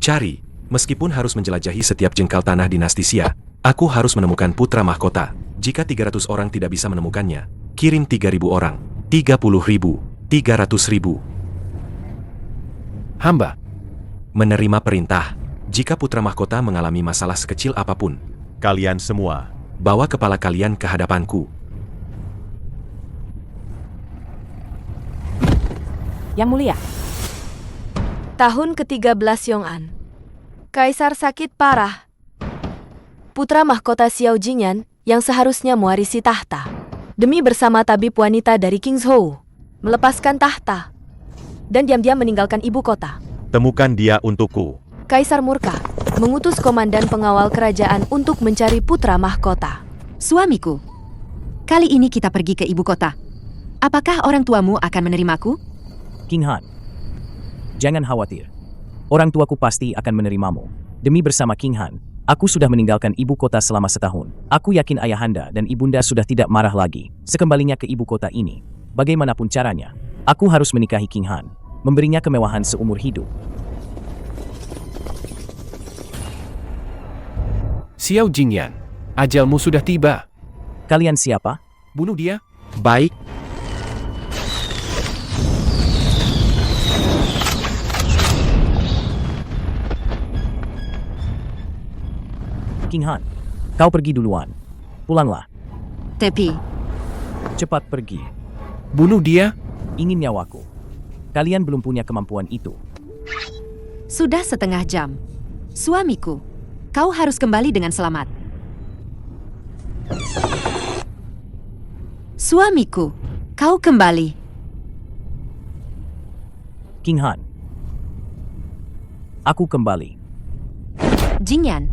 Cari, meskipun harus menjelajahi setiap jengkal tanah dinasti Xia, aku harus menemukan putra mahkota. Jika 300 orang tidak bisa menemukannya, kirim 3.000 orang, 30.000, 300.000. Hamba Menerima perintah. Jika putra mahkota mengalami masalah sekecil apapun, Kalian semua, bawa kepala kalian ke hadapanku. Yang Mulia. Tahun ke-13 Yong'an. Kaisar sakit parah. Putra mahkota Xiao Jingyan yang seharusnya mewarisi tahta, demi bersama tabib wanita dari Kingzhou, melepaskan tahta dan diam-diam meninggalkan ibu kota. temukan dia untukku. Kaisar murka, mengutus komandan pengawal kerajaan untuk mencari putra mahkota. Suamiku, kali ini kita pergi ke ibu kota. Apakah orang tuamu akan menerimaku? King Han, jangan khawatir. Orang tuaku pasti akan menerimamu. Demi bersama King Han, aku sudah meninggalkan ibu kota selama setahun. Aku yakin ayahanda dan ibunda sudah tidak marah lagi. Sekembalinya ke ibu kota ini, bagaimanapun caranya, aku harus menikahi King Han, memberinya kemewahan seumur hidup. Xiao Jingyan, ajalmu sudah tiba. Kalian siapa? Bunuh dia. Baik, King Han, kau pergi duluan. Pulanglah. Tapi, Cepat pergi. Bunuh dia. Ingin nyawaku. Kalian belum punya kemampuan itu. sudah setengah jam. Suamiku, kau harus kembali dengan selamat. Suamiku, kau kembali. King Han, aku kembali. Jingyan,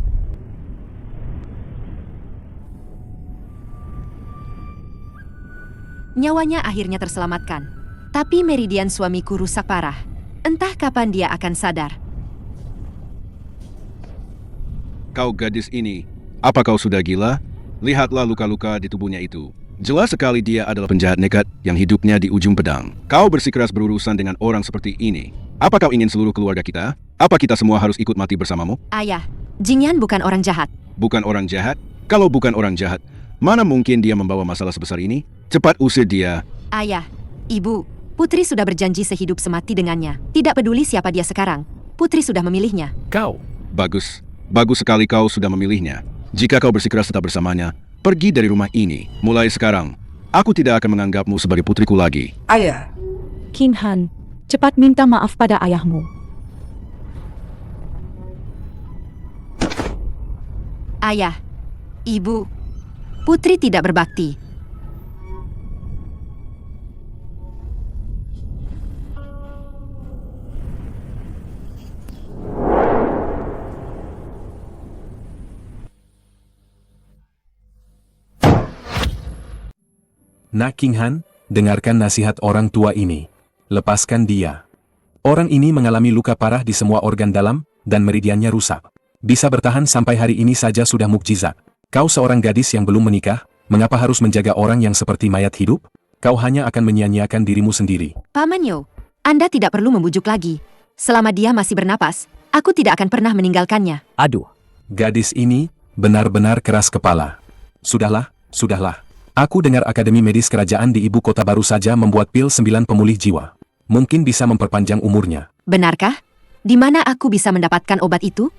nyawanya akhirnya terselamatkan. Tapi meridian suamiku rusak parah. Entah kapan dia akan sadar. Kau gadis ini, apa kau sudah gila? Lihatlah luka-luka di tubuhnya itu. Jelas sekali dia adalah penjahat nekat yang hidupnya di ujung pedang. Kau bersikeras berurusan dengan orang seperti ini. Apa kau ingin seluruh keluarga kita? Apa kita semua harus ikut mati bersamamu? Ayah, Jingyan bukan orang jahat. Bukan orang jahat? Kalau bukan orang jahat, mana mungkin dia membawa masalah sebesar ini? Cepat usir dia. Ayah, ibu, putri sudah berjanji sehidup semati dengannya. Tidak peduli siapa dia sekarang, putri sudah memilihnya. Kau. Bagus. Bagus sekali kau sudah memilihnya. Jika kau bersikeras tetap bersamanya, pergi dari rumah ini. Mulai sekarang, aku tidak akan menganggapmu sebagai putriku lagi. Ayah, King Han, cepat minta maaf pada ayahmu. Ayah, ibu, putri tidak berbakti. Nak King Han, dengarkan nasihat orang tua ini. Lepaskan dia. Orang ini mengalami luka parah di semua organ dalam, dan meridiannya rusak. Bisa bertahan sampai hari ini saja sudah mukjizat. Kau seorang gadis yang belum menikah, mengapa harus menjaga orang yang seperti mayat hidup? Kau hanya akan menyia-nyiakan dirimu sendiri. Paman Yo, Anda tidak perlu membujuk lagi. Selama dia masih bernapas, aku tidak akan pernah meninggalkannya. Aduh, Gadis ini benar-benar keras kepala. Sudahlah, sudahlah. Aku dengar Akademi Medis Kerajaan di ibu kota baru saja membuat pil 9 pemulih jiwa. Mungkin bisa memperpanjang umurnya. Benarkah? Di mana aku bisa mendapatkan obat itu?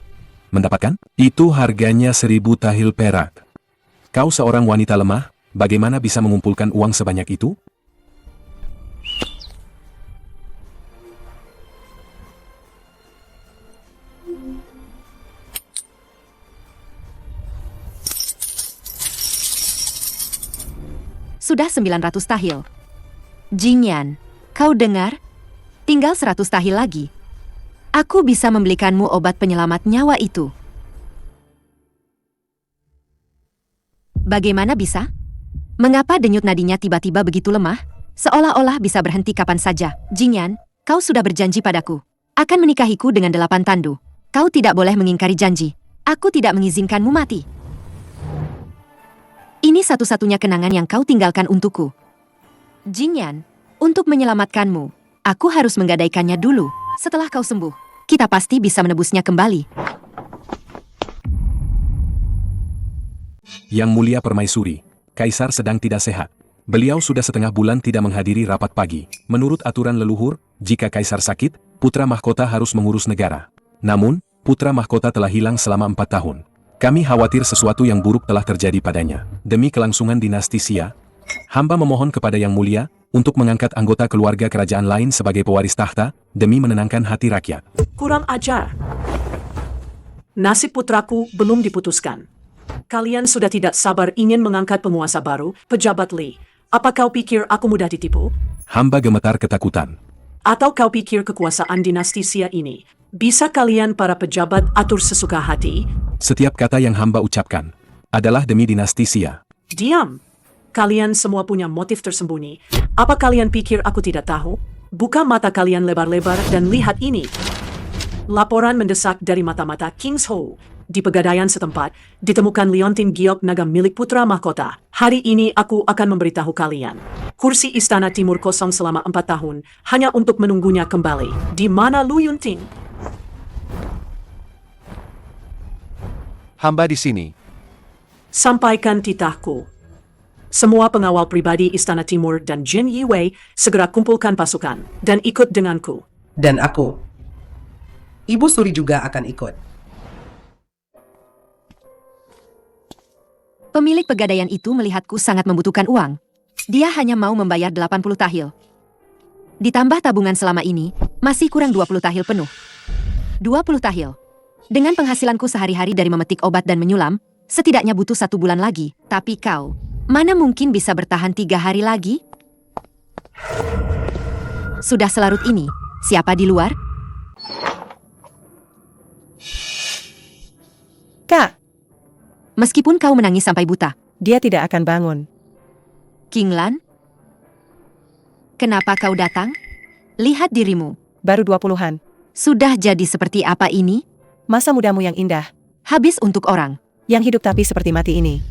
Mendapatkan? Itu harganya 1.000 tahil perak. Kau seorang wanita lemah, bagaimana bisa mengumpulkan uang sebanyak itu? Sudah 900 tahil. Jingyan, kau dengar? Tinggal 100 tahil lagi. Aku bisa membelikanmu obat penyelamat nyawa itu. Bagaimana bisa? Mengapa denyut nadinya tiba-tiba begitu lemah? Seolah-olah bisa berhenti kapan saja. Jingyan, kau sudah berjanji padaku. Akan menikahiku dengan 8 tandu. Kau tidak boleh mengingkari janji. Aku tidak mengizinkanmu mati. Ini satu-satunya kenangan yang kau tinggalkan untukku. Jingyan, untuk menyelamatkanmu, aku harus menggadaikannya dulu. Setelah kau sembuh, kita pasti bisa menebusnya kembali. Yang Mulia Permaisuri, Kaisar sedang tidak sehat. Beliau sudah setengah bulan tidak menghadiri rapat pagi. Menurut aturan leluhur, jika Kaisar sakit, putra mahkota harus mengurus negara. Namun, putra mahkota telah hilang selama 4 tahun. Kami khawatir sesuatu yang buruk telah terjadi padanya. Demi kelangsungan dinasti Xia, hamba memohon kepada Yang Mulia untuk mengangkat anggota keluarga kerajaan lain sebagai pewaris tahta demi menenangkan hati rakyat. Kurang ajar. Nasib putraku belum diputuskan. Kalian sudah tidak sabar ingin mengangkat penguasa baru, pejabat Li. Apa kau pikir aku mudah ditipu? Hamba gemetar ketakutan. Atau kau pikir kekuasaan dinasti Xia ini bisa kalian para pejabat atur sesuka hati? Setiap kata yang hamba ucapkan adalah demi dinasti Xia. Diam! Kalian semua punya motif tersembunyi. Apa kalian pikir aku tidak tahu? Buka mata kalian lebar-lebar dan lihat ini. Laporan mendesak dari mata-mata King's Ho. Di pegadaian setempat, ditemukan liontin giok naga milik putra mahkota. Hari ini aku akan memberitahu kalian. Kursi Istana Timur kosong selama 4 tahun, hanya untuk menunggunya kembali. Di mana Lu Yunting? Hamba di sini. Sampaikan titahku. Semua pengawal pribadi Istana Timur dan Jin Yiwei segera kumpulkan pasukan dan ikut denganku. Dan aku. Ibu Suri juga akan ikut. Pemilik pegadaian itu melihatku sangat membutuhkan uang. Dia hanya mau membayar 80 tahil. Ditambah tabungan selama ini, masih kurang 20 tahil penuh. 20 tahil. Dengan penghasilanku sehari-hari dari memetik obat dan menyulam, setidaknya butuh 1 bulan lagi. Tapi kau, mana mungkin bisa bertahan 3 hari lagi? Sudah selarut ini, siapa di luar? Kak, Meskipun kau menangis sampai buta. dia tidak akan bangun. King Lan? Kenapa kau datang? Lihat dirimu. Baru 20-an. Sudah jadi seperti apa ini? Masa mudamu yang indah. Habis untuk orang. Yang hidup tapi seperti mati ini.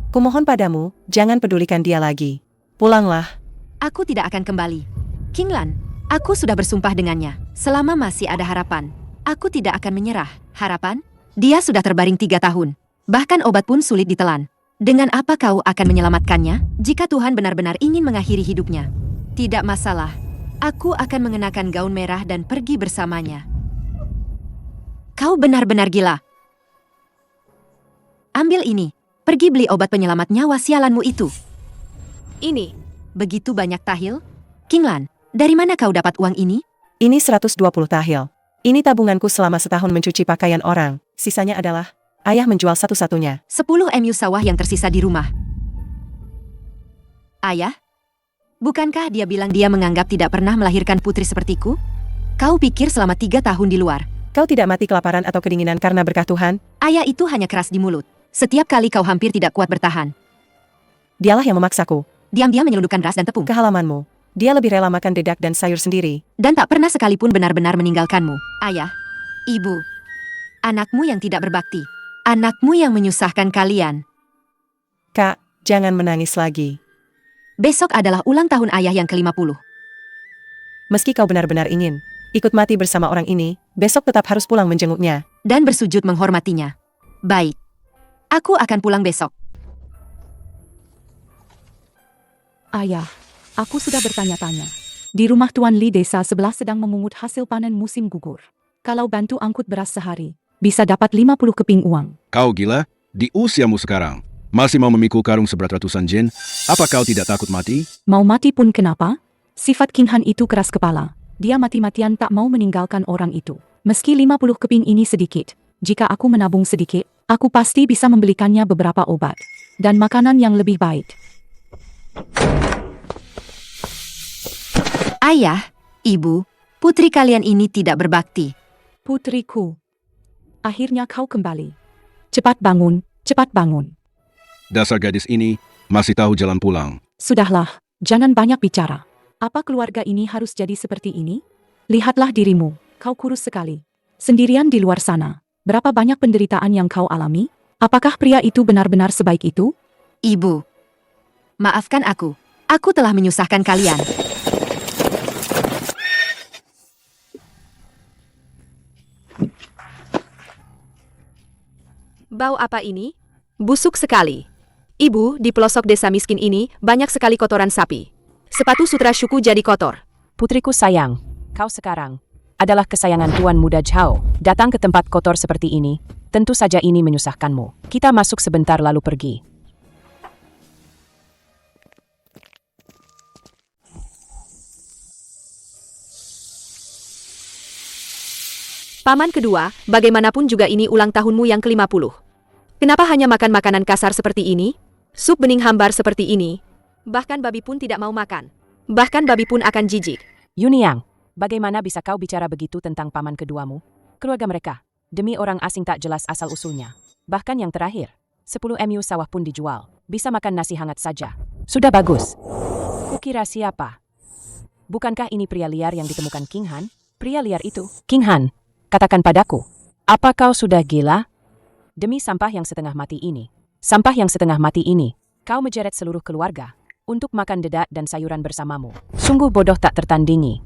Kumohon padamu, jangan pedulikan dia lagi. Pulanglah. Aku tidak akan kembali. King Lan, aku sudah bersumpah dengannya. Selama masih ada harapan, aku tidak akan menyerah. Harapan? Dia sudah terbaring 3 tahun. Bahkan obat pun sulit ditelan. Dengan apa kau akan menyelamatkannya? Jika Tuhan benar-benar ingin mengakhiri hidupnya. Tidak masalah. Aku akan mengenakan gaun merah dan pergi bersamanya. Kau benar-benar gila. Ambil ini. Pergi beli obat penyelamat nyawa sialanmu itu. Ini. Begitu banyak tahil? King Lan, dari mana kau dapat uang ini? Ini 120 tahil. Ini tabunganku selama setahun mencuci pakaian orang. Sisanya adalah ayah menjual satu-satunya. 10 MU sawah yang tersisa di rumah. Ayah? Bukankah dia bilang dia menganggap tidak pernah melahirkan putri sepertiku? Kau pikir selama 3 tahun di luar? Kau tidak mati kelaparan atau kedinginan karena berkah Tuhan? Ayah itu hanya keras di mulut. Setiap kali kau hampir tidak kuat bertahan. Dialah yang memaksaku. Diam-diam menyelundupkan beras dan tepung. Ke halamanmu. Dia lebih rela makan dedak dan sayur sendiri. Dan tak pernah sekalipun benar-benar meninggalkanmu. Ayah, ibu, anakmu yang tidak berbakti. Anakmu yang menyusahkan kalian. Kak, jangan menangis lagi. Besok adalah ulang tahun ayah yang ke-50. Meski kau benar-benar ingin ikut mati bersama orang ini, besok tetap harus pulang menjenguknya. Dan bersujud menghormatinya. Baik. Aku akan pulang besok. Ayah, aku sudah bertanya-tanya. Di rumah Tuan Li desa sebelah sedang memungut hasil panen musim gugur. Kalau bantu angkut beras sehari, bisa dapat 50 keping uang. Kau gila? Di usiamu sekarang, masih mau memikul karung seberat ratusan jin? Apa kau tidak takut mati? Mau mati pun kenapa? Sifat King Han itu keras kepala. Dia mati-matian tak mau meninggalkan orang itu. Meski 50 keping ini sedikit, jika aku menabung sedikit, aku pasti bisa membelikannya beberapa obat dan makanan yang lebih baik. Ayah, ibu, putri kalian ini tidak berbakti. Putriku, akhirnya kau kembali. Cepat bangun, cepat bangun. Dasar gadis ini masih tahu jalan pulang. Sudahlah, jangan banyak bicara. Apa keluarga ini harus jadi seperti ini? Lihatlah dirimu, kau kurus sekali. Sendirian di luar sana. Berapa banyak penderitaan yang kau alami? Apakah pria itu benar-benar sebaik itu? Ibu, maafkan aku. Aku telah menyusahkan kalian. Bau apa ini? Busuk sekali. Ibu, di pelosok desa miskin ini banyak sekali kotoran sapi. Sepatu sutra syuku jadi kotor. Putriku sayang, kau sekarang adalah kesayangan Tuan Muda Zhao. Datang ke tempat kotor seperti ini, tentu saja ini menyusahkanmu. Kita masuk sebentar lalu pergi. Paman kedua, bagaimanapun juga ini ulang tahunmu yang ke-50. Kenapa hanya makan makanan kasar seperti ini? Sup bening hambar seperti ini? Bahkan babi pun tidak mau makan. Bahkan babi pun akan jijik. Yuniang, bagaimana bisa kau bicara begitu tentang paman keduamu? Keluarga mereka, demi orang asing tak jelas asal-usulnya. Bahkan yang terakhir, 10 MU sawah pun dijual. Bisa makan nasi hangat saja. Sudah bagus. Kukira siapa? Bukankah ini pria liar yang ditemukan King Han? Pria liar itu, King Han. Katakan padaku, apa kau sudah gila? Demi sampah yang setengah mati ini, kau menjeret seluruh keluarga untuk makan dedak dan sayuran bersamamu. Sungguh bodoh tak tertandingi.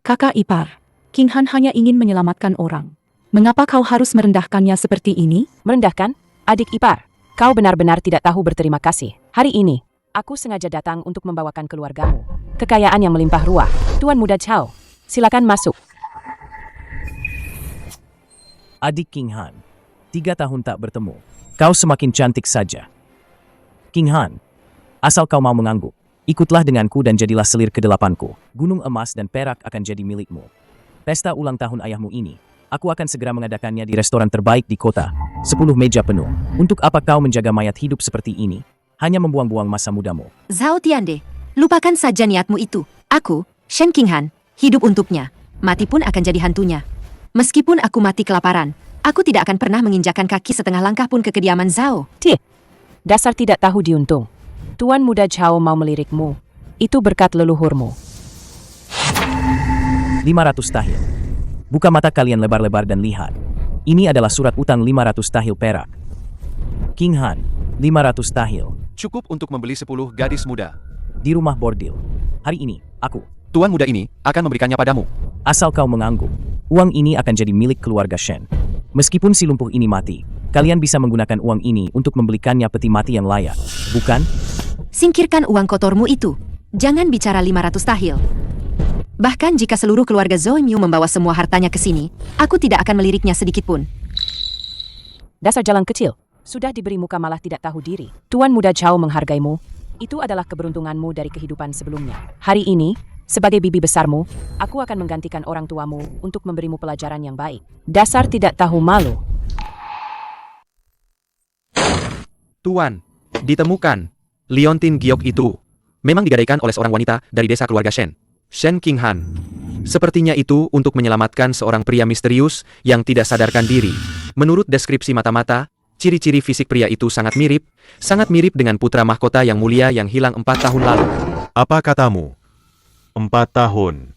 Kakak ipar, King Han hanya ingin menyelamatkan orang. Mengapa kau harus merendahkannya seperti ini? Merendahkan? Adik ipar, kau benar-benar tidak tahu berterima kasih. Hari ini, aku sengaja datang untuk membawakan keluargamu kekayaan yang melimpah ruah. Tuan Muda Zhao, silakan masuk. Adik King Han, 3 tahun tak bertemu. Kau semakin cantik saja. King Han, asal kau mau mengangguk, ikutlah denganku dan jadilah selir ke-8ku. Gunung emas dan perak akan jadi milikmu. Pesta ulang tahun ayahmu ini, aku akan segera mengadakannya di restoran terbaik di kota. 10 meja penuh. Untuk apa kau menjaga mayat hidup seperti ini? Hanya membuang-buang masa mudamu. Zhao Tiande, lupakan saja niatmu itu. Aku, Shen King Han, hidup untuknya. Mati pun akan jadi hantunya. Meskipun aku mati kelaparan, aku tidak akan pernah menginjakkan kaki setengah langkah pun ke kediaman Zhao. Dasar tidak tahu diuntung. Tuan Muda Zhao mau melirikmu. Itu berkat leluhurmu. 500 tahil. Buka mata kalian lebar-lebar dan lihat. Ini adalah surat utang 500 tahil perak. King Han, 500 tahil. Cukup untuk membeli 10 gadis muda. Di rumah bordil. Hari ini, aku, Tuan muda ini akan memberikannya padamu. asal kau mengangguk, uang ini akan jadi milik keluarga Shen. Meskipun si lumpuh ini mati, kalian bisa menggunakan uang ini untuk membelikannya peti mati yang layak, bukan? Singkirkan uang kotormu itu. Jangan bicara 500 tahil. Bahkan jika seluruh keluarga Zhou Miu membawa semua hartanya ke sini, aku tidak akan meliriknya sedikitpun. Dasar jalan kecil. Sudah diberi muka malah tidak tahu diri. Tuan Muda Zhao menghargaimu. Itu adalah keberuntunganmu dari kehidupan sebelumnya. Hari ini, sebagai bibi besarmu, aku akan menggantikan orang tuamu untuk memberimu pelajaran yang baik. Dasar tidak tahu malu. Tuan, ditemukan. Liontin Giok itu memang digadaikan oleh seorang wanita dari desa keluarga Shen. Shen King Han. Sepertinya itu untuk menyelamatkan seorang pria misterius yang tidak sadarkan diri. Menurut deskripsi mata-mata, ciri-ciri fisik pria itu sangat mirip dengan putra mahkota yang mulia yang hilang 4 tahun lalu. Apa katamu? 4 tahun.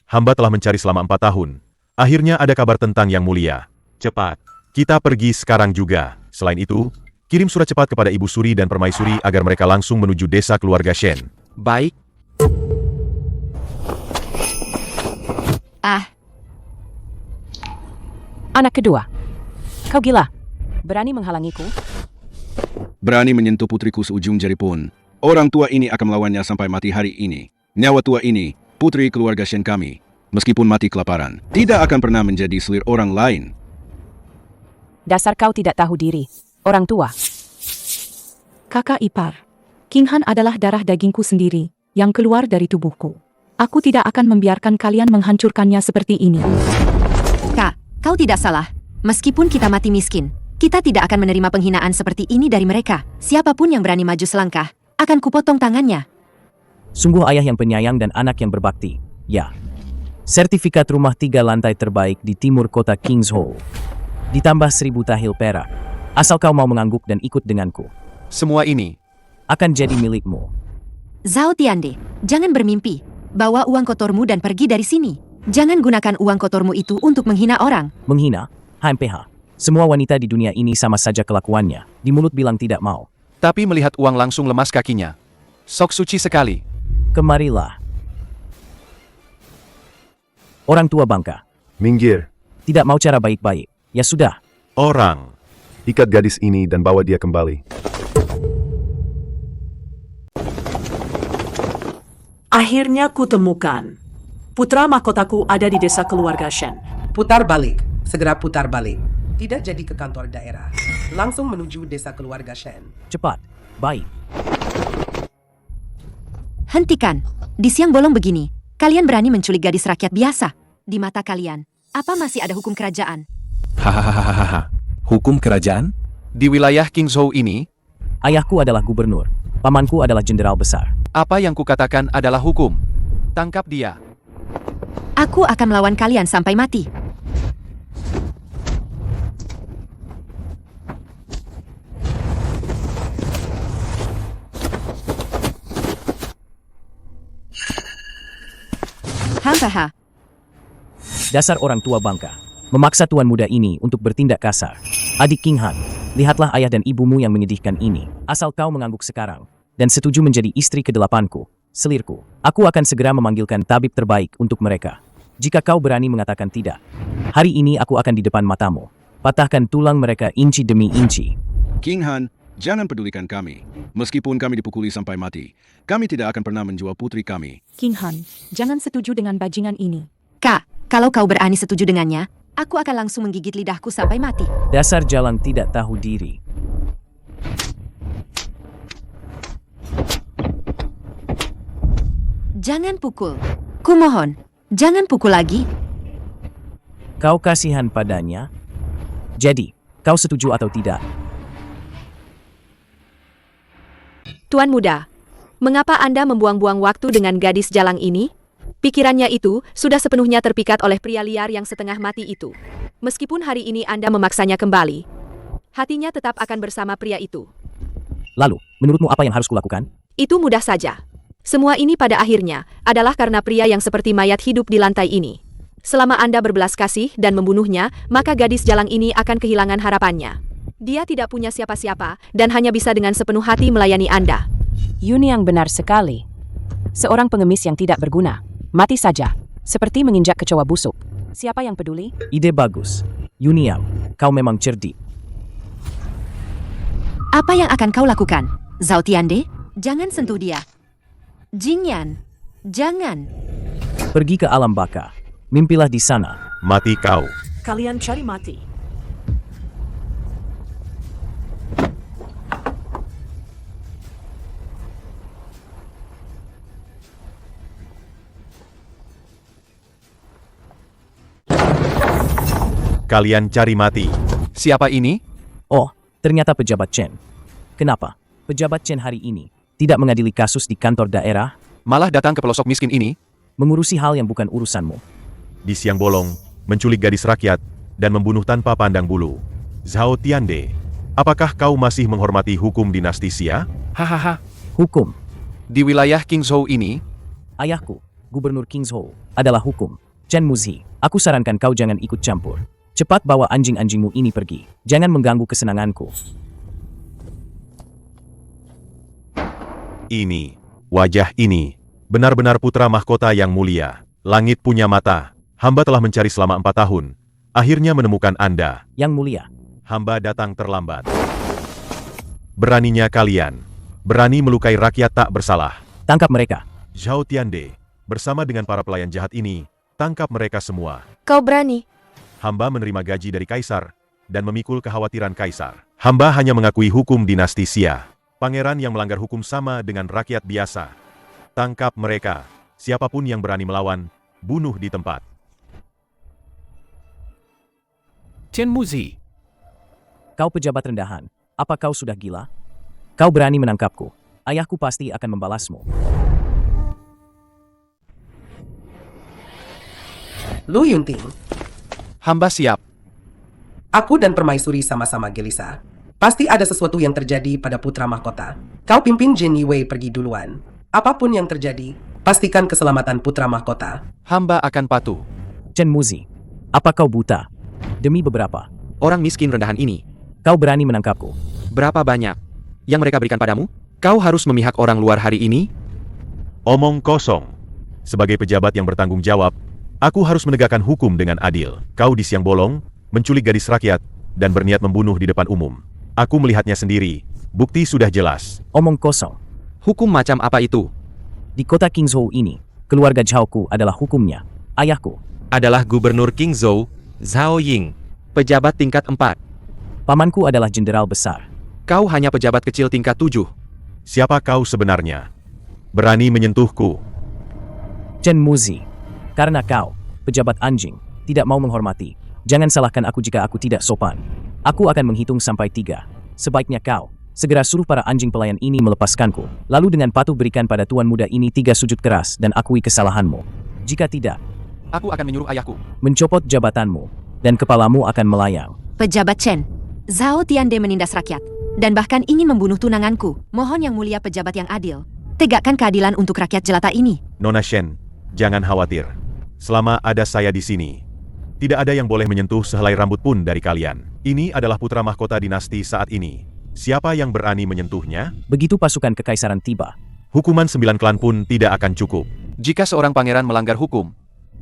Hamba telah mencari selama 4 tahun. Akhirnya ada kabar tentang yang mulia. Cepat, kita pergi sekarang juga. Selain itu, kirim surat cepat kepada Ibu Suri dan Permaisuri agar mereka langsung menuju desa keluarga Shen. Baik. Anak kedua. Kau gila? Berani menghalangiku? Berani menyentuh putriku seujung jari pun. Orang tua ini akan melawannya sampai mati hari ini. Nyawa tua ini, putri keluarga Shen kami, meskipun mati kelaparan, tidak akan pernah menjadi selir orang lain. Dasar kau tidak tahu diri. Orang tua. Kakak ipar, King Han adalah darah dagingku sendiri, yang keluar dari tubuhku. Aku tidak akan membiarkan kalian menghancurkannya seperti ini. Kak, kau tidak salah. Meskipun kita mati miskin, kita tidak akan menerima penghinaan seperti ini dari mereka. Siapapun yang berani maju selangkah, akan kupotong tangannya. Sungguh ayah yang penyayang dan anak yang berbakti. Ya. Sertifikat rumah 3 lantai terbaik di timur kota King's Hall. Ditambah 1000 tahil perak. Asal kau mau mengangguk dan ikut denganku. Semua ini akan jadi milikmu. Zhao Tiande, jangan bermimpi. Bawa uang kotormu dan pergi dari sini. Jangan gunakan uang kotormu itu untuk menghina orang. Menghina? HMPH. Semua wanita di dunia ini sama saja kelakuannya. Di mulut bilang tidak mau. tapi melihat uang langsung lemas kakinya. Sok suci sekali. Kemarilah. Orang tua bangka. Minggir. Tidak mau cara baik-baik. Ya sudah. Orang. Ikat gadis ini dan bawa dia kembali. Akhirnya kutemukan. Putra mahkotaku ada di desa keluarga Shen. Putar balik. Segera putar balik. Tidak jadi ke kantor daerah. Langsung menuju desa keluarga Shen. Cepat. Baik. Hentikan. Di siang bolong begini, kalian berani menculik gadis rakyat biasa. Di mata kalian, apa masih ada hukum kerajaan? Hahaha. Hukum kerajaan? Di wilayah Kingzhou ini, Ayahku adalah gubernur. Pamanku adalah jenderal besar. apa yang kukatakan adalah hukum. Tangkap dia. Aku akan melawan kalian sampai mati. Hahaha. Dasar orang tua bangka. Memaksa tuan muda ini untuk bertindak kasar. Adik King Han, lihatlah ayah dan ibumu yang menyedihkan ini. Asal kau mengangguk sekarang dan setuju menjadi istri ke-8ku, selirku, aku akan segera memanggilkan tabib terbaik untuk mereka. Jika kau berani mengatakan tidak, hari ini aku akan di depan matamu. Patahkan tulang mereka inci demi inci. King Han, jangan pedulikan kami. Meskipun kami dipukuli sampai mati, kami tidak akan pernah menjual putri kami. King Han, jangan setuju dengan bajingan ini. Kak, kalau kau berani setuju dengannya, aku akan langsung menggigit lidahku sampai mati. Dasar jalang tidak tahu diri. Jangan pukul. Kumohon, jangan pukul lagi. Kau kasihan padanya? Jadi, kau setuju atau tidak? Tuan muda, mengapa Anda membuang-buang waktu dengan gadis jalang ini? Pikirannya itu sudah sepenuhnya terpikat oleh pria liar yang setengah mati itu. Meskipun hari ini Anda memaksanya kembali, hatinya tetap akan bersama pria itu. Lalu, menurutmu apa yang harus kulakukan? Itu mudah saja. Semua ini pada akhirnya adalah karena pria yang seperti mayat hidup di lantai ini. Selama Anda berbelas kasih dan membunuhnya, maka gadis jalang ini akan kehilangan harapannya. Dia tidak punya siapa-siapa dan hanya bisa dengan sepenuh hati melayani Anda. Yuni yang benar sekali. Seorang pengemis yang tidak berguna. Mati saja. Seperti menginjak kecoa busuk. Siapa yang peduli? Ide bagus. Yuniang, kau memang cerdik. Apa yang akan kau lakukan? Zhao Tiande, jangan sentuh dia. Jingyan, jangan. Pergi ke alam baka. Mimpilah di sana. Mati kau. Kalian cari mati. Kalian cari mati. Siapa ini? Oh, ternyata pejabat Chen. Kenapa? Pejabat Chen hari ini tidak mengadili kasus di kantor daerah, Malah datang ke pelosok miskin ini? mengurusi hal yang bukan urusanmu. Di siang bolong, menculik gadis rakyat, dan membunuh tanpa pandang bulu. Zhao Tiande, apakah kau masih menghormati hukum dinasti Xia? Hahaha. Hukum. Di wilayah Kingzhou ini, Ayahku, Gubernur Kingzhou, adalah hukum. Chen Muzi, aku sarankan kau jangan ikut campur. Cepat bawa anjing-anjingmu ini pergi. Jangan mengganggu kesenanganku. Ini, wajah ini, benar-benar putra mahkota yang mulia. Langit punya mata. Hamba telah mencari selama 4 tahun. Akhirnya menemukan Anda. Yang mulia, Hamba datang terlambat. Beraninya kalian. Berani melukai rakyat tak bersalah. tangkap mereka. Zhao Tiande, bersama dengan para pelayan jahat ini, tangkap mereka semua. Kau berani? Hamba menerima gaji dari kaisar, dan memikul kekhawatiran kaisar. Hamba hanya mengakui hukum dinasti Xia. Pangeran yang melanggar hukum sama dengan rakyat biasa. Tangkap mereka. Siapapun yang berani melawan, bunuh di tempat. Chen Muzi, Kau pejabat rendahan, apa kau sudah gila? Kau berani menangkapku. Ayahku pasti akan membalasmu. Lu Yunting, hamba siap. aku dan Permaisuri sama-sama gelisah. Pasti ada sesuatu yang terjadi pada putra mahkota. Kau pimpin Jin Yiwei pergi duluan. Apapun yang terjadi, pastikan keselamatan putra mahkota. Hamba akan patuh. Chen Muzi, apa kau buta? Demi beberapa, Orang miskin rendahan ini, kau berani menangkapku. berapa banyak yang mereka berikan padamu? Kau harus memihak orang luar hari ini? Omong kosong. Sebagai pejabat yang bertanggung jawab, aku harus menegakkan hukum dengan adil. Kau di siang bolong, menculik gadis rakyat, dan berniat membunuh di depan umum. Aku melihatnya sendiri. Bukti sudah jelas. Omong kosong. Hukum macam apa itu? Di kota Kingzhou ini, keluarga Zhaoku adalah hukumnya. Ayahku, Adalah Gubernur Qingzhou, Zhao Ying. Pejabat tingkat 4. pamanku adalah jenderal besar. Kau hanya pejabat kecil tingkat 7. Siapa kau sebenarnya? Berani menyentuhku? Chen Muzi. Karena kau, pejabat anjing, tidak mau menghormati. Jangan salahkan aku jika aku tidak sopan. Aku akan menghitung sampai 3. Sebaiknya kau segera suruh para anjing pelayan ini melepaskanku. Lalu dengan patuh berikan pada tuan muda ini 3 sujud keras dan akui kesalahanmu. Jika tidak, Aku akan menyuruh ayahku. mencopot jabatanmu dan kepalamu akan melayang. Pejabat Chen, Zhao Tiande menindas rakyat, dan bahkan ingin membunuh tunanganku. Mohon yang mulia pejabat yang adil, tegakkan keadilan untuk rakyat jelata ini. Nona Shen, jangan khawatir. Selama ada saya di sini, tidak ada yang boleh menyentuh sehelai rambut pun dari kalian. Ini adalah putra mahkota dinasti saat ini. Siapa yang berani menyentuhnya? Begitu pasukan kekaisaran tiba, Hukuman 9 klan pun tidak akan cukup. Jika seorang pangeran melanggar hukum,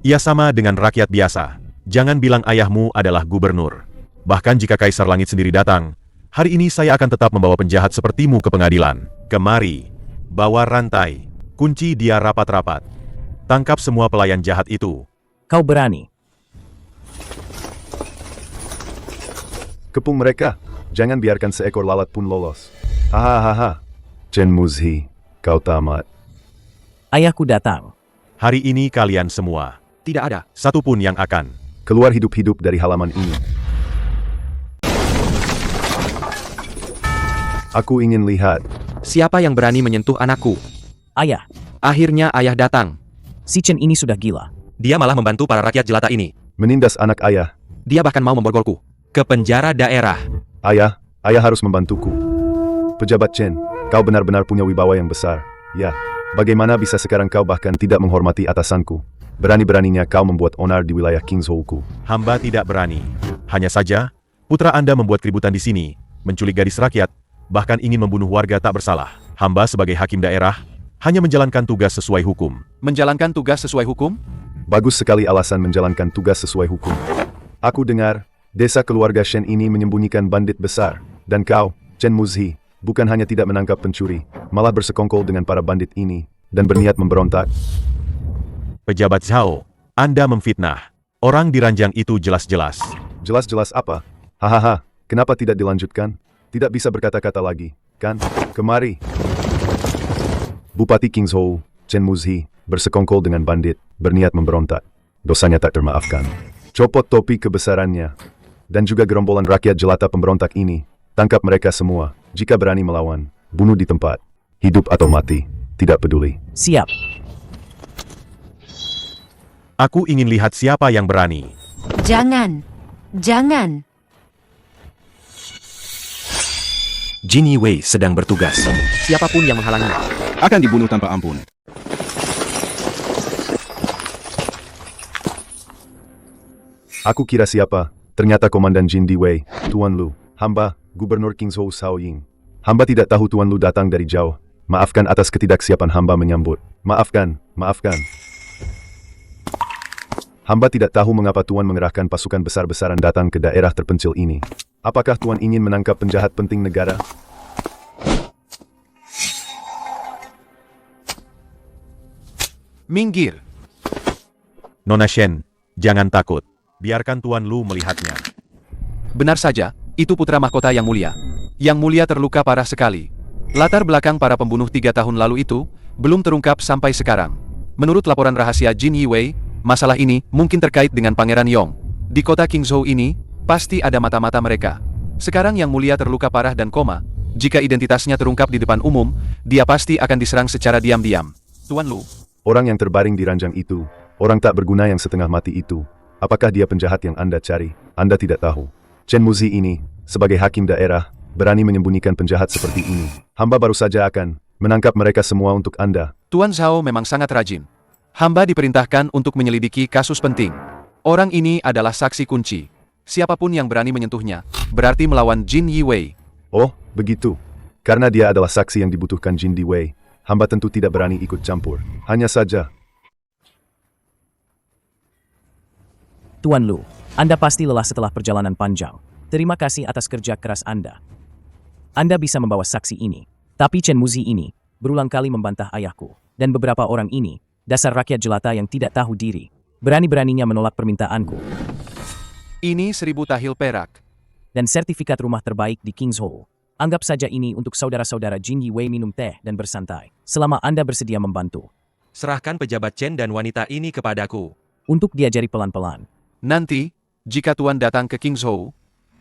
Ia sama dengan rakyat biasa. Jangan bilang ayahmu adalah gubernur. Bahkan jika Kaisar Langit sendiri datang, hari ini saya akan tetap membawa penjahat sepertimu ke pengadilan. Kemari, bawa rantai, kunci dia rapat-rapat. Tangkap semua pelayan jahat itu. kau berani. Kepung mereka. Jangan biarkan seekor lalat pun lolos. Hahaha. Chen Muzi, kau tamat. Ayahku datang. Hari ini kalian semua, tidak ada satu pun yang akan Keluar hidup-hidup dari halaman ini. Aku ingin lihat. siapa yang berani menyentuh anakku. Ayah, Akhirnya ayah datang. si Chen ini sudah gila. Dia malah membantu para rakyat jelata ini. Menindas anak ayah. Dia bahkan mau memborgolku ke penjara daerah. Ayah harus membantuku. Pejabat Chen, kau benar-benar punya wibawa yang besar. Ya, bagaimana bisa sekarang kau bahkan tidak menghormati atasanku? Berani-beraninya kau membuat onar di wilayah Kingzhou-ku. hamba tidak berani. Hanya saja, putra Anda membuat keributan di sini, menculik gadis rakyat, bahkan ingin membunuh warga tak bersalah. Hamba sebagai hakim daerah, hanya menjalankan tugas sesuai hukum. Menjalankan tugas sesuai hukum? Bagus sekali alasan menjalankan tugas sesuai hukum. Aku dengar, desa keluarga Shen ini menyembunyikan bandit besar. Dan kau, Chen Muzi, bukan hanya tidak menangkap pencuri, malah bersekongkol dengan para bandit ini, dan berniat memberontak. Pejabat Zhao, Anda memfitnah. Orang di ranjang itu jelas-jelas. Jelas-jelas apa? Hahaha, kenapa tidak dilanjutkan? Tidak bisa berkata-kata lagi, kan? Kemari. Bupati Kingzhou, Chen Muzi, bersekongkol dengan bandit, berniat memberontak. Dosanya tak termaafkan. Copot topi kebesarannya. Dan juga gerombolan rakyat jelata pemberontak ini. Tangkap mereka semua. Jika berani melawan, bunuh di tempat. Hidup atau mati, tidak peduli. Siap. Aku ingin lihat siapa yang berani. Jangan. Jangan. Jin Yiwei sedang bertugas. Siapapun yang menghalanginya akan dibunuh tanpa ampun. Aku kira siapa? Ternyata Komandan Jin Diwei, Tuan Lu, hamba, Gubernur Kingzhou Zhao Ying. Hamba tidak tahu Tuan Lu datang dari jauh. Maafkan atas ketidaksiapan hamba menyambut. Maafkan. Hamba tidak tahu mengapa Tuan mengerahkan pasukan besar-besaran datang ke daerah terpencil ini. Apakah Tuan ingin menangkap penjahat penting negara? minggir. Nona Shen, jangan takut. Biarkan Tuan Lu melihatnya. Benar saja, itu putra mahkota yang mulia. Yang mulia terluka parah sekali. Latar belakang para pembunuh 3 tahun lalu itu belum terungkap sampai sekarang. Menurut laporan rahasia Jin Yiwei, masalah ini mungkin terkait dengan Pangeran Yong. Di kota Kingzhou ini, pasti ada mata-mata mereka. Sekarang yang mulia terluka parah dan koma. Jika identitasnya terungkap di depan umum, dia pasti akan diserang secara diam-diam. Tuan Lu. Orang yang terbaring di ranjang itu, orang tak berguna yang setengah mati itu. Apakah dia penjahat yang Anda cari? Anda tidak tahu. Chen Muzi ini, sebagai hakim daerah, berani menyembunyikan penjahat seperti ini. Hamba baru saja akan menangkap mereka semua untuk Anda. Tuan Zhao memang sangat rajin. Hamba diperintahkan untuk menyelidiki kasus penting. Orang ini adalah saksi kunci. Siapapun yang berani menyentuhnya, berarti melawan Jin Yiwei. Oh, begitu. Karena dia adalah saksi yang dibutuhkan Jin Diwei, hamba tentu tidak berani ikut campur. Hanya saja, Tuan Lu, Anda pasti lelah setelah perjalanan panjang. Terima kasih atas kerja keras Anda. Anda bisa membawa saksi ini. Tapi Chen Muzi ini berulang kali membantah ayahku. Dan beberapa orang ini, dasar rakyat jelata yang tidak tahu diri, berani-beraninya menolak permintaanku. Ini 1000 tahil perak. Dan sertifikat rumah terbaik di King's Hall. Anggap saja ini untuk saudara-saudara Jin Yi Wei minum teh dan bersantai, selama Anda bersedia membantu. Serahkan pejabat Chen dan wanita ini kepadaku. Untuk diajari pelan-pelan. Nanti, jika Tuan datang ke King's Hall,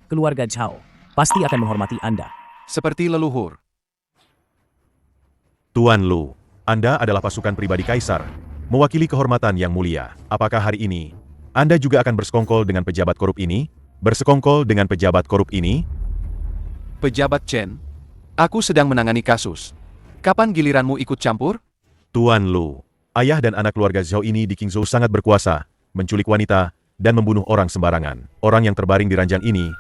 keluarga Zhao pasti akan menghormati Anda. Seperti leluhur. Tuan Lu, Anda adalah pasukan pribadi Kaisar, mewakili kehormatan yang mulia. Apakah hari ini, Anda juga akan bersekongkol dengan pejabat korup ini? Bersekongkol dengan pejabat korup ini? Pejabat Chen, aku sedang menangani kasus. Kapan giliranmu ikut campur? Tuan Lu, ayah dan anak keluarga Zhao ini di Qingzhou sangat berkuasa, menculik wanita, dan membunuh orang sembarangan. Orang yang terbaring di ranjang ini,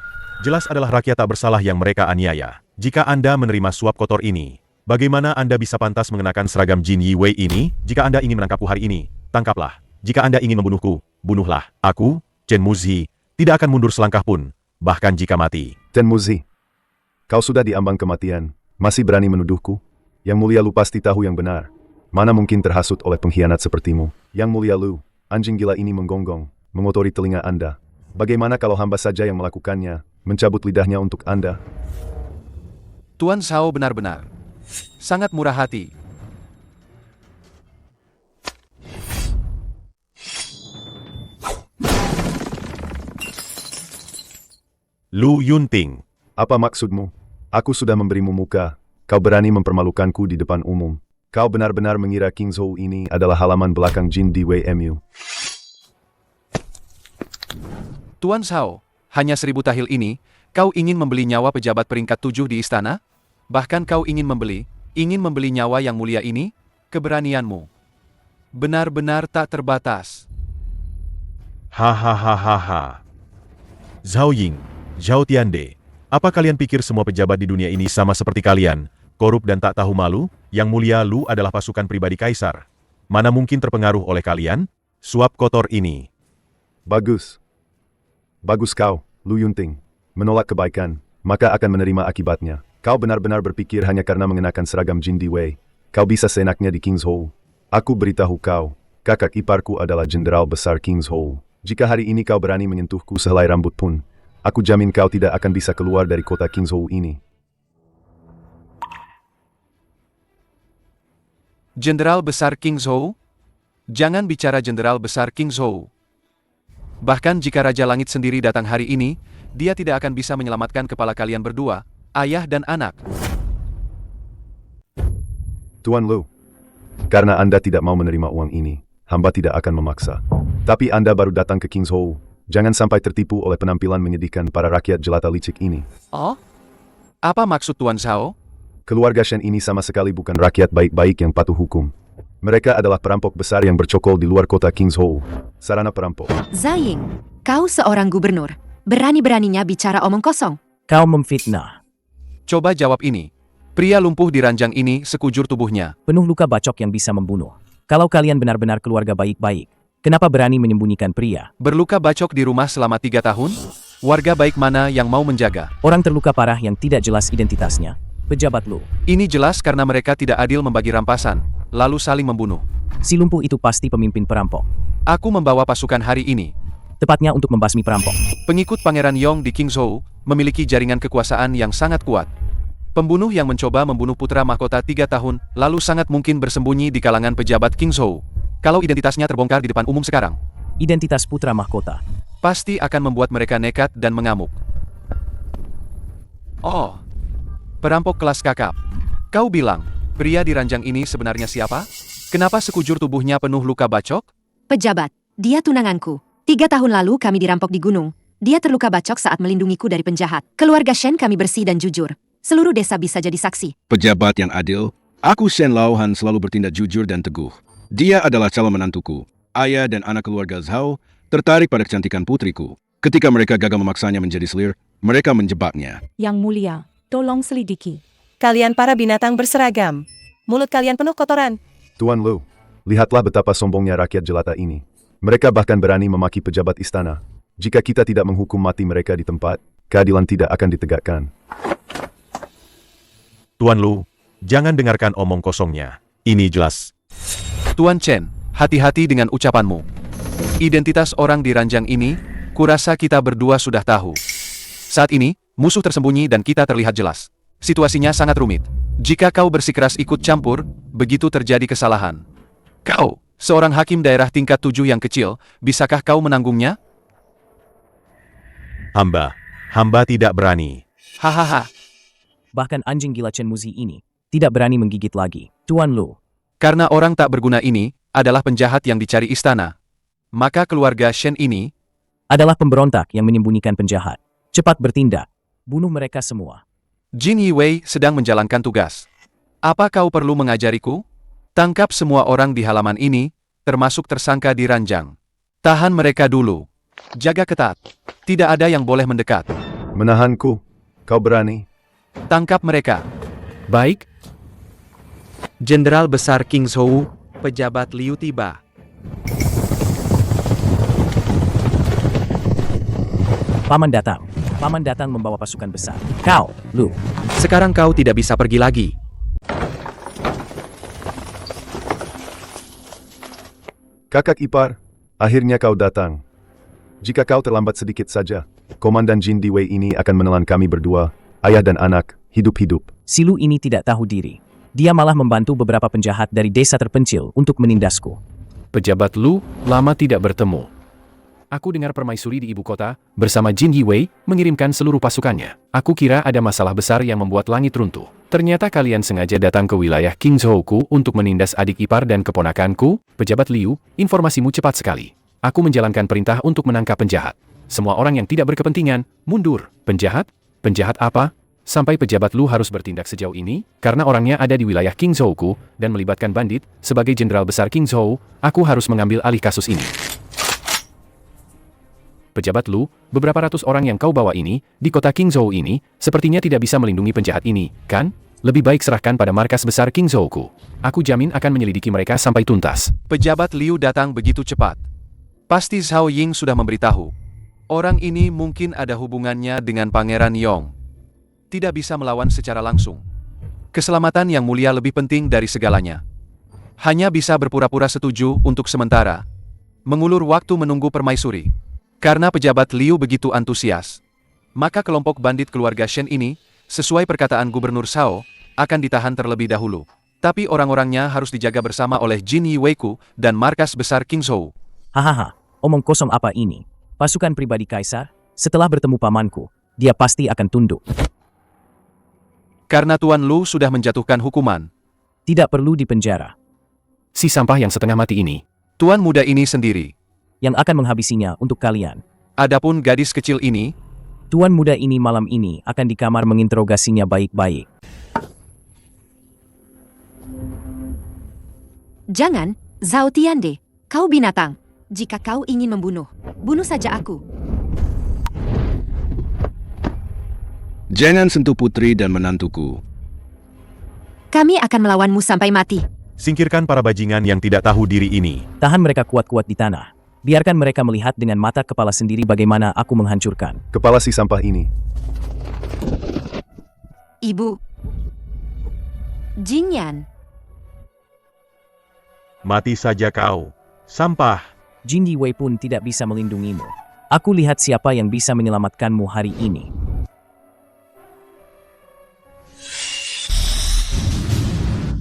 jelas adalah rakyat tak bersalah yang mereka aniaya. Jika Anda menerima suap kotor ini, bagaimana Anda bisa pantas mengenakan seragam Jin Yi Wei ini? Jika Anda ingin menangkapku hari ini, tangkaplah. Jika Anda ingin membunuhku, bunuhlah. Aku, Chen Muzi, tidak akan mundur selangkah pun, bahkan jika mati. Chen Muzi, kau sudah diambang kematian, masih berani menuduhku? Yang mulia Lu pasti tahu yang benar. Mana mungkin terhasut oleh pengkhianat sepertimu? Yang mulia Lu, anjing gila ini menggonggong, mengotori telinga Anda. Bagaimana kalau hamba saja yang melakukannya, mencabut lidahnya untuk Anda? Tuan Zhao benar-benar sangat murah hati. Lu Yunting, apa maksudmu? Aku sudah memberimu muka, kau berani mempermalukanku di depan umum. Kau benar-benar mengira Kingzhou ini adalah halaman belakang Jin Di Wei MU. Tuan Zhao, hanya 1000 tahil ini, kau ingin membeli nyawa pejabat peringkat 7 di istana? Bahkan kau ingin membeli nyawa yang mulia ini? Keberanianmu benar-benar tak terbatas. Hahaha. Zhao Ying, Zhao Tiande, apa kalian pikir semua pejabat di dunia ini sama seperti kalian, korup dan tak tahu malu? Yang mulia Lu adalah pasukan pribadi Kaisar. Mana mungkin terpengaruh oleh kalian? Suap kotor ini. Bagus. Bagus kau, Lu Yunting. Menolak kebaikan, maka akan menerima akibatnya. Kau benar-benar berpikir hanya karena mengenakan seragam Jin Di Wei, kau bisa seenaknya di Kingzhou. Aku beritahu kau, kakak iparku adalah Jenderal Besar Kingzhou. Jika hari ini kau berani menyentuhku sehelai rambut pun, aku jamin kau tidak akan bisa keluar dari kota Kingzhou ini. Jenderal Besar Kingzhou? Jangan bicara Jenderal Besar Kingzhou. Bahkan jika Raja Langit sendiri datang hari ini, dia tidak akan bisa menyelamatkan kepala kalian berdua, ayah dan anak. Tuan Lu, karena Anda tidak mau menerima uang ini, hamba tidak akan memaksa. Tapi Anda baru datang ke Kingzhou, jangan sampai tertipu oleh penampilan menyedihkan para rakyat jelata licik ini. Oh? Apa maksud Tuan Zhao? Keluarga Shen ini sama sekali bukan rakyat baik-baik yang patuh hukum. Mereka adalah perampok besar yang bercokol di luar kota Kingzhou. Sarana perampok. Zaying, kau seorang gubernur. Berani-beraninya bicara omong kosong. Kau memfitnah. Coba jawab ini. Pria lumpuh di ranjang ini sekujur tubuhnya. Penuh luka bacok yang bisa membunuh. Kalau kalian benar-benar keluarga baik-baik, kenapa berani menyembunyikan pria? Berluka bacok di rumah selama 3 tahun? Warga baik mana yang mau menjaga? Orang terluka parah yang tidak jelas identitasnya. Pejabat Lu. Ini jelas karena mereka tidak adil membagi rampasan, lalu saling membunuh. Si lumpuh itu pasti pemimpin perampok. Aku membawa pasukan hari ini. Tepatnya untuk membasmi perampok. Pengikut Pangeran Yong di Kingzhou memiliki jaringan kekuasaan yang sangat kuat. Pembunuh yang mencoba membunuh putra mahkota 3 tahun lalu sangat mungkin bersembunyi di kalangan pejabat Kingzhou. Kalau identitasnya terbongkar di depan umum sekarang, identitas putra mahkota pasti akan membuat mereka nekat dan mengamuk. Oh, perampok kelas kakap. Kau bilang, pria di ranjang ini sebenarnya siapa? Kenapa sekujur tubuhnya penuh luka bacok? Pejabat, dia tunanganku. 3 tahun lalu kami dirampok di gunung. Dia terluka bacok saat melindungiku dari penjahat. Keluarga Shen kami bersih dan jujur. Seluruh desa bisa jadi saksi. Pejabat yang adil, aku Shen Laohan selalu bertindak jujur dan teguh. Dia adalah calon menantuku. Ayah dan anak keluarga Zhao tertarik pada kecantikan putriku. Ketika mereka gagal memaksanya menjadi selir, mereka menjebaknya. Yang mulia, tolong selidiki. Kalian para binatang berseragam. Mulut kalian penuh kotoran. Tuan Lu, lihatlah betapa sombongnya rakyat jelata ini. Mereka bahkan berani memaki pejabat istana. Jika kita tidak menghukum mati mereka di tempat, keadilan tidak akan ditegakkan. Tuan Lu, jangan dengarkan omong kosongnya. Ini jelas. Tuan Chen, hati-hati dengan ucapanmu. Identitas orang di ranjang ini, kurasa kita berdua sudah tahu. Saat ini, musuh tersembunyi dan kita terlihat jelas. Situasinya sangat rumit. Jika kau bersikeras ikut campur, begitu terjadi kesalahan. Kau, seorang hakim daerah tingkat 7 yang kecil, bisakah kau menanggungnya? Hamba tidak berani. Hahaha. Bahkan anjing gila Chen Muzi ini tidak berani menggigit lagi. Tuan Lu. Karena orang tak berguna ini adalah penjahat yang dicari istana. Maka keluarga Shen ini adalah pemberontak yang menyembunyikan penjahat. Cepat bertindak. Bunuh mereka semua. Jin Yiwei sedang menjalankan tugas. Apa kau perlu mengajariku? Tangkap semua orang di halaman ini, termasuk tersangka di ranjang. Tahan mereka dulu. Jaga ketat. Tidak ada yang boleh mendekat. Menahanku? Kau berani? Tangkap mereka. Baik. Jenderal Besar King Zhou, pejabat Liu tiba. Paman datang. Paman datang membawa pasukan besar. Kau, Lu. Sekarang kau tidak bisa pergi lagi. Kakak ipar, akhirnya kau datang. Jika kau terlambat sedikit saja, Komandan Jin Diwei ini akan menelan kami berdua, ayah dan anak, hidup-hidup. Si Lu ini tidak tahu diri. Dia malah membantu beberapa penjahat dari desa terpencil untuk menindasku. Pejabat Lu, lama tidak bertemu. Aku dengar permaisuri di ibu kota, bersama Jin Yiwei, mengirimkan seluruh pasukannya. Aku kira ada masalah besar yang membuat langit runtuh. Ternyata kalian sengaja datang ke wilayah King Zhouku untuk menindas adik ipar dan keponakanku. Pejabat Liu, informasimu cepat sekali. Aku menjalankan perintah untuk menangkap penjahat. Semua orang yang tidak berkepentingan, mundur. Penjahat? Penjahat apa? Sampai pejabat Lu harus bertindak sejauh ini, karena orangnya ada di wilayah King Zhouku, dan melibatkan bandit. Sebagai Jenderal Besar King Zhou, aku harus mengambil alih kasus ini. Pejabat Lu, beberapa ratus orang yang kau bawa ini, di kota King Zhou ini, sepertinya tidak bisa melindungi penjahat ini, kan? Lebih baik serahkan pada markas besar King Zhouku. Aku jamin akan menyelidiki mereka sampai tuntas. Pejabat Liu datang begitu cepat. Pasti Zhao Ying sudah memberitahu. Orang ini mungkin ada hubungannya dengan Pangeran Yong. Tidak bisa melawan secara langsung. Keselamatan yang mulia lebih penting dari segalanya. Hanya bisa berpura-pura setuju untuk sementara. Mengulur waktu menunggu permaisuri. Karena pejabat Liu begitu antusias, maka kelompok bandit keluarga Shen ini, sesuai perkataan Gubernur Shao, akan ditahan terlebih dahulu. Tapi orang-orangnya harus dijaga bersama oleh Jin Yiwei-ku dan markas besar King Zhou. Hahaha, omong kosong apa ini? Pasukan pribadi Kaisar, setelah bertemu pamanku, dia pasti akan tunduk. Karena Tuan Lu sudah menjatuhkan hukuman. Tidak perlu dipenjara. Si sampah yang setengah mati ini, Tuan muda ini sendiri yang akan menghabisinya untuk kalian. Adapun gadis kecil ini, Tuan muda ini malam ini akan di kamar menginterogasinya baik-baik. Jangan, Zhao Tiande. Kau binatang. Jika kau ingin membunuh, bunuh saja aku. Jangan sentuh putri dan menantuku. Kami akan melawanmu sampai mati. Singkirkan para bajingan yang tidak tahu diri ini. Tahan mereka kuat-kuat di tanah. Biarkan mereka melihat dengan mata kepala sendiri bagaimana aku menghancurkan kepala si sampah ini. Ibu. Jingyan. Mati saja kau, sampah. Jin Yiwei pun tidak bisa melindungimu. Aku lihat siapa yang bisa menyelamatkanmu hari ini.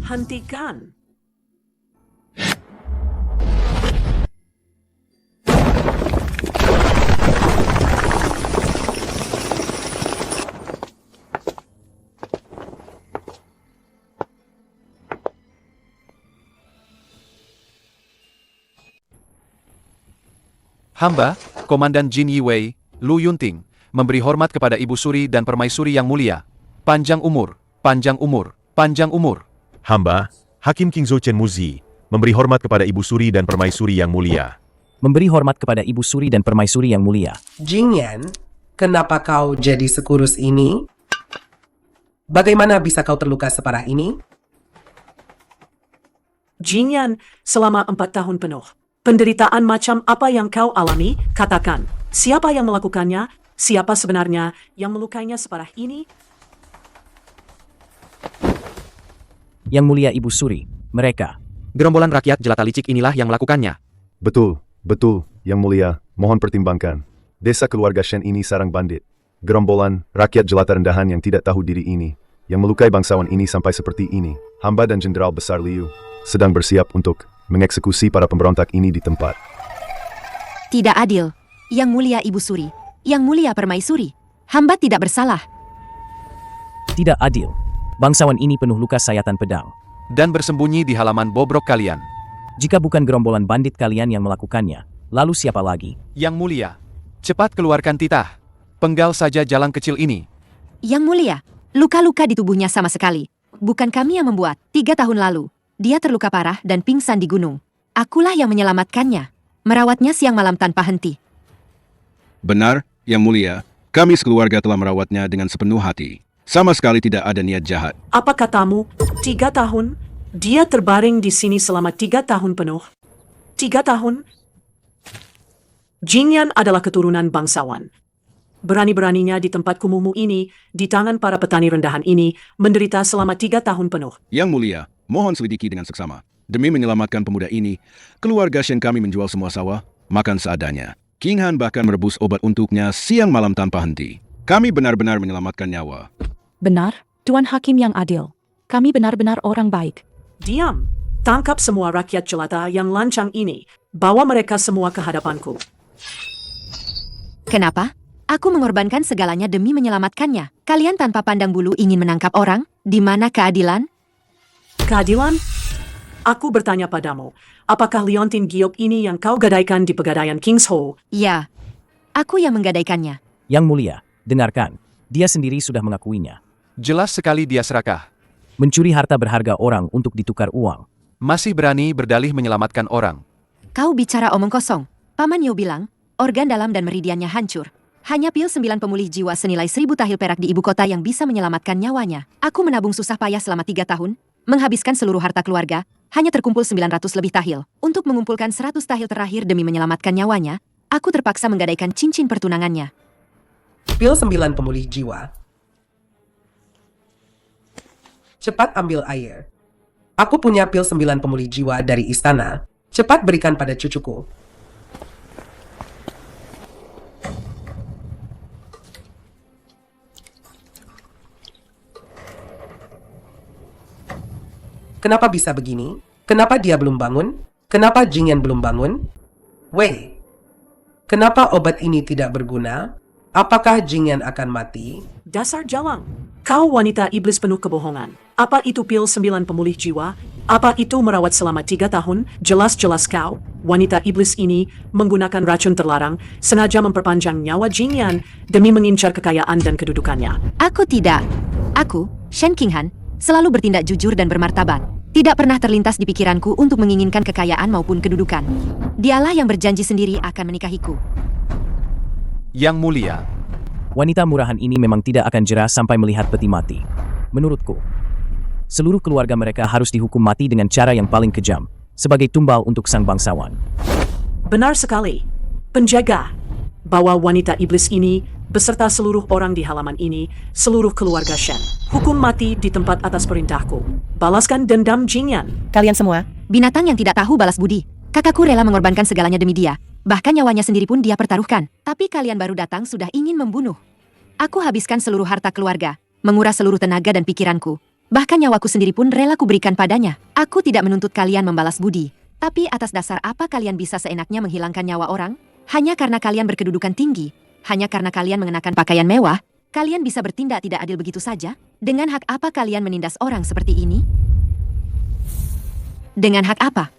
Hentikan. hamba, Komandan Jin Yiwei, Lu Yunting, memberi hormat kepada Ibu Suri dan Permaisuri yang mulia. Panjang umur, panjang umur, panjang umur. Hamba, Hakim King Zhou Chen Muzi, memberi hormat kepada Ibu Suri dan Permaisuri yang mulia. Memberi hormat kepada Ibu Suri dan Permaisuri yang mulia. Jingyan, kenapa kau jadi sekurus ini? Bagaimana bisa kau terluka separah ini? Jingyan, selama 4 tahun penuh. Penderitaan macam apa yang kau alami, katakan. Siapa yang melakukannya? Siapa sebenarnya yang melukainya separah ini? Yang Mulia Ibu Suri, mereka. Gerombolan rakyat jelata licik inilah yang melakukannya. Betul, Yang Mulia, mohon pertimbangkan. Desa keluarga Shen ini sarang bandit. Gerombolan rakyat jelata rendahan yang tidak tahu diri ini, yang melukai bangsawan ini sampai seperti ini. Hamba dan Jenderal Besar Liu sedang bersiap untuk mengeksekusi para pemberontak ini di tempat. Tidak adil. Yang Mulia Ibu Suri, Yang Mulia Permaisuri, hamba tidak bersalah. Tidak adil. Bangsawan ini penuh luka sayatan pedang. Dan bersembunyi di halaman bobrok kalian. Jika bukan gerombolan bandit kalian yang melakukannya, lalu siapa lagi? Yang Mulia, cepat keluarkan titah. Penggal saja jalan kecil ini. Yang Mulia, luka-luka di tubuhnya sama sekali. Bukan kami yang membuat. 3 tahun lalu, dia terluka parah dan pingsan di gunung. Akulah yang menyelamatkannya. Merawatnya siang malam tanpa henti. Benar, Yang Mulia. Kami sekeluarga telah merawatnya dengan sepenuh hati. Sama sekali tidak ada niat jahat. Apa katamu? 3 tahun? Dia terbaring di sini selama 3 tahun penuh. 3 tahun? Jingyan adalah keturunan bangsawan. Berani-beraninya di tempat kumuhmu ini, di tangan para petani rendahan ini, menderita selama 3 tahun penuh. Yang Mulia, mohon selidiki dengan seksama. Demi menyelamatkan pemuda ini, keluarga Shen kami menjual semua sawah, makan seadanya. King Han bahkan merebus obat untuknya siang malam tanpa henti. Kami benar-benar menyelamatkan nyawa. Benar, Tuan Hakim yang adil. Kami benar-benar orang baik. Diam! Tangkap semua rakyat jelata yang lancang ini. Bawa mereka semua ke hadapanku. Kenapa? Aku mengorbankan segalanya demi menyelamatkannya. Kalian tanpa pandang bulu ingin menangkap orang? Di mana keadilan? Keadilan? Aku bertanya padamu, apakah Liontin Giok ini yang kau gadaikan di pegadaian King's Hall? Ya, aku yang menggadaikannya. Yang Mulia, dengarkan. Dia sendiri sudah mengakuinya. Jelas sekali dia serakah. Mencuri harta berharga orang untuk ditukar uang. Masih berani berdalih menyelamatkan orang. Kau bicara omong kosong. Paman Yo bilang, organ dalam dan meridiannya hancur. Hanya pil 9 pemulih jiwa senilai 1000 tahil perak di ibu kota yang bisa menyelamatkan nyawanya. Aku menabung susah payah selama 3 tahun, menghabiskan seluruh harta keluarga, hanya terkumpul 900 lebih tahil. Untuk mengumpulkan 100 tahil terakhir demi menyelamatkan nyawanya, aku terpaksa menggadaikan cincin pertunangannya. Pil 9 pemulih jiwa. Cepat ambil air. Aku punya pil 9 pemulih jiwa dari istana. Cepat berikan pada cucuku. Kenapa bisa begini? Kenapa dia belum bangun? Kenapa Jingyan belum bangun? Wei, kenapa obat ini tidak berguna? Apakah Jingyan akan mati? Dasar jalang. Kau wanita iblis penuh kebohongan. Apa itu pil 9 pemulih jiwa? Apa itu merawat selama 3 tahun? Jelas-jelas kau, wanita iblis ini, menggunakan racun terlarang, sengaja memperpanjang nyawa Jingyan demi mengincar kekayaan dan kedudukannya. Aku tidak. Aku, Shen King Han, selalu bertindak jujur dan bermartabat. Tidak pernah terlintas di pikiranku untuk menginginkan kekayaan maupun kedudukan. Dialah yang berjanji sendiri akan menikahiku. Yang Mulia, Wanita murahan ini memang tidak akan jera sampai melihat peti mati. Menurutku, seluruh keluarga mereka harus dihukum mati dengan cara yang paling kejam, sebagai tumbal untuk sang bangsawan. Benar sekali. Penjaga, bawa wanita iblis ini beserta seluruh orang di halaman ini, seluruh keluarga Shen. Hukum mati di tempat atas perintahku. Balaskan dendam Jingyan. Kalian semua, Binatang yang tidak tahu balas budi. Kakakku rela mengorbankan segalanya demi dia. Bahkan nyawanya sendiri pun dia pertaruhkan. Tapi kalian baru datang sudah ingin membunuh. Aku habiskan seluruh harta keluarga, menguras seluruh tenaga dan pikiranku. Bahkan nyawaku sendiri pun rela kuberikan padanya. Aku tidak menuntut kalian membalas budi. Tapi atas dasar apa kalian bisa seenaknya menghilangkan nyawa orang? Hanya karena kalian berkedudukan tinggi? Hanya karena kalian mengenakan pakaian mewah? Kalian bisa bertindak tidak adil begitu saja? Dengan hak apa kalian menindas orang seperti ini? Dengan hak apa?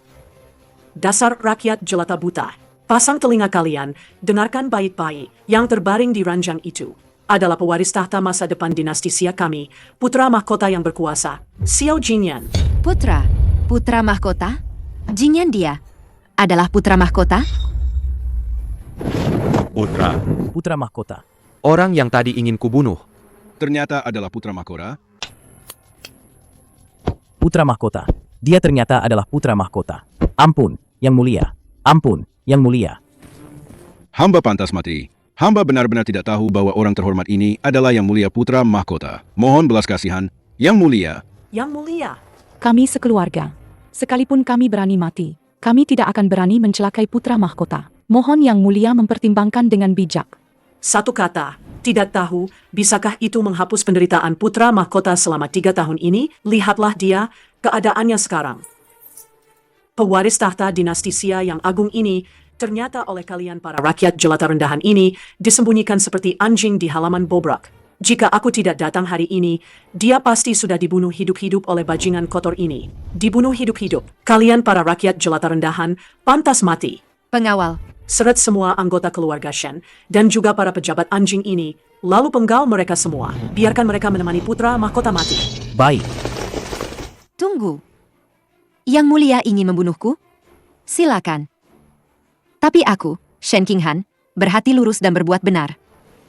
Dasar rakyat jelata buta. Pasang telinga kalian, dengarkan baik-baik. Yang terbaring di ranjang itu adalah pewaris tahta masa depan dinasti Xia kami, putra mahkota yang berkuasa, Xiao Jingyan. Putra? Putra mahkota? Jingyan dia adalah putra mahkota? Putra. Putra mahkota. Orang yang tadi ingin kubunuh. Ternyata adalah putra mahkota. Putra mahkota. Dia ternyata adalah putra mahkota. Ampun, Yang Mulia. Ampun, Yang Mulia. Hamba pantas mati. Hamba benar-benar tidak tahu bahwa orang terhormat ini adalah Yang Mulia Putra Mahkota. Mohon belas kasihan, Yang Mulia. Yang Mulia, Kami sekeluarga. Sekalipun kami berani mati, kami tidak akan berani mencelakai putra mahkota. Mohon Yang Mulia mempertimbangkan dengan bijak. satu kata, tidak tahu, bisakah itu menghapus penderitaan putra mahkota selama 3 tahun ini? Lihatlah dia, keadaannya sekarang. Pewaris tahta dinasti Xia yang agung ini, ternyata oleh kalian para rakyat jelata rendahan ini, disembunyikan seperti anjing di halaman bobrak. Jika aku tidak datang hari ini, dia pasti sudah dibunuh hidup-hidup oleh bajingan kotor ini. Dibunuh hidup-hidup. Kalian para rakyat jelata rendahan, pantas mati. Pengawal, Seret semua anggota keluarga Shen dan juga para pejabat anjing ini, lalu penggal mereka semua. Biarkan mereka menemani putra mahkota mati. Baik. tunggu. Yang Mulia ingin membunuhku? Silakan. Tapi aku, Shen Qinghan, berhati lurus dan berbuat benar.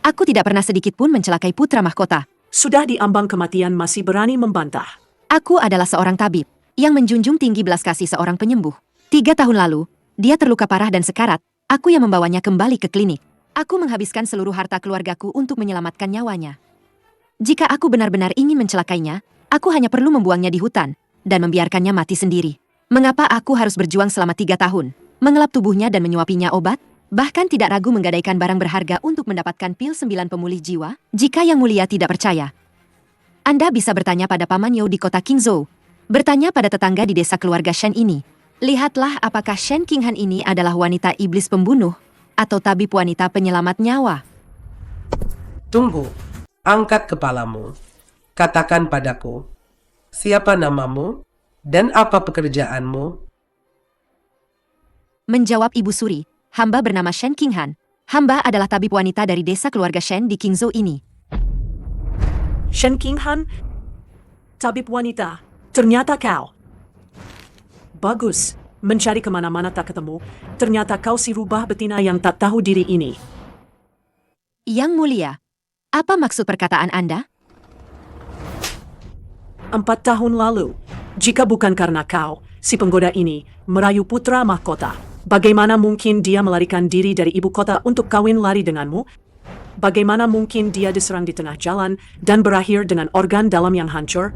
Aku tidak pernah sedikit pun mencelakai putra mahkota. Sudah diambang kematian masih berani membantah. Aku adalah seorang tabib yang menjunjung tinggi belas kasih seorang penyembuh. 3 tahun lalu, dia terluka parah dan sekarat. Aku yang membawanya kembali ke klinik. Aku menghabiskan seluruh harta keluargaku untuk menyelamatkan nyawanya. Jika aku benar-benar ingin mencelakainya, aku hanya perlu membuangnya di hutan dan membiarkannya mati sendiri. Mengapa aku harus berjuang selama 3 tahun, mengelap tubuhnya dan menyuapinya obat? Bahkan tidak ragu menggadaikan barang berharga untuk mendapatkan pil 9 pemulih jiwa? Jika Yang Mulia tidak percaya, Anda bisa bertanya pada Paman You di kota Qingzhou. Bertanya pada tetangga di desa keluarga Shen ini. Lihatlah apakah Shen Qinghan ini adalah wanita iblis pembunuh atau tabib wanita penyelamat nyawa. Tunggu, angkat kepalamu. Katakan padaku, siapa namamu dan apa pekerjaanmu? Menjawab Ibu Suri, hamba bernama Shen Qinghan. Hamba adalah tabib wanita dari desa keluarga Shen di Qingzhou ini. Shen Qinghan, tabib wanita, ternyata kau. Bagus, mencari kemana-mana tak ketemu, ternyata kau si rubah betina yang tak tahu diri ini. Yang Mulia, apa maksud perkataan Anda? 4 tahun lalu, jika bukan karena kau, si penggoda ini, merayu putra mahkota, bagaimana mungkin dia melarikan diri dari ibu kota untuk kawin lari denganmu? Bagaimana mungkin dia diserang di tengah jalan dan berakhir dengan organ dalam yang hancur?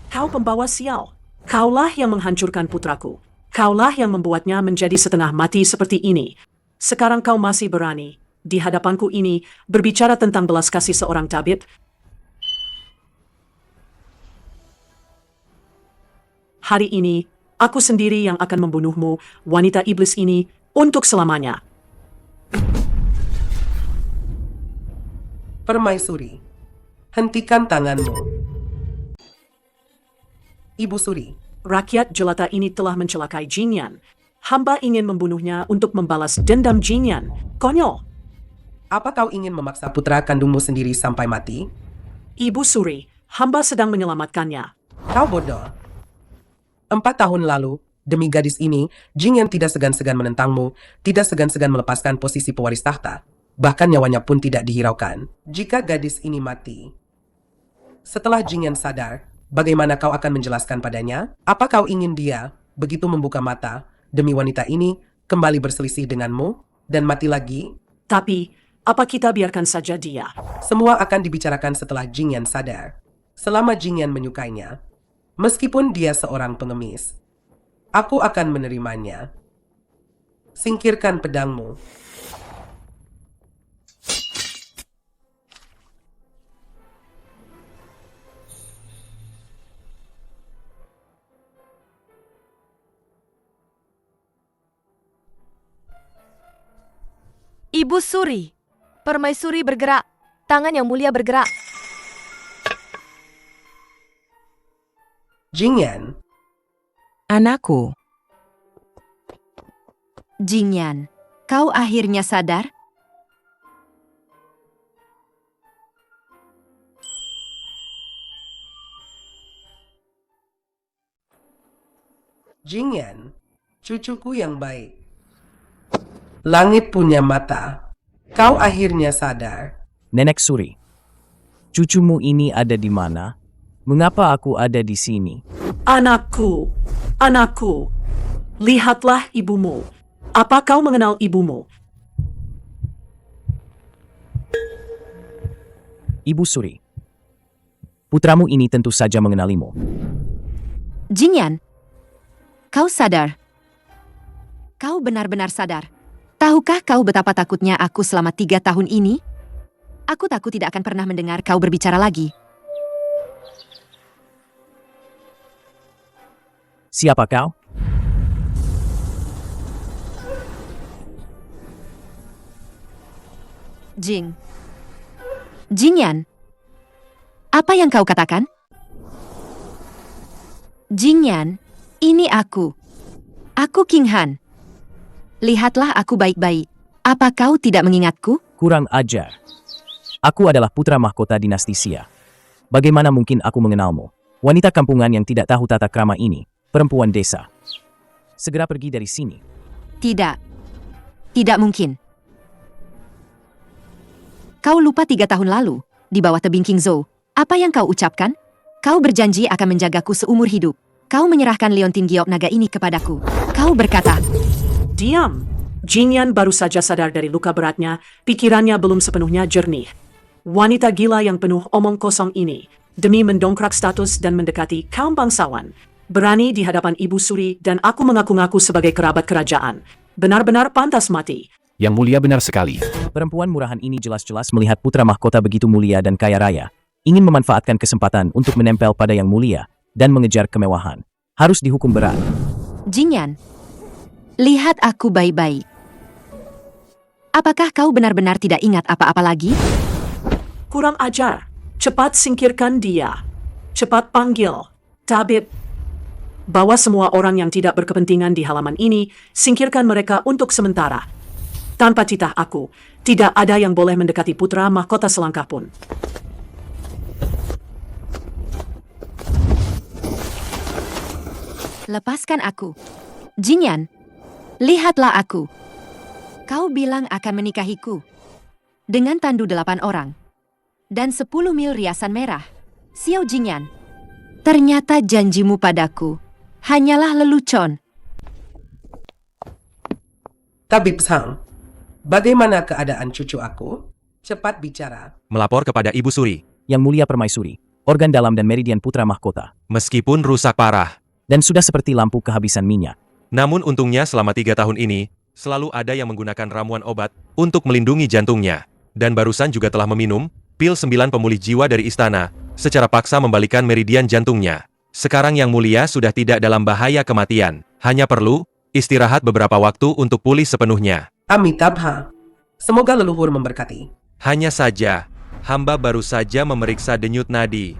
Kau pembawa sial. Kaulah yang menghancurkan putraku. Kaulah yang membuatnya menjadi setengah mati seperti ini. Sekarang kau masih berani, di hadapanku ini, berbicara tentang belas kasih seorang tabib? Hari ini, aku sendiri yang akan membunuhmu, wanita iblis ini, untuk selamanya. Permaisuri, hentikan tanganmu. Ibu Suri, rakyat jelata ini telah mencelakai Jingyan. Hamba ingin membunuhnya untuk membalas dendam Jingyan. Konyol. Apa kau ingin memaksa putra kandungmu sendiri sampai mati? Ibu Suri, hamba sedang menyelamatkannya. Kau bodoh. 4 tahun lalu, demi gadis ini, Jingyan tidak segan-segan menentangmu, tidak segan-segan melepaskan posisi pewaris tahta. Bahkan nyawanya pun tidak dihiraukan. Jika gadis ini mati, setelah Jingyan sadar, bagaimana kau akan menjelaskan padanya? Apa kau ingin dia, begitu membuka mata, demi wanita ini, kembali berselisih denganmu, dan mati lagi? Tapi, apa kita biarkan saja dia? Semua akan dibicarakan setelah Jingyan sadar. Selama Jingyan menyukainya, meskipun dia seorang pengemis, aku akan menerimanya. Singkirkan pedangmu. Ibu Suri, Permaisuri bergerak, tangan Yang Mulia bergerak. Jingyan. Anakku. Jingyan, kau akhirnya sadar? Jingyan, cucuku yang baik. Langit punya mata. Kau akhirnya sadar. Nenek Suri, cucumu ini ada di mana? Mengapa aku ada di sini? Anakku, anakku, lihatlah ibumu. Apa kau mengenal ibumu? Ibu Suri. Putramu ini tentu saja mengenalimu. Jingyan, kau sadar? Kau benar-benar sadar? Tahukah kau betapa takutnya aku selama 3 tahun ini? Aku takut tidak akan pernah mendengar kau berbicara lagi. Siapa kau? Jingyan, apa yang kau katakan? Jingyan, ini aku. Aku King Han. Lihatlah aku baik-baik. Apa kau tidak mengingatku? Kurang ajar. Aku adalah putra mahkota dinasti Xia. Bagaimana mungkin aku mengenalmu? Wanita kampungan yang tidak tahu tata krama ini, perempuan desa. Segera pergi dari sini. Tidak. Tidak mungkin. Kau lupa 3 tahun lalu, di bawah tebing Qingzhou. Apa yang kau ucapkan? Kau berjanji akan menjagaku seumur hidup. Kau menyerahkan Leontin Giok naga ini kepadaku. Kau berkata, Diam. Jingyan baru saja sadar dari luka beratnya, pikirannya belum sepenuhnya jernih. Wanita gila yang penuh omong kosong ini, demi mendongkrak status dan mendekati kaum bangsawan, berani di hadapan Ibu Suri dan aku mengaku-ngaku sebagai kerabat kerajaan. Benar-benar pantas mati. Yang mulia benar sekali. Perempuan murahan ini jelas-jelas melihat putra mahkota begitu mulia dan kaya raya, ingin memanfaatkan kesempatan untuk menempel pada yang mulia dan mengejar kemewahan. Harus dihukum berat. Jingyan, lihat aku baik-baik. Apakah kau benar-benar tidak ingat apa-apa lagi? Kurang ajar. Cepat singkirkan dia. Cepat panggil tabib. Bawa semua orang yang tidak berkepentingan di halaman ini, singkirkan mereka untuk sementara. Tanpa titah aku, tidak ada yang boleh mendekati putra mahkota selangkah pun. Lepaskan aku. Jingyan, lihatlah aku. Kau bilang akan menikahiku. Dengan tandu 8 orang. Dan 10 mil riasan merah. Xiao Jingyan, ternyata janjimu padaku hanyalah lelucon. Tabib Sang, bagaimana keadaan cucu aku? Cepat bicara. Melapor kepada Ibu Suri. Yang mulia permaisuri, organ dalam dan meridian putra mahkota. Meskipun rusak parah. Dan sudah seperti lampu kehabisan minyak. Namun untungnya selama 3 tahun ini, selalu ada yang menggunakan ramuan obat untuk melindungi jantungnya. Dan barusan juga telah meminum pil 9 pemulih jiwa dari istana, secara paksa membalikan meridian jantungnya. Sekarang yang mulia sudah tidak dalam bahaya kematian, hanya perlu istirahat beberapa waktu untuk pulih sepenuhnya. Amitabha, semoga leluhur memberkati. Hanya saja, hamba baru saja memeriksa denyut nadi.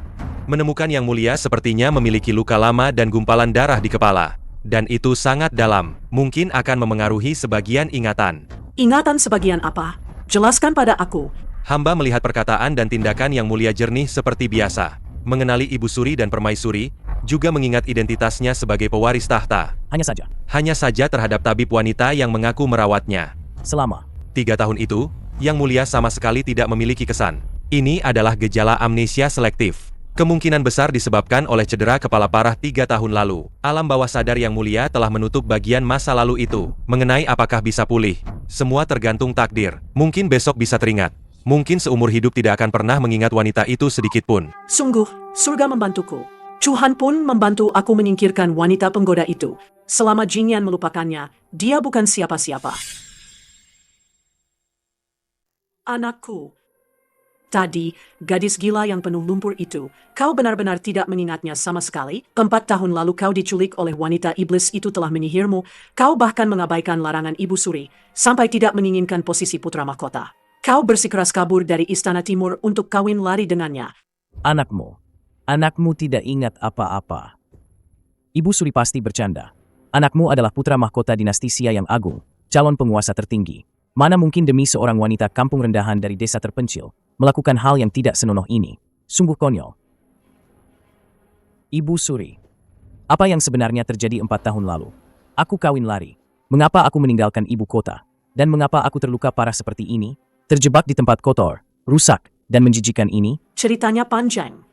Menemukan yang mulia sepertinya memiliki luka lama dan gumpalan darah di kepala. Dan itu sangat dalam, mungkin akan memengaruhi sebagian ingatan. Ingatan sebagian apa? Jelaskan pada aku. Hamba melihat perkataan dan tindakan yang mulia jernih seperti biasa. Mengenali Ibu Suri dan Permaisuri, juga mengingat identitasnya sebagai pewaris tahta. Hanya saja terhadap tabib wanita yang mengaku merawatnya. Selama 3 tahun itu, yang mulia sama sekali tidak memiliki kesan. Ini adalah gejala amnesia selektif. Kemungkinan besar disebabkan oleh cedera kepala parah 3 tahun lalu. Alam bawah sadar yang mulia telah menutup bagian masa lalu itu. Mengenai apakah bisa pulih, semua tergantung takdir. Mungkin besok bisa teringat. Mungkin seumur hidup tidak akan pernah mengingat wanita itu sedikit pun. Sungguh, surga membantuku. Tuhan pun membantu aku menyingkirkan wanita penggoda itu. Selama Jingyan melupakannya, dia bukan siapa-siapa. Anakku. Tadi, gadis gila yang penuh lumpur itu, kau benar-benar tidak mengingatnya sama sekali. 4 tahun lalu kau diculik oleh wanita iblis itu telah menyihirmu. Kau bahkan mengabaikan larangan Ibu Suri, sampai tidak menginginkan posisi putra mahkota. Kau bersikeras kabur dari Istana Timur untuk kawin lari dengannya. Anakmu tidak ingat apa-apa. Ibu Suri pasti bercanda. Anakmu adalah putra mahkota dinasti Xia yang agung, calon penguasa tertinggi. Mana mungkin demi seorang wanita kampung rendahan dari desa terpencil, melakukan hal yang tidak senonoh ini. Sungguh konyol. Ibu Suri, apa yang sebenarnya terjadi 4 tahun lalu? Aku kawin lari. Mengapa aku meninggalkan ibu kota? Dan mengapa aku terluka parah seperti ini? Terjebak di tempat kotor, rusak, dan menjijikan ini? Ceritanya panjang.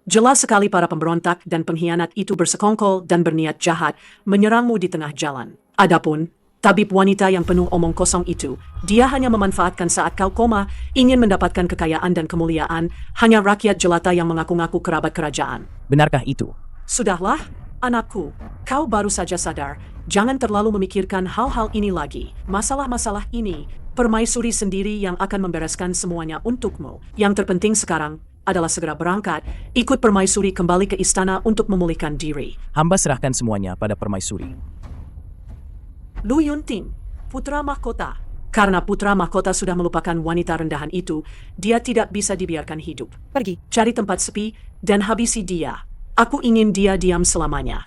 Jelas sekali para pemberontak dan pengkhianat itu bersekongkol dan berniat jahat menyerangmu di tengah jalan. Adapun tabib wanita yang penuh omong kosong itu. Dia hanya memanfaatkan saat kau koma, ingin mendapatkan kekayaan dan kemuliaan, hanya rakyat jelata yang mengaku-ngaku kerabat kerajaan. Benarkah itu? Sudahlah, anakku, kau baru saja sadar, jangan terlalu memikirkan hal-hal ini lagi. Masalah-masalah ini, permaisuri sendiri yang akan membereskan semuanya untukmu. Yang terpenting sekarang adalah segera berangkat, ikut permaisuri kembali ke istana untuk memulihkan diri. Hamba serahkan semuanya pada permaisuri. Lu Yunting, putra mahkota. Karena putra mahkota sudah melupakan wanita rendahan itu, dia tidak bisa dibiarkan hidup. Pergi. Cari tempat sepi dan habisi dia. Aku ingin dia diam selamanya.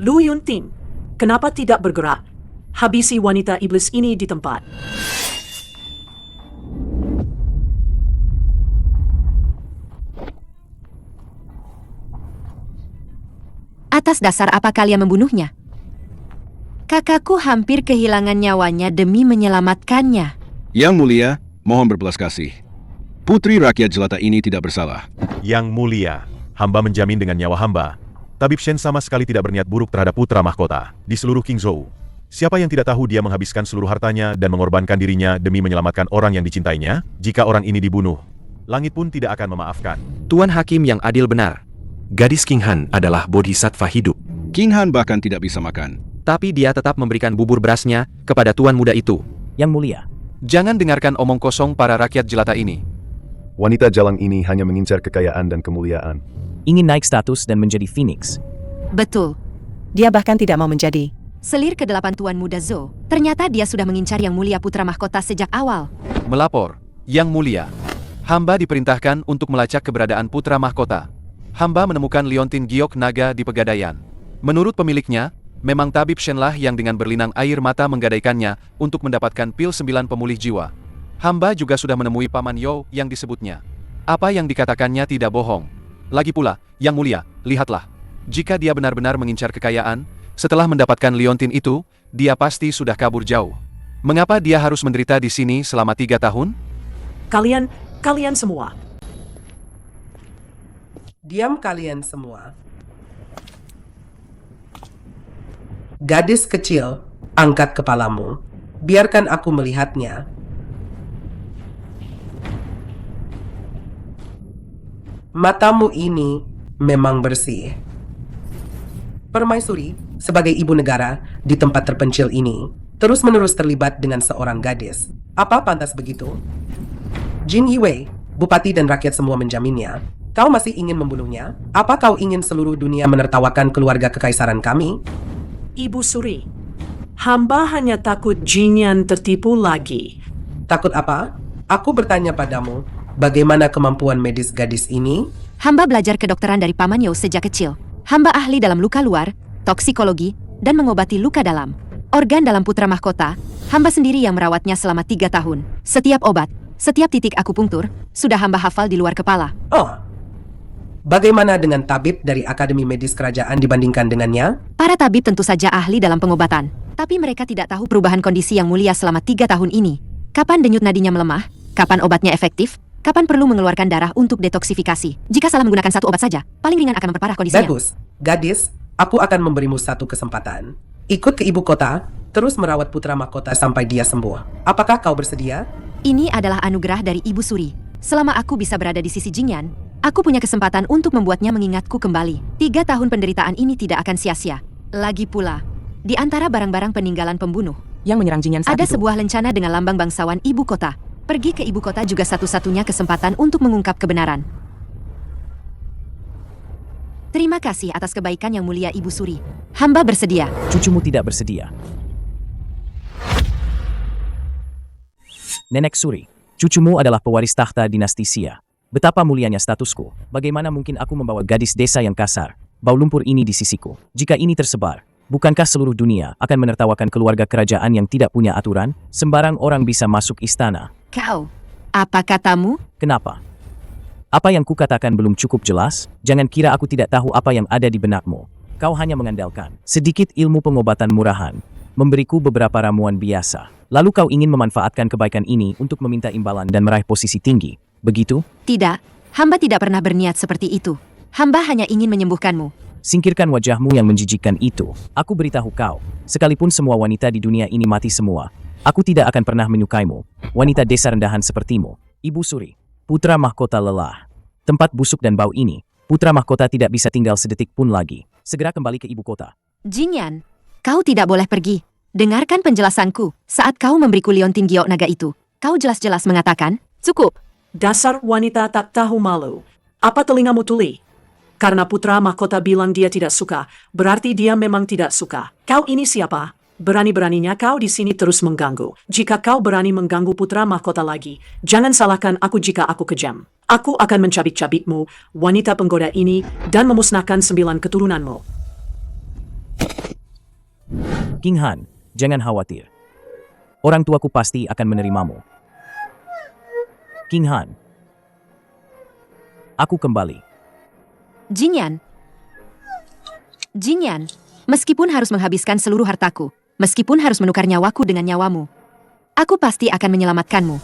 Lu Yunting, kenapa tidak bergerak? Habisi wanita iblis ini di tempat. Atas dasar apa kalian membunuhnya? Kakakku hampir kehilangan nyawanya demi menyelamatkannya. Yang mulia, mohon berbelas kasih. Putri rakyat jelata ini tidak bersalah. Yang mulia, hamba menjamin dengan nyawa hamba. Tabib Shen sama sekali tidak berniat buruk terhadap putra mahkota. Di seluruh Qingzhou, siapa yang tidak tahu dia menghabiskan seluruh hartanya dan mengorbankan dirinya demi menyelamatkan orang yang dicintainya? Jika orang ini dibunuh, langit pun tidak akan memaafkan. Tuan Hakim yang adil benar. Gadis King Han adalah bodhisattva hidup. King Han bahkan tidak bisa makan. Tapi dia tetap memberikan bubur berasnya kepada tuan muda itu. Yang mulia, Jangan dengarkan omong kosong para rakyat jelata ini. Wanita jalang ini hanya mengincar kekayaan dan kemuliaan. ingin naik status dan menjadi Phoenix. Betul. Dia bahkan tidak mau menjadi. Selir ke-8 Tuan Muda Zhou, ternyata dia sudah mengincar Yang Mulia Putra Mahkota sejak awal. Melapor, Yang Mulia. Hamba diperintahkan untuk melacak keberadaan Putra Mahkota. Hamba menemukan liontin giok naga di Pegadaian. Menurut pemiliknya, memang tabib Shenlah yang dengan berlinang air mata menggadaikannya untuk mendapatkan pil 9 pemulih jiwa. Hamba juga sudah menemui Paman You yang disebutnya. Apa yang dikatakannya tidak bohong. Lagi pula, Yang Mulia, lihatlah. Jika dia benar-benar mengincar kekayaan, setelah mendapatkan liontin itu, dia pasti sudah kabur jauh. Mengapa dia harus menderita di sini selama 3 tahun? Kalian semua. Diam kalian semua. Gadis kecil, angkat kepalamu. Biarkan aku melihatnya. Matamu ini memang bersih. Permaisuri, sebagai ibu negara di tempat terpencil ini, terus-menerus terlibat dengan seorang gadis. Apa pantas begitu? Jin Yiwei, bupati dan rakyat semua menjaminnya. Kau masih ingin membunuhnya? Apa kau ingin seluruh dunia menertawakan keluarga kekaisaran kami? Ibu Suri, hamba hanya takut Jinyan tertipu lagi. Takut apa? Aku bertanya padamu, bagaimana kemampuan medis gadis ini? Hamba belajar kedokteran dari Paman You sejak kecil. Hamba ahli dalam luka luar, toksikologi, dan mengobati luka dalam. Organ dalam Putra Mahkota, hamba sendiri yang merawatnya selama 3 tahun. Setiap obat, setiap titik akupunktur, sudah hamba hafal di luar kepala. Oh, bagaimana dengan tabib dari Akademi Medis Kerajaan dibandingkan dengannya? Para tabib tentu saja ahli dalam pengobatan. Tapi mereka tidak tahu perubahan kondisi Yang Mulia selama 3 tahun ini. Kapan denyut nadinya melemah, kapan obatnya efektif, kapan perlu mengeluarkan darah untuk detoksifikasi. Jika salah menggunakan satu obat saja, paling ringan akan memperparah kondisinya. Bagus, gadis, aku akan memberimu satu kesempatan. Ikut ke ibu kota, terus merawat Putra Mahkota sampai dia sembuh. Apakah kau bersedia? Ini adalah anugerah dari Ibu Suri. Selama aku bisa berada di sisi Jinyan, aku punya kesempatan untuk membuatnya mengingatku kembali. 3 tahun penderitaan ini tidak akan sia-sia. Lagi pula, di antara barang-barang peninggalan pembunuh, yang menyerang Jinyan saat ada itu. sebuah lencana dengan lambang bangsawan ibu kota. Pergi ke ibu kota juga satu-satunya kesempatan untuk mengungkap kebenaran. Terima kasih atas kebaikan Yang Mulia Ibu Suri. Hamba bersedia. Cucumu tidak bersedia. Nenek Suri, cucumu adalah pewaris tahta dinasti Xia. Betapa mulianya statusku. Bagaimana mungkin aku membawa gadis desa yang kasar, bau lumpur ini di sisiku? Jika ini tersebar, bukankah seluruh dunia akan menertawakan keluarga kerajaan yang tidak punya aturan? Sembarang orang bisa masuk istana. Kau, apa katamu? Kenapa? Apa yang kukatakan belum cukup jelas? Jangan kira aku tidak tahu apa yang ada di benakmu. Kau hanya mengandalkan sedikit ilmu pengobatan murahan, memberiku beberapa ramuan biasa. Lalu kau ingin memanfaatkan kebaikan ini untuk meminta imbalan dan meraih posisi tinggi. Begitu? Tidak, hamba tidak pernah berniat seperti itu. Hamba hanya ingin menyembuhkanmu. Singkirkan wajahmu yang menjijikkan itu. Aku beritahu kau, sekalipun semua wanita di dunia ini mati semua, aku tidak akan pernah menyukaimu. Wanita desa rendahan sepertimu. Ibu Suri, putra mahkota lelah. Tempat busuk dan bau ini, putra mahkota tidak bisa tinggal sedetik pun lagi. Segera kembali ke ibu kota. Jingyan, kau tidak boleh pergi. Dengarkan penjelasanku. Saat kau memberiku liontin giok naga itu, kau jelas-jelas mengatakan, Cukup. Dasar wanita tak tahu malu. Apa telingamu tuli? Karena putra mahkota bilang dia tidak suka, berarti dia memang tidak suka. Kau ini siapa? Berani-beraninya kau di sini terus mengganggu. Jika kau berani mengganggu putra mahkota lagi, jangan salahkan aku jika aku kejam. Aku akan mencabik-cabikmu, wanita penggoda ini, dan memusnahkan 9 keturunanmu. King Han, jangan khawatir. Orang tuaku pasti akan menerimamu. King Han, aku kembali. Jingyan. Jingyan, meskipun harus menghabiskan seluruh hartaku, meskipun harus menukar nyawaku dengan nyawamu, aku pasti akan menyelamatkanmu.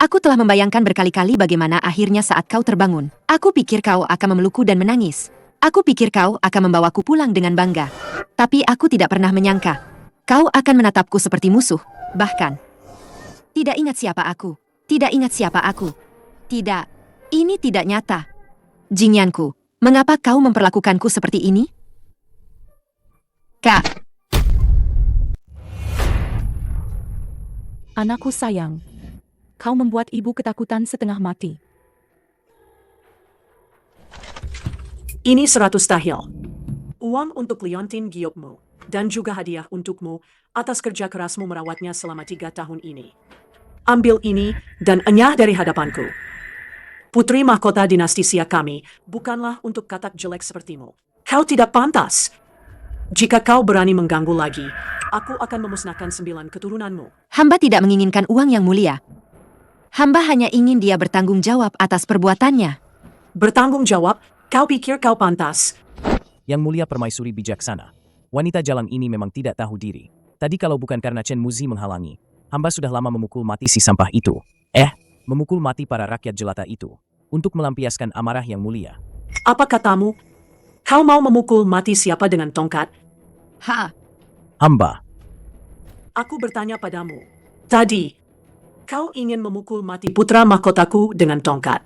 Aku telah membayangkan berkali-kali bagaimana akhirnya saat kau terbangun. Aku pikir kau akan memelukku dan menangis. Aku pikir kau akan membawaku pulang dengan bangga. Tapi aku tidak pernah menyangka. Kau akan menatapku seperti musuh. Bahkan, tidak ingat siapa aku. Tidak ingat siapa aku. Tidak, ini tidak nyata. Jingyanku, mengapa kau memperlakukanku seperti ini? Kak. Anakku sayang, kau membuat ibu ketakutan setengah mati. Ini 100 tahil. Uang untuk liontin giokmu, dan juga hadiah untukmu atas kerja kerasmu merawatnya selama 3 tahun ini. Ambil ini dan enyah dari hadapanku. Putri mahkota dinasti Sia kami bukanlah untuk katak jelek sepertimu. Kau tidak pantas. Jika kau berani mengganggu lagi, aku akan memusnahkan 9 keturunanmu. Hamba tidak menginginkan uang yang mulia. Hamba hanya ingin dia bertanggung jawab atas perbuatannya. Bertanggung jawab? Kau pikir kau pantas? Yang mulia permaisuri bijaksana. Wanita jalang ini memang tidak tahu diri. Tadi kalau bukan karena Chen Muzi menghalangi, hamba sudah lama memukul mati si sampah itu. Memukul mati para rakyat jelata itu, untuk melampiaskan amarah yang mulia. Apa katamu? Kau mau memukul mati siapa dengan tongkat? Hamba. Aku bertanya padamu. Tadi, kau ingin memukul mati putra mahkotaku dengan tongkat.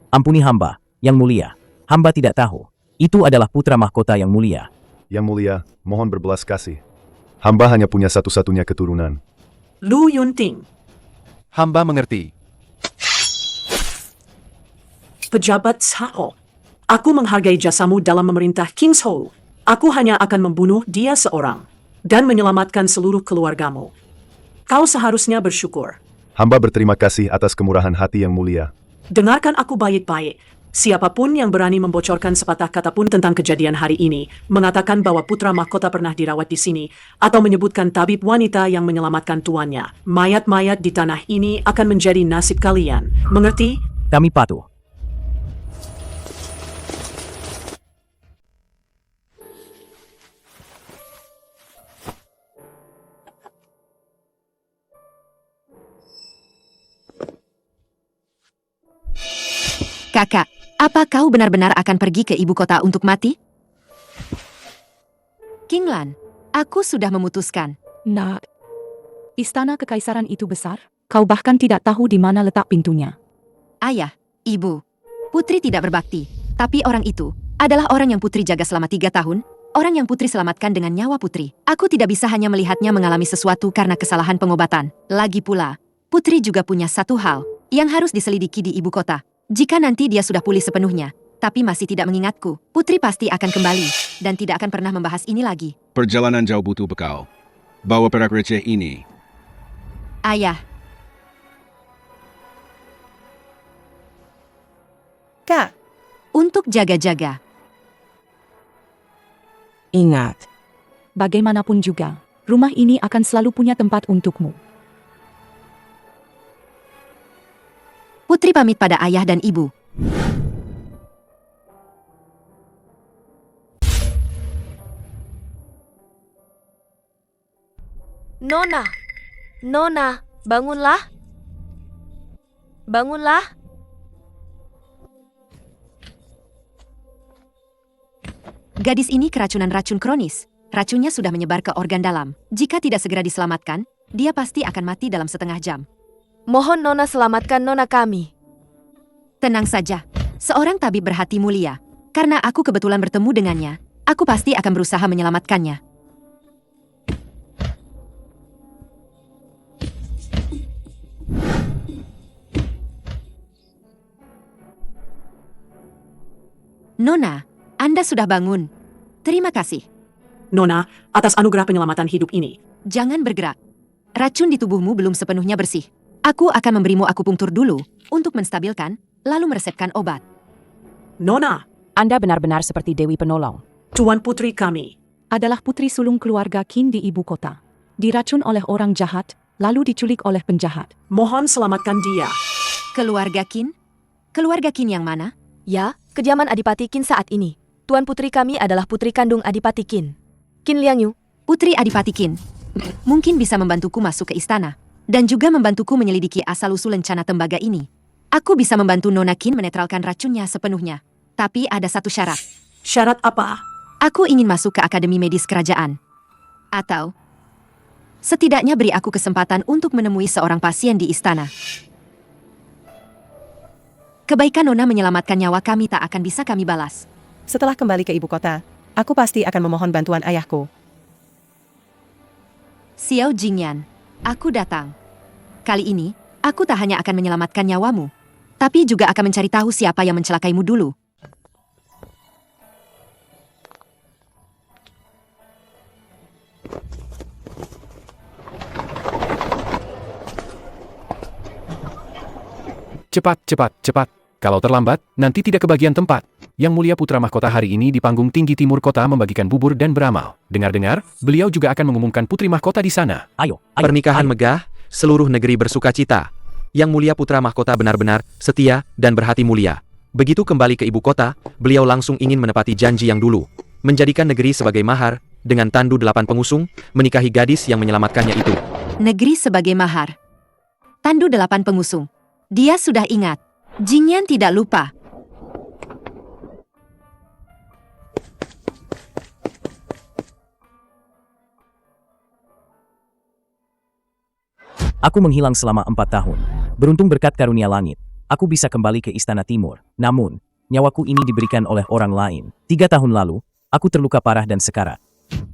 Ampuni hamba, yang mulia. Hamba tidak tahu. Itu adalah putra mahkota yang mulia. Yang mulia, mohon berbelas kasih. Hamba hanya punya satu-satunya keturunan. Lu Yunting, Hamba mengerti. pejabat Sao. Aku menghargai jasamu dalam memerintah King's Hall. Aku hanya akan membunuh dia seorang dan menyelamatkan seluruh keluargamu. Kau seharusnya bersyukur. Hamba berterima kasih atas kemurahan hati yang mulia. Dengarkan aku baik-baik. Siapapun yang berani membocorkan sepatah kata pun tentang kejadian hari ini, mengatakan bahwa putra mahkota pernah dirawat di sini, atau menyebutkan tabib wanita yang menyelamatkan tuannya, mayat-mayat di tanah ini akan menjadi nasib kalian. Mengerti? Kami patuh. Kakak, apa kau benar-benar akan pergi ke ibu kota untuk mati? King Lan, aku sudah memutuskan. Nak, istana kekaisaran itu besar, kau bahkan tidak tahu di mana letak pintunya. Ayah, ibu, putri tidak berbakti, tapi orang itu adalah orang yang putri jaga selama 3 tahun, orang yang putri selamatkan dengan nyawa putri. Aku tidak bisa hanya melihatnya mengalami sesuatu karena kesalahan pengobatan. Lagi pula, putri juga punya satu hal yang harus diselidiki di ibu kota. Jika nanti dia sudah pulih sepenuhnya, tapi masih tidak mengingatku, putri pasti akan kembali dan tidak akan pernah membahas ini lagi. Perjalanan jauh butuh bekal. Bawa perak receh ini. Ayah. Kak, Untuk jaga-jaga. ingat. Bagaimanapun juga, rumah ini akan selalu punya tempat untukmu. Putri pamit pada ayah dan ibu. Nona, Nona, bangunlah. Bangunlah. Gadis ini keracunan racun kronis. Racunnya sudah menyebar ke organ dalam. Jika tidak segera diselamatkan, dia pasti akan mati dalam setengah jam. Mohon Nona selamatkan Nona kami. Tenang saja. Seorang tabib berhati mulia. Karena aku kebetulan bertemu dengannya, aku pasti akan berusaha menyelamatkannya. Nona, Anda sudah bangun. Terima kasih. Nona, atas anugerah penyelamatan hidup ini. Jangan bergerak. Racun di tubuhmu belum sepenuhnya bersih. Aku akan memberimu akupunktur dulu untuk menstabilkan, lalu meresepkan obat. Nona, Anda benar-benar seperti Dewi Penolong. Tuan putri kami. Adalah putri sulung keluarga Qin di ibu kota. Diracun oleh orang jahat, lalu diculik oleh penjahat. Mohon selamatkan dia. Keluarga Qin? Keluarga Qin yang mana? Ya, kediaman Adipati Qin saat ini. Tuan putri kami adalah putri kandung Adipati Qin. Qin Liangyu. Putri Adipati Qin. Mungkin bisa membantuku masuk ke istana. Dan juga membantuku menyelidiki asal-usul lencana tembaga ini. Aku bisa membantu Nona Qin menetralkan racunnya sepenuhnya. Tapi ada satu syarat. Syarat apa? Aku ingin masuk ke Akademi Medis Kerajaan. Atau, setidaknya beri aku kesempatan untuk menemui seorang pasien di istana. Kebaikan Nona menyelamatkan nyawa kami tak akan bisa kami balas. Setelah kembali ke ibu kota, aku pasti akan memohon bantuan ayahku. Xiao Jingyan, aku datang. Kali ini, aku tak hanya akan menyelamatkan nyawamu, tapi juga akan mencari tahu siapa yang mencelakaimu dulu. Cepat, cepat, cepat. Kalau terlambat, nanti tidak kebagian tempat. Yang Mulia Putra Mahkota hari ini di panggung tinggi timur kota membagikan bubur dan beramal. Dengar-dengar, beliau juga akan mengumumkan Putri Mahkota di sana. Ayo. Pernikahan megah, seluruh negeri bersuka cita. Yang Mulia Putra Mahkota benar-benar setia dan berhati mulia. Begitu kembali ke ibu kota, beliau langsung ingin menepati janji yang dulu. Menjadikan negeri sebagai mahar, dengan tandu 8 pengusung, menikahi gadis yang menyelamatkannya itu. Negeri sebagai mahar. Tandu 8 pengusung. Dia sudah ingat. Jingyan tidak lupa. Aku menghilang selama 4 tahun. Beruntung berkat karunia langit, aku bisa kembali ke Istana Timur. Namun, nyawaku ini diberikan oleh orang lain. 3 tahun lalu, aku terluka parah dan sekarat.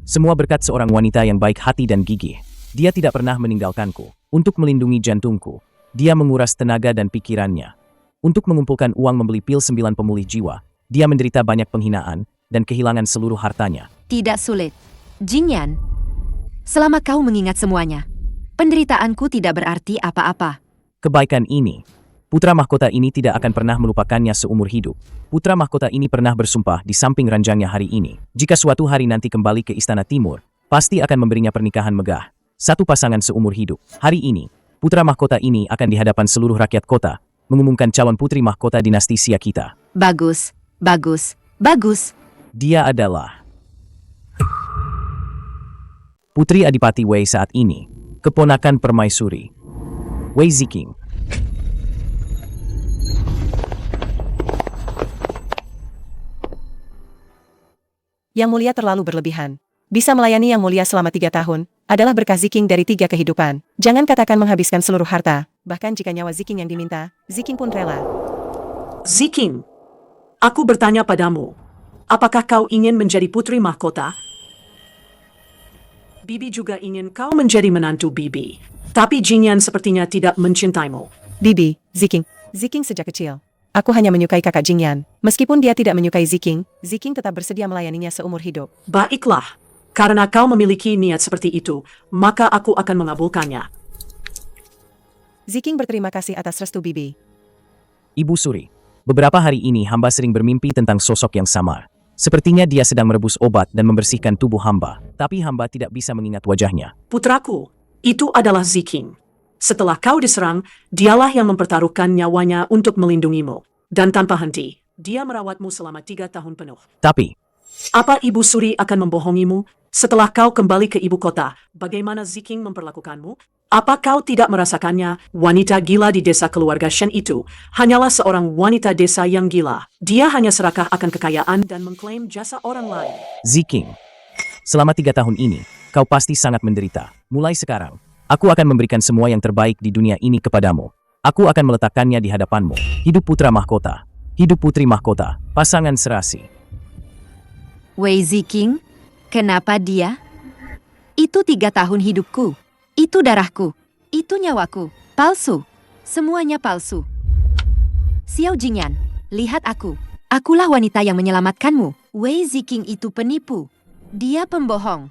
Semua berkat seorang wanita yang baik hati dan gigih. Dia tidak pernah meninggalkanku. Untuk melindungi jantungku, dia menguras tenaga dan pikirannya. Untuk mengumpulkan uang membeli pil 9 pemulih jiwa, dia menderita banyak penghinaan dan kehilangan seluruh hartanya. Tidak sulit. Jingyan, selama kau mengingat semuanya, penderitaanku tidak berarti apa-apa. Kebaikan ini, putra mahkota ini tidak akan pernah melupakannya seumur hidup. Putra mahkota ini pernah bersumpah di samping ranjangnya hari ini. Jika suatu hari nanti kembali ke Istana Timur, pasti akan memberinya pernikahan megah. Satu pasangan seumur hidup. Hari ini, putra mahkota ini akan di hadapan seluruh rakyat kota, mengumumkan calon putri mahkota dinasti Xia kita. Bagus, bagus, bagus. Dia adalah Putri Adipati Wei saat ini, keponakan permaisuri, Wei Ziqing. Yang Mulia terlalu berlebihan. Bisa melayani Yang Mulia selama 3 tahun, adalah berkah Ziqing dari 3 kehidupan. Jangan katakan menghabiskan seluruh harta. Bahkan jika nyawa Ziqing yang diminta, Ziqing pun rela. Ziqing, aku bertanya padamu, apakah kau ingin menjadi putri mahkota? Bibi juga ingin kau menjadi menantu Bibi. Tapi Jingyan sepertinya tidak mencintaimu. Bibi, Ziqing. Ziqing sejak kecil. Aku hanya menyukai kakak Jingyan. Meskipun dia tidak menyukai Ziqing, Ziqing tetap bersedia melayaninya seumur hidup. Baiklah, karena kau memiliki niat seperti itu, maka aku akan mengabulkannya. Ziqing berterima kasih atas restu Bibi. Ibu Suri, beberapa hari ini hamba sering bermimpi tentang sosok yang samar. Sepertinya dia sedang merebus obat dan membersihkan tubuh hamba, tapi hamba tidak bisa mengingat wajahnya. Putraku, itu adalah Ziqing. Setelah kau diserang, dialah yang mempertaruhkan nyawanya untuk melindungimu. Dan tanpa henti, dia merawatmu selama 3 tahun penuh. Tapi, apa Ibu Suri akan membohongimu? Setelah kau kembali ke ibu kota, bagaimana Ziqing memperlakukanmu? Apa kau tidak merasakannya? Wanita gila di desa keluarga Shen itu hanyalah seorang wanita desa yang gila. Dia hanya serakah akan kekayaan dan mengklaim jasa orang lain. Ziking, selama 3 tahun ini, kau pasti sangat menderita. Mulai sekarang, aku akan memberikan semua yang terbaik di dunia ini kepadamu. Aku akan meletakkannya di hadapanmu. Hidup putra mahkota. Hidup putri mahkota. Pasangan serasi. Wei Ziking, kenapa dia? Itu 3 tahun hidupku. Itu darahku. Itu nyawaku. Palsu. Semuanya palsu. Xiao Jingyan, lihat aku. Akulah wanita yang menyelamatkanmu. Wei Ziking itu penipu. Dia pembohong.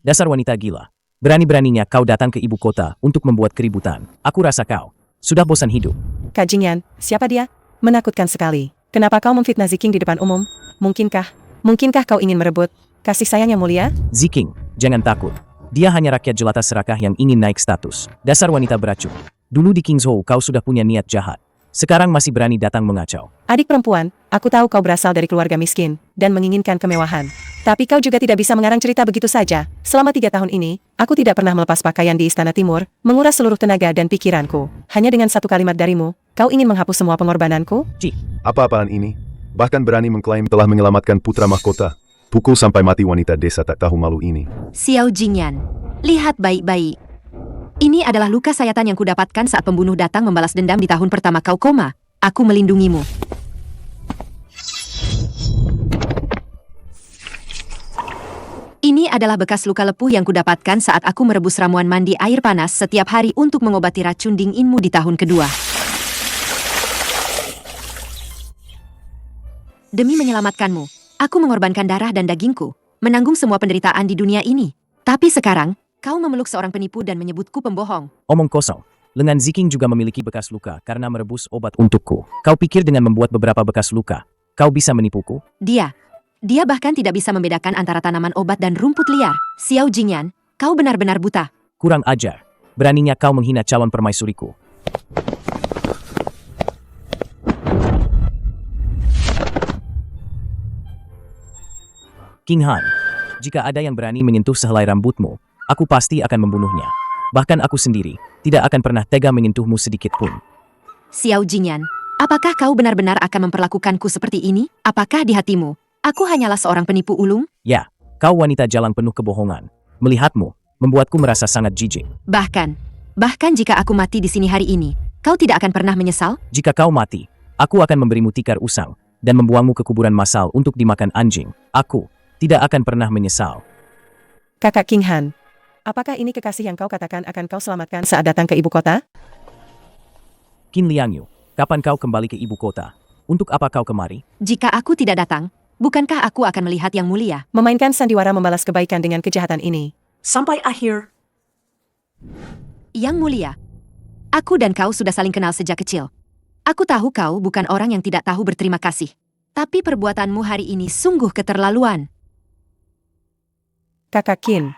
Dasar wanita gila. Berani-beraninya kau datang ke ibu kota untuk membuat keributan. Aku rasa kau sudah bosan hidup. Kak Jingyan, siapa dia? Menakutkan sekali. Kenapa kau memfitnah Ziking di depan umum? Mungkinkah kau ingin merebut kasih sayang yang mulia? Ziking, jangan takut. Dia hanya rakyat jelata serakah yang ingin naik status. Dasar wanita beracun. Dulu di Kingzhou kau sudah punya niat jahat. Sekarang masih berani datang mengacau. Adik perempuan, aku tahu kau berasal dari keluarga miskin dan menginginkan kemewahan. Tapi kau juga tidak bisa mengarang cerita begitu saja. Selama 3 tahun ini, aku tidak pernah melepas pakaian di Istana Timur, menguras seluruh tenaga dan pikiranku. Hanya dengan satu kalimat darimu, kau ingin menghapus semua pengorbananku? Apa-apaan ini? Bahkan berani mengklaim telah menyelamatkan putra mahkota. Pukul sampai mati wanita desa tak tahu malu ini. Xiao Jingyan, lihat baik-baik. Ini adalah luka sayatan yang kudapatkan saat pembunuh datang membalas dendam di tahun pertama kau koma. Aku melindungimu. Ini adalah bekas luka lepuh yang kudapatkan saat aku merebus ramuan mandi air panas setiap hari untuk mengobati racun dinginmu di tahun kedua. Demi menyelamatkanmu, aku mengorbankan darah dan dagingku, menanggung semua penderitaan di dunia ini. Tapi sekarang, kau memeluk seorang penipu dan menyebutku pembohong. Omong kosong. Lengan Ziking juga memiliki bekas luka karena merebus obat untukku. Kau pikir dengan membuat beberapa bekas luka, kau bisa menipuku? Dia bahkan tidak bisa membedakan antara tanaman obat dan rumput liar. Xiao Jingyan, kau benar-benar buta. Kurang ajar. Beraninya kau menghina calon permaisuriku. King Han, jika ada yang berani menyentuh sehelai rambutmu, aku pasti akan membunuhnya. Bahkan aku sendiri tidak akan pernah tega menyentuhmu sedikit pun. Xiao Jingyan, apakah kau benar-benar akan memperlakukanku seperti ini? Apakah di hatimu, aku hanyalah seorang penipu ulung? Ya, kau wanita jalan penuh kebohongan. Melihatmu, membuatku merasa sangat jijik. Bahkan jika aku mati di sini hari ini, kau tidak akan pernah menyesal? Jika kau mati, aku akan memberimu tikar usang dan membuangmu ke kuburan massal untuk dimakan anjing. Aku tidak akan pernah menyesal. Kakak King Han, apakah ini kekasih yang kau katakan akan kau selamatkan saat datang ke ibu kota? Qin Liangyu, kapan kau kembali ke ibu kota? Untuk apa kau kemari? Jika aku tidak datang, bukankah aku akan melihat yang mulia? Memainkan sandiwara membalas kebaikan dengan kejahatan ini. Sampai akhir. Yang mulia, aku dan kau sudah saling kenal sejak kecil. Aku tahu kau bukan orang yang tidak tahu berterima kasih. Tapi perbuatanmu hari ini sungguh keterlaluan. Kakak Qin,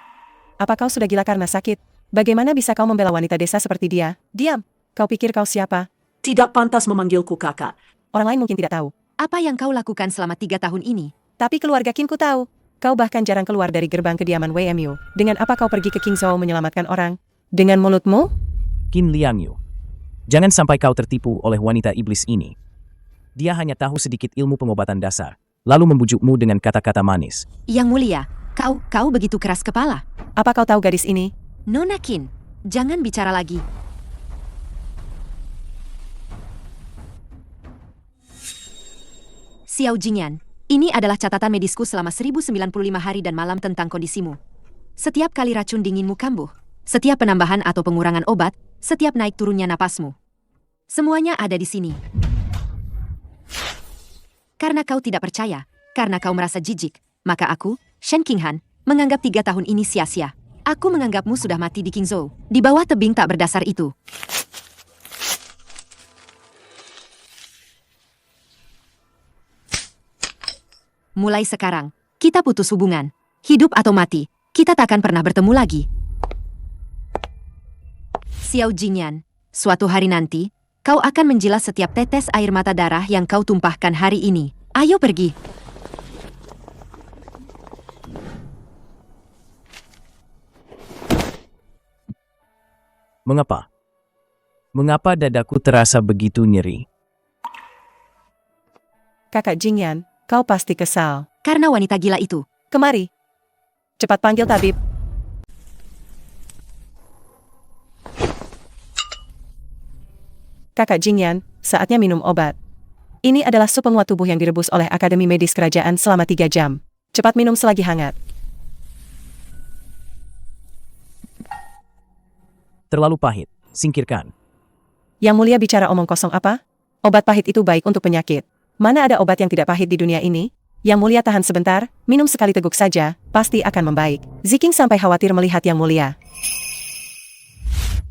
apa kau sudah gila karena sakit? Bagaimana bisa kau membela wanita desa seperti dia? Diam, kau pikir kau siapa? Tidak pantas memanggilku kakak. Orang lain mungkin tidak tahu. Apa yang kau lakukan selama 3 tahun ini? Tapi keluarga Qin ku tahu. Kau bahkan jarang keluar dari gerbang kediaman WMU. Dengan apa kau pergi ke Kingzhou menyelamatkan orang? Dengan mulutmu? Qin Liangyu, jangan sampai kau tertipu oleh wanita iblis ini. Dia hanya tahu sedikit ilmu pengobatan dasar, lalu membujukmu dengan kata-kata manis. Yang mulia, kau begitu keras kepala. Apa kau tahu gadis ini? Nona Qin, jangan bicara lagi. Xiao Jingyan, ini adalah catatan medisku selama 1095 hari dan malam tentang kondisimu. Setiap kali racun dinginmu kambuh, setiap penambahan atau pengurangan obat, setiap naik turunnya napasmu. Semuanya ada di sini. Karena kau tidak percaya, karena kau merasa jijik, maka aku, Shen Qinghan, menganggap 3 tahun ini sia-sia. Aku menganggapmu sudah mati di Kingzhou, di bawah tebing tak berdasar itu. Mulai sekarang, kita putus hubungan. Hidup atau mati, kita takkan pernah bertemu lagi. Xiao Jingyan, suatu hari nanti, kau akan menjilat setiap tetes air mata darah yang kau tumpahkan hari ini. Ayo pergi. Mengapa? Mengapa dadaku terasa begitu nyeri? Kakak Jingyan, kau pasti kesal. Karena wanita gila itu. Kemari. Cepat panggil tabib. Kakak Jingyan, saatnya minum obat. Ini adalah sup penguat tubuh yang direbus oleh Akademi Medis Kerajaan selama 3 jam. Cepat minum selagi hangat. Terlalu pahit. Singkirkan. Yang Mulia bicara omong kosong apa? Obat pahit itu baik untuk penyakit. Mana ada obat yang tidak pahit di dunia ini? Yang Mulia tahan sebentar, minum sekali teguk saja, pasti akan membaik. Ziking sampai khawatir melihat Yang Mulia.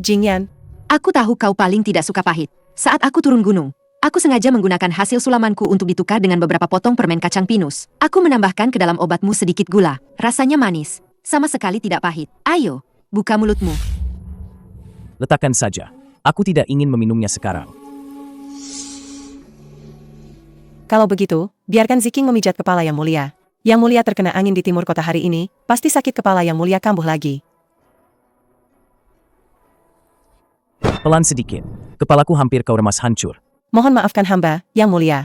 Jingyan, Aku tahu kau paling tidak suka pahit. Saat aku turun gunung, aku sengaja menggunakan hasil sulamanku untuk ditukar dengan beberapa potong permen kacang pinus. Aku menambahkan ke dalam obatmu sedikit gula. Rasanya manis, sama sekali tidak pahit. Ayo, buka mulutmu. Letakkan saja. Aku tidak ingin meminumnya sekarang. kalau begitu, biarkan Ziking memijat kepala Yang Mulia. Yang Mulia terkena angin di timur kota hari ini, pasti sakit kepala Yang Mulia kambuh lagi. Pelan sedikit. Kepalaku hampir kau remas hancur. Mohon maafkan hamba, Yang Mulia.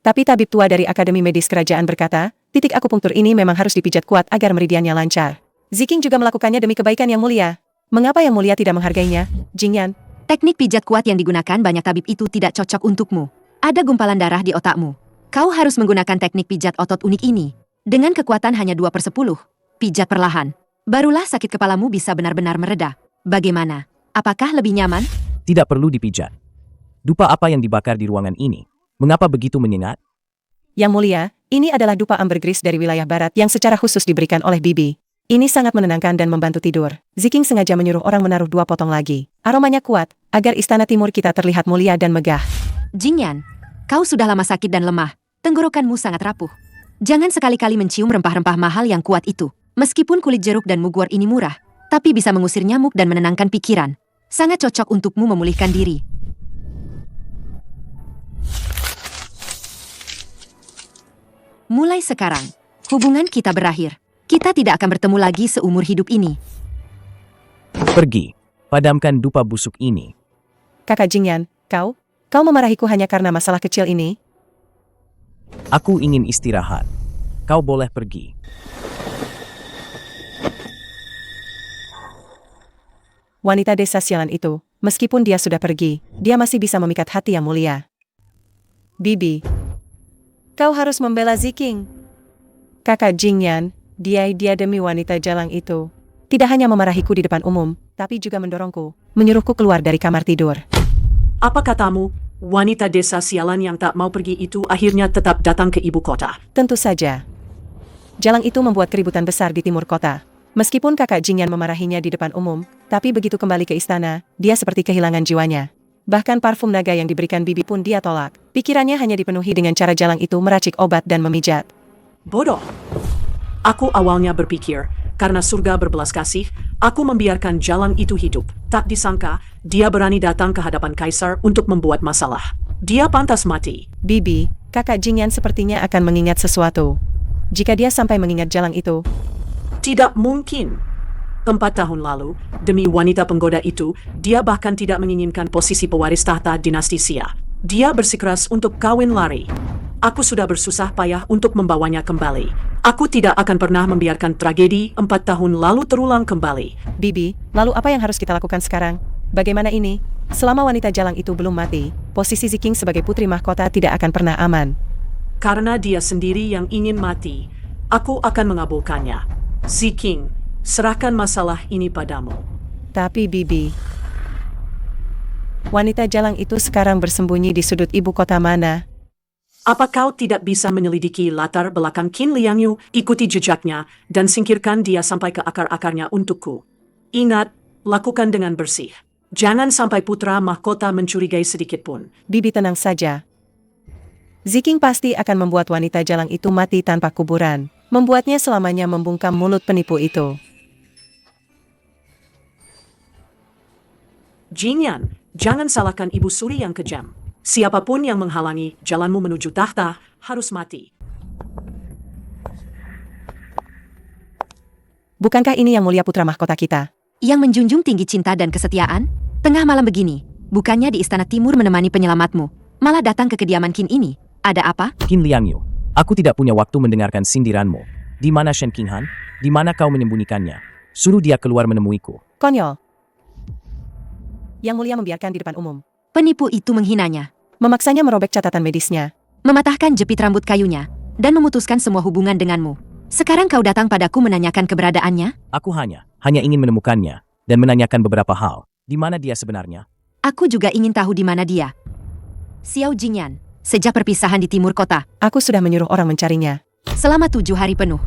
Tapi tabib tua dari Akademi Medis Kerajaan berkata, titik akupunktur ini memang harus dipijat kuat agar meridiannya lancar. Ziking juga melakukannya demi kebaikan Yang Mulia. Mengapa Yang Mulia tidak menghargainya, Jingyan? Teknik pijat kuat yang digunakan banyak tabib itu tidak cocok untukmu. Ada gumpalan darah di otakmu. Kau harus menggunakan teknik pijat otot unik ini. Dengan kekuatan hanya 2/10, pijat perlahan. Barulah sakit kepalamu bisa benar-benar mereda. Bagaimana? Apakah lebih nyaman? Tidak perlu dipijat. Dupa apa yang dibakar di ruangan ini? Mengapa begitu menyengat? Yang Mulia, ini adalah dupa ambergris dari wilayah barat yang secara khusus diberikan oleh Bibi. Ini sangat menenangkan dan membantu tidur. Ziking sengaja menyuruh orang menaruh 2 potong lagi. Aromanya kuat, agar istana timur kita terlihat mulia dan megah. Jingyan, kau sudah lama sakit dan lemah. Tenggorokanmu sangat rapuh. Jangan sekali-kali mencium rempah-rempah mahal yang kuat itu. Meskipun kulit jeruk dan mugwort ini murah, tapi bisa mengusir nyamuk dan menenangkan pikiran. Sangat cocok untukmu memulihkan diri. Mulai sekarang, hubungan kita berakhir. Kita tidak akan bertemu lagi seumur hidup ini. Pergi. Padamkan dupa busuk ini. Kakak Jingyan, kau memarahiku hanya karena masalah kecil ini? Aku ingin istirahat. Kau boleh pergi. Wanita desa sialan itu, meskipun dia sudah pergi, dia masih bisa memikat hati Yang Mulia. Bibi, kau harus membela Ziking. Kakak Jingyan, dia demi wanita jalang itu. Tidak hanya memarahiku di depan umum, tapi juga mendorongku, menyuruhku keluar dari kamar tidur. Apa katamu, wanita desa sialan yang tak mau pergi itu akhirnya tetap datang ke ibu kota? Tentu saja. Jalang itu membuat keributan besar di timur kota. Meskipun kakak Jingyan memarahinya di depan umum, tapi begitu kembali ke istana, dia seperti kehilangan jiwanya. Bahkan parfum naga yang diberikan Bibi pun dia tolak. Pikirannya hanya dipenuhi dengan cara jalang itu meracik obat dan memijat. Bodoh. Aku awalnya berpikir, karena surga berbelas kasih, aku membiarkan jalang itu hidup. Tak disangka, dia berani datang ke hadapan kaisar untuk membuat masalah. Dia pantas mati. Bibi, kakak Jingyan sepertinya akan mengingat sesuatu. Jika dia sampai mengingat jalang itu, tidak mungkin. 4 tahun lalu, demi wanita penggoda itu, dia bahkan tidak menginginkan posisi pewaris tahta dinasti Xia. Dia bersikeras untuk kawin lari. Aku sudah bersusah payah untuk membawanya kembali. Aku tidak akan pernah membiarkan tragedi 4 tahun lalu terulang kembali. Bibi, lalu apa yang harus kita lakukan sekarang? Bagaimana ini? Selama wanita jalang itu belum mati, posisi Ziking sebagai putri mahkota tidak akan pernah aman. Karena dia sendiri yang ingin mati, aku akan mengabulkannya. Ziking, serahkan masalah ini padamu. Tapi Bibi, wanita jalang itu sekarang bersembunyi di sudut ibu kota mana? Apa kau tidak bisa menyelidiki latar belakang Qin Liangyu, ikuti jejaknya, dan singkirkan dia sampai ke akar-akarnya untukku? Ingat, lakukan dengan bersih. Jangan sampai putra mahkota mencurigai sedikit pun. Bibi tenang saja. Ziking pasti akan membuat wanita jalang itu mati tanpa kuburan. Membuatnya selamanya membungkam mulut penipu itu. Jingyan, jangan salahkan Ibu Suri yang kejam. Siapapun yang menghalangi jalanmu menuju tahta harus mati. Bukankah ini Yang Mulia putra mahkota kita? Yang menjunjung tinggi cinta dan kesetiaan? Tengah malam begini, bukannya di Istana Timur menemani penyelamatmu, malah datang ke kediaman Qin ini. Ada apa? Qin Liangyu, aku tidak punya waktu mendengarkan sindiranmu. Di mana Shen Qinghan? Di mana kau menyembunyikannya? Suruh dia keluar menemuiku. Konyol. Yang Mulia membiarkan di depan umum. Penipu itu menghinanya, Memaksanya merobek catatan medisnya. mematahkan jepit rambut kayunya, dan memutuskan semua hubungan denganmu. Sekarang kau datang padaku menanyakan keberadaannya? Aku hanya ingin menemukannya dan menanyakan beberapa hal. Di mana dia sebenarnya? Aku juga ingin tahu di mana dia. Xiao Jingyan, sejak perpisahan di timur kota, Aku sudah menyuruh orang mencarinya. selama 7 hari penuh.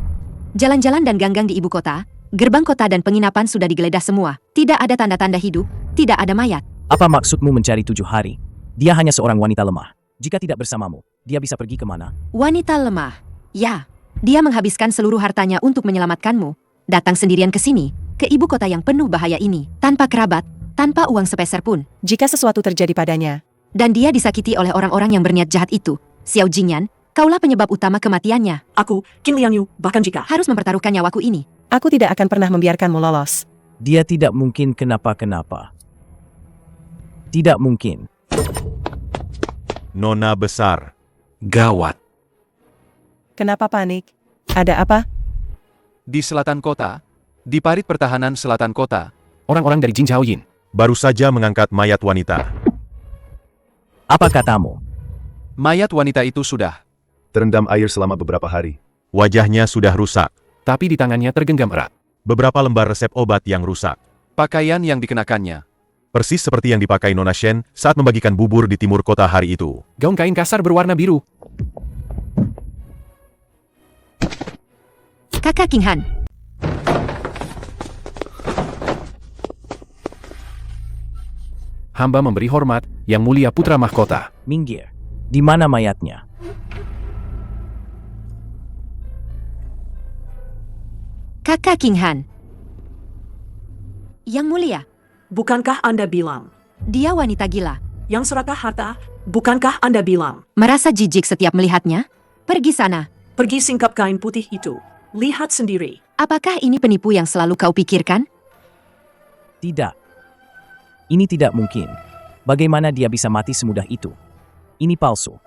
Jalan-jalan dan ganggang di ibu kota, gerbang kota dan penginapan sudah digeledah semua. Tidak ada tanda-tanda hidup, tidak ada mayat. Apa maksudmu mencari 7 hari? Dia hanya seorang wanita lemah. Jika tidak bersamamu, dia bisa pergi kemana? Wanita lemah. Ya, dia menghabiskan seluruh hartanya untuk menyelamatkanmu. Datang sendirian ke sini, ke ibu kota yang penuh bahaya ini, tanpa kerabat, tanpa uang sepeser pun. Jika sesuatu terjadi padanya, Dan dia disakiti oleh orang-orang yang berniat jahat itu. Xiao Jingyan, kaulah penyebab utama kematiannya. Aku, Qin Liangyu, bahkan jika Harus mempertaruhkan nyawaku ini. aku tidak akan pernah membiarkanmu lolos. Dia tidak mungkin kenapa-kenapa. Tidak mungkin. Nona besar. Gawat. Kenapa panik? Ada apa? Di selatan kota, di parit pertahanan selatan kota, orang-orang dari Jing Zhaoyin Baru saja mengangkat mayat wanita. Apa katamu? mayat wanita itu sudah, Terendam air selama beberapa hari. Wajahnya sudah rusak. tapi di tangannya tergenggam erat. Beberapa lembar resep obat yang rusak. Pakaian yang dikenakannya, Persis seperti yang dipakai Nona Shen saat membagikan bubur di timur kota hari itu. gaun kain kasar berwarna biru. Kakak Qinghan, Hamba memberi hormat, Yang Mulia Putra Mahkota. Minggir. Di mana mayatnya? Kakak Qinghan. Yang Mulia, bukankah Anda bilang? dia wanita gila. Yang serakah harta, bukankah Anda bilang? Merasa jijik setiap melihatnya? Pergi sana. Pergi singkap kain putih itu. Lihat sendiri. Apakah ini penipu yang selalu kau pikirkan? Tidak. Ini tidak mungkin. Bagaimana dia bisa mati semudah itu? Ini palsu.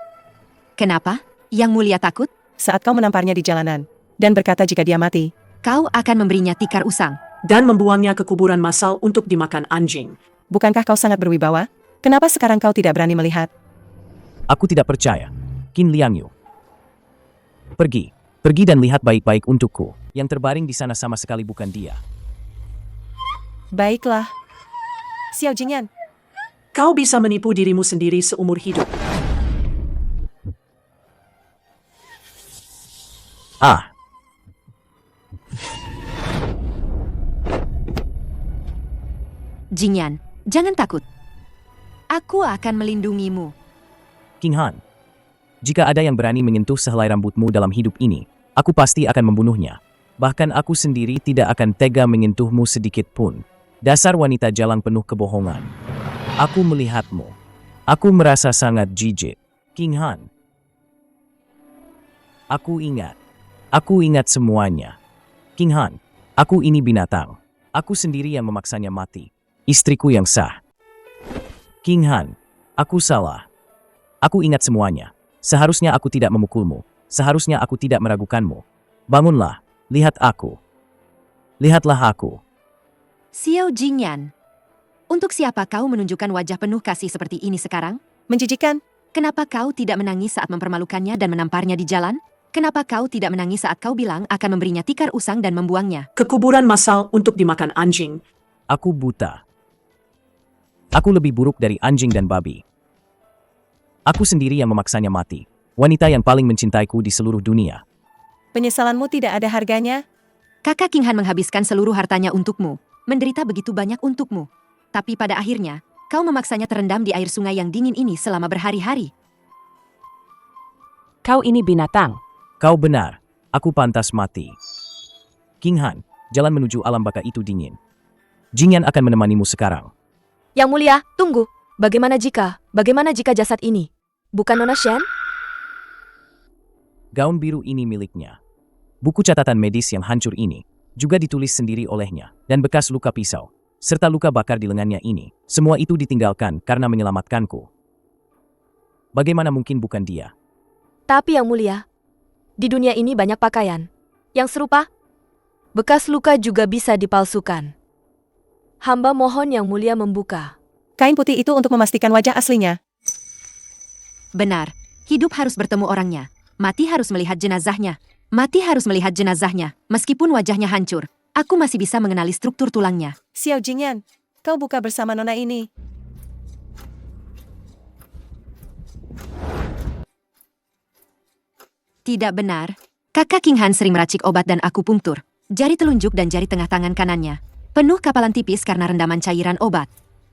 Kenapa? Yang Mulia takut? Saat kau menamparnya di jalanan, dan berkata jika dia mati, Kau akan memberinya tikar usang. Dan membuangnya ke kuburan massal untuk dimakan anjing. bukankah kau sangat berwibawa? Kenapa sekarang kau tidak berani melihat? Aku tidak percaya. Qin Liangyu. Pergi. Pergi dan lihat baik-baik untukku. Yang terbaring di sana sama sekali bukan dia. Baiklah. Xiao Jingyan, Kau bisa menipu dirimu sendiri seumur hidup. Ah, Jingyan, jangan takut. Aku akan melindungimu. Qinghan. Jika ada yang berani menyentuh sehelai rambutmu dalam hidup ini, aku pasti akan membunuhnya. Bahkan aku sendiri tidak akan tega menyentuhmu sedikit pun. Dasar wanita jalang penuh kebohongan. Aku melihatmu. Aku merasa sangat jijik. Qinghan. Aku ingat. Aku ingat semuanya. Qinghan, aku ini binatang. Aku sendiri yang memaksanya mati. Istriku yang sah. Qinghan, aku salah. Aku ingat semuanya. Seharusnya aku tidak memukulmu. Seharusnya aku tidak meragukanmu. Bangunlah, lihat aku. Lihatlah aku. Xiao Jingyan, untuk siapa kau menunjukkan wajah penuh kasih seperti ini sekarang? menjijikan. Kenapa kau tidak menangis saat mempermalukannya dan menamparnya di jalan? Kenapa kau tidak menangis saat kau bilang akan memberinya tikar usang dan membuangnya? Ke kuburan massal untuk dimakan anjing. Aku buta. Aku lebih buruk dari anjing dan babi. Aku sendiri yang memaksanya mati. Wanita yang paling mencintaiku di seluruh dunia. Penyesalanmu tidak ada harganya. Kakak Qinghan menghabiskan seluruh hartanya untukmu, menderita begitu banyak untukmu. Tapi pada akhirnya, kau memaksanya terendam di air sungai yang dingin ini selama berhari-hari. Kau ini binatang. Kau benar. Aku pantas mati. Qinghan, jalan menuju alam baka itu dingin. Jingyan akan menemanimu sekarang. Yang Mulia, tunggu. Bagaimana jika jasad ini bukan Nona Shen? Gaun biru ini miliknya. Buku catatan medis yang hancur ini juga ditulis sendiri olehnya dan bekas luka pisau. serta luka bakar di lengannya ini. Semua itu ditinggalkan karena menyelamatkanku. Bagaimana mungkin bukan dia? Tapi Yang Mulia, di dunia ini banyak pakaian yang serupa. Bekas luka juga bisa dipalsukan. Hamba mohon Yang Mulia membuka. Kain putih itu untuk memastikan wajah aslinya. Benar, hidup harus bertemu orangnya. Mati harus melihat jenazahnya. Mati harus melihat jenazahnya. Meskipun wajahnya hancur, aku masih bisa mengenali struktur tulangnya. Xiao Jingyan, kau buka bersama nona ini. Tidak benar. Kakak King Han sering meracik obat dan akupunktur. Jari telunjuk dan jari tengah tangan kanannya penuh kapalan tipis karena rendaman cairan obat.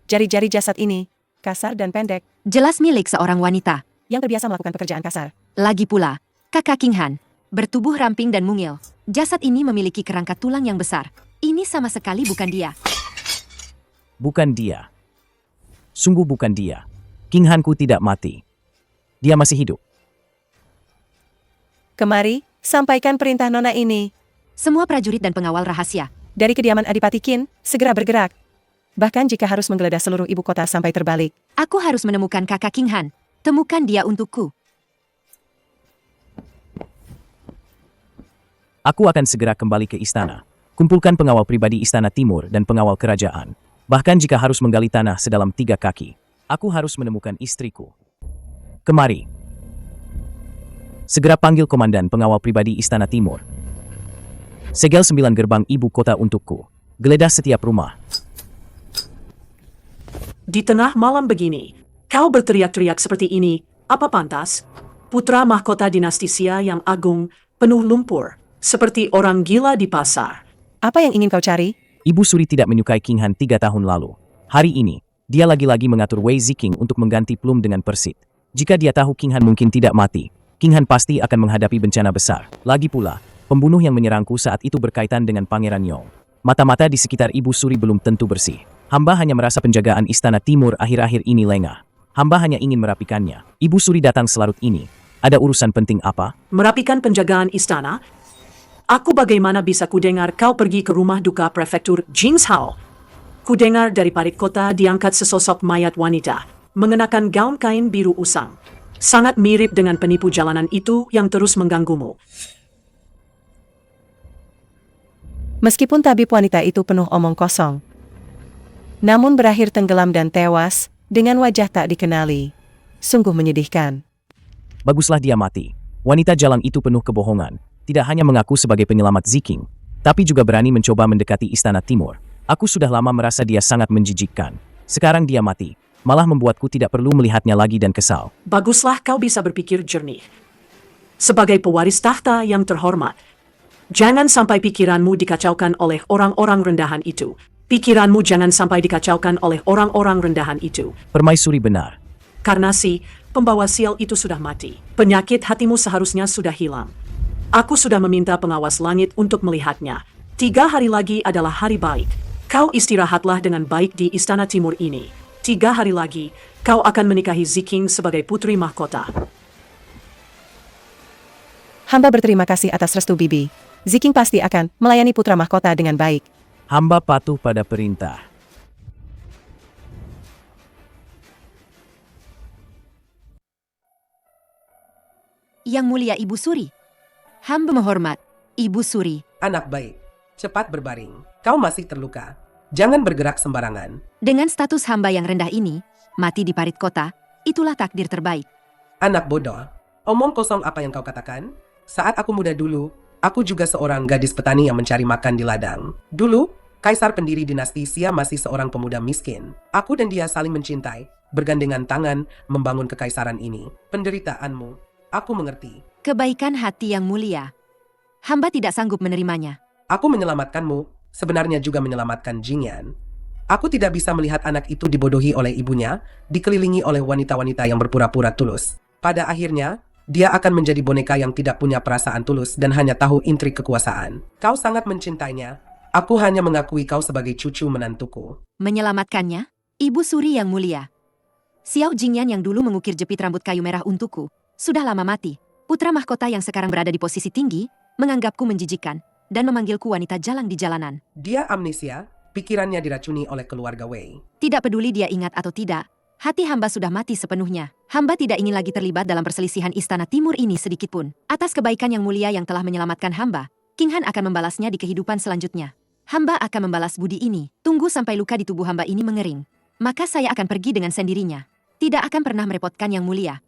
Jari-jari jasad ini kasar dan pendek. Jelas milik seorang wanita yang terbiasa melakukan pekerjaan kasar. Lagi pula, kakak King Han bertubuh ramping dan mungil. Jasad ini memiliki kerangka tulang yang besar. Ini sama sekali bukan dia. Bukan dia. Sungguh bukan dia. King Han ku tidak mati. Dia masih hidup. Kemari, sampaikan perintah nona ini. Semua prajurit dan pengawal rahasia dari kediaman Adipati Qin, segera bergerak. Bahkan jika harus menggeledah seluruh ibu kota sampai terbalik. Aku harus menemukan kakak King Han. Temukan dia untukku. Aku akan segera kembali ke istana. Kumpulkan pengawal pribadi Istana Timur dan pengawal kerajaan. Bahkan jika harus menggali tanah sedalam 3 kaki. Aku harus menemukan istriku. Kemari. Segera panggil komandan pengawal pribadi Istana Timur. Segel 9 gerbang ibu kota untukku. Geledah setiap rumah. Di tengah malam begini, kau berteriak-teriak seperti ini, apa pantas? Putra mahkota dinasti Xia yang agung, penuh lumpur, seperti orang gila di pasar. Apa yang ingin kau cari? Ibu Suri tidak menyukai King Han 3 tahun lalu. Hari ini, dia lagi-lagi mengatur Wei Ziking untuk mengganti Plum dengan Persit. Jika dia tahu King Han mungkin tidak mati, King Han pasti akan menghadapi bencana besar. Lagi pula, pembunuh yang menyerangku saat itu berkaitan dengan Pangeran Yong. Mata-mata di sekitar Ibu Suri belum tentu bersih. Hamba hanya merasa penjagaan Istana Timur akhir-akhir ini lengah. Hamba hanya ingin merapikannya. Ibu Suri datang selarut ini. Ada urusan penting apa? Merapikan penjagaan istana? Aku bagaimana bisa kudengar kau pergi ke rumah duka prefektur Jingzhou? Kudengar dari parit kota diangkat sesosok mayat wanita, mengenakan gaun kain biru usang. Sangat mirip dengan penipu jalanan itu yang terus mengganggumu. Meskipun tabib wanita itu penuh omong kosong, namun berakhir tenggelam dan tewas dengan wajah tak dikenali. Sungguh menyedihkan. Baguslah dia mati. Wanita jalang itu penuh kebohongan. Tidak hanya mengaku sebagai penyelamat Ziking, tapi juga berani mencoba mendekati Istana Timur. Aku sudah lama merasa dia sangat menjijikkan. Sekarang dia mati, malah membuatku tidak perlu melihatnya lagi dan kesal. Baguslah kau bisa berpikir jernih. Sebagai pewaris tahta yang terhormat, jangan sampai pikiranmu dikacaukan oleh orang-orang rendahan itu. Pikiranmu jangan sampai dikacaukan oleh orang-orang rendahan itu. Permaisuri benar. Karena si pembawa sial itu sudah mati. Penyakit hatimu seharusnya sudah hilang. Aku sudah meminta pengawas langit untuk melihatnya. 3 hari lagi adalah hari baik. Kau istirahatlah dengan baik di Istana Timur ini. 3 hari lagi, kau akan menikahi Ziking sebagai putri mahkota. Hamba berterima kasih atas restu Bibi. Ziking pasti akan melayani putra mahkota dengan baik. Hamba patuh pada perintah. Yang Mulia Ibu Suri. Hamba menghormat, Ibu Suri. Anak baik, cepat berbaring. Kau masih terluka. Jangan bergerak sembarangan. Dengan status hamba yang rendah ini, mati di parit kota, itulah takdir terbaik. Anak bodoh, omong kosong apa yang kau katakan? Saat aku muda dulu, aku juga seorang gadis petani yang mencari makan di ladang. Dulu, Kaisar pendiri dinasti Xia masih seorang pemuda miskin. Aku dan dia saling mencintai, bergandengan tangan membangun kekaisaran ini. Penderitaanmu, aku mengerti. Kebaikan hati yang mulia. Hamba tidak sanggup menerimanya. Aku menyelamatkanmu, sebenarnya juga menyelamatkan Jingyan. Aku tidak bisa melihat anak itu dibodohi oleh ibunya, dikelilingi oleh wanita-wanita yang berpura-pura tulus. Pada akhirnya, dia akan menjadi boneka yang tidak punya perasaan tulus dan hanya tahu intrik kekuasaan. Kau sangat mencintainya. Aku hanya mengakui kau sebagai cucu menantuku. Menyelamatkannya, Ibu Suri yang mulia. Xiao Jingyan yang dulu mengukir jepit rambut kayu merah untukku, sudah lama mati. Putra mahkota yang sekarang berada di posisi tinggi, menganggapku menjijikan, dan memanggilku wanita jalang di jalanan. Dia amnesia, pikirannya diracuni oleh keluarga Wei. Tidak peduli dia ingat atau tidak, hati hamba sudah mati sepenuhnya. Hamba tidak ingin lagi terlibat dalam perselisihan Istana Timur ini sedikitpun. Atas kebaikan yang mulia yang telah menyelamatkan hamba, King Han akan membalasnya di kehidupan selanjutnya. Hamba akan membalas budi ini. Tunggu sampai luka di tubuh hamba ini mengering. Maka saya akan pergi dengan sendirinya. Tidak akan pernah merepotkan yang mulia.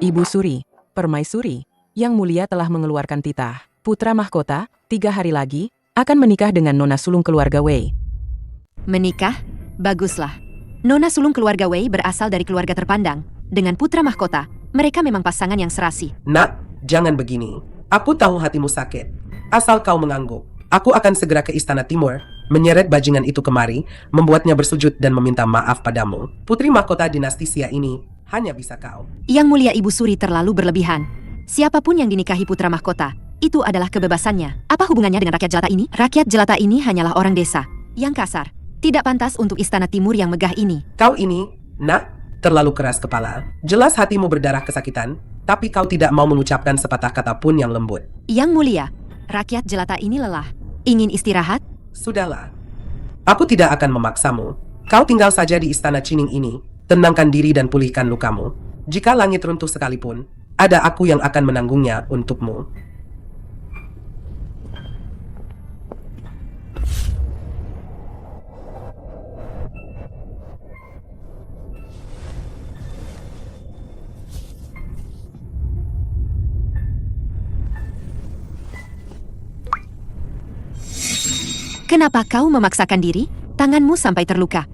Ibu Suri, Permaisuri, Yang Mulia telah mengeluarkan titah. Putra mahkota, 3 hari lagi, akan menikah dengan nona sulung keluarga Wei. Menikah? Baguslah. Nona sulung keluarga Wei berasal dari keluarga terpandang. Dengan putra mahkota, mereka memang pasangan yang serasi. Nak, jangan begini. Aku tahu hatimu sakit. Asal kau mengangguk. Aku akan segera ke Istana Timur, menyeret bajingan itu kemari, membuatnya bersujud dan meminta maaf padamu. Putri mahkota dinasti Xia ini hanya bisa kau. Yang Mulia Ibu Suri terlalu berlebihan. Siapapun yang dinikahi putra mahkota, itu adalah kebebasannya. Apa hubungannya dengan rakyat jelata ini? Rakyat jelata ini hanyalah orang desa yang kasar. Tidak pantas untuk Istana Timur yang megah ini. Kau ini, nak, terlalu keras kepala. Jelas hatimu berdarah kesakitan, tapi kau tidak mau mengucapkan sepatah kata pun yang lembut. Yang Mulia, rakyat jelata ini lelah. Ingin istirahat? Sudahlah. Aku tidak akan memaksamu. Kau tinggal saja di Istana Cining ini, tenangkan diri dan pulihkan lukamu. Jika langit runtuh sekalipun, ada aku yang akan menanggungnya untukmu. Kenapa kau memaksakan diri? Tanganmu sampai terluka.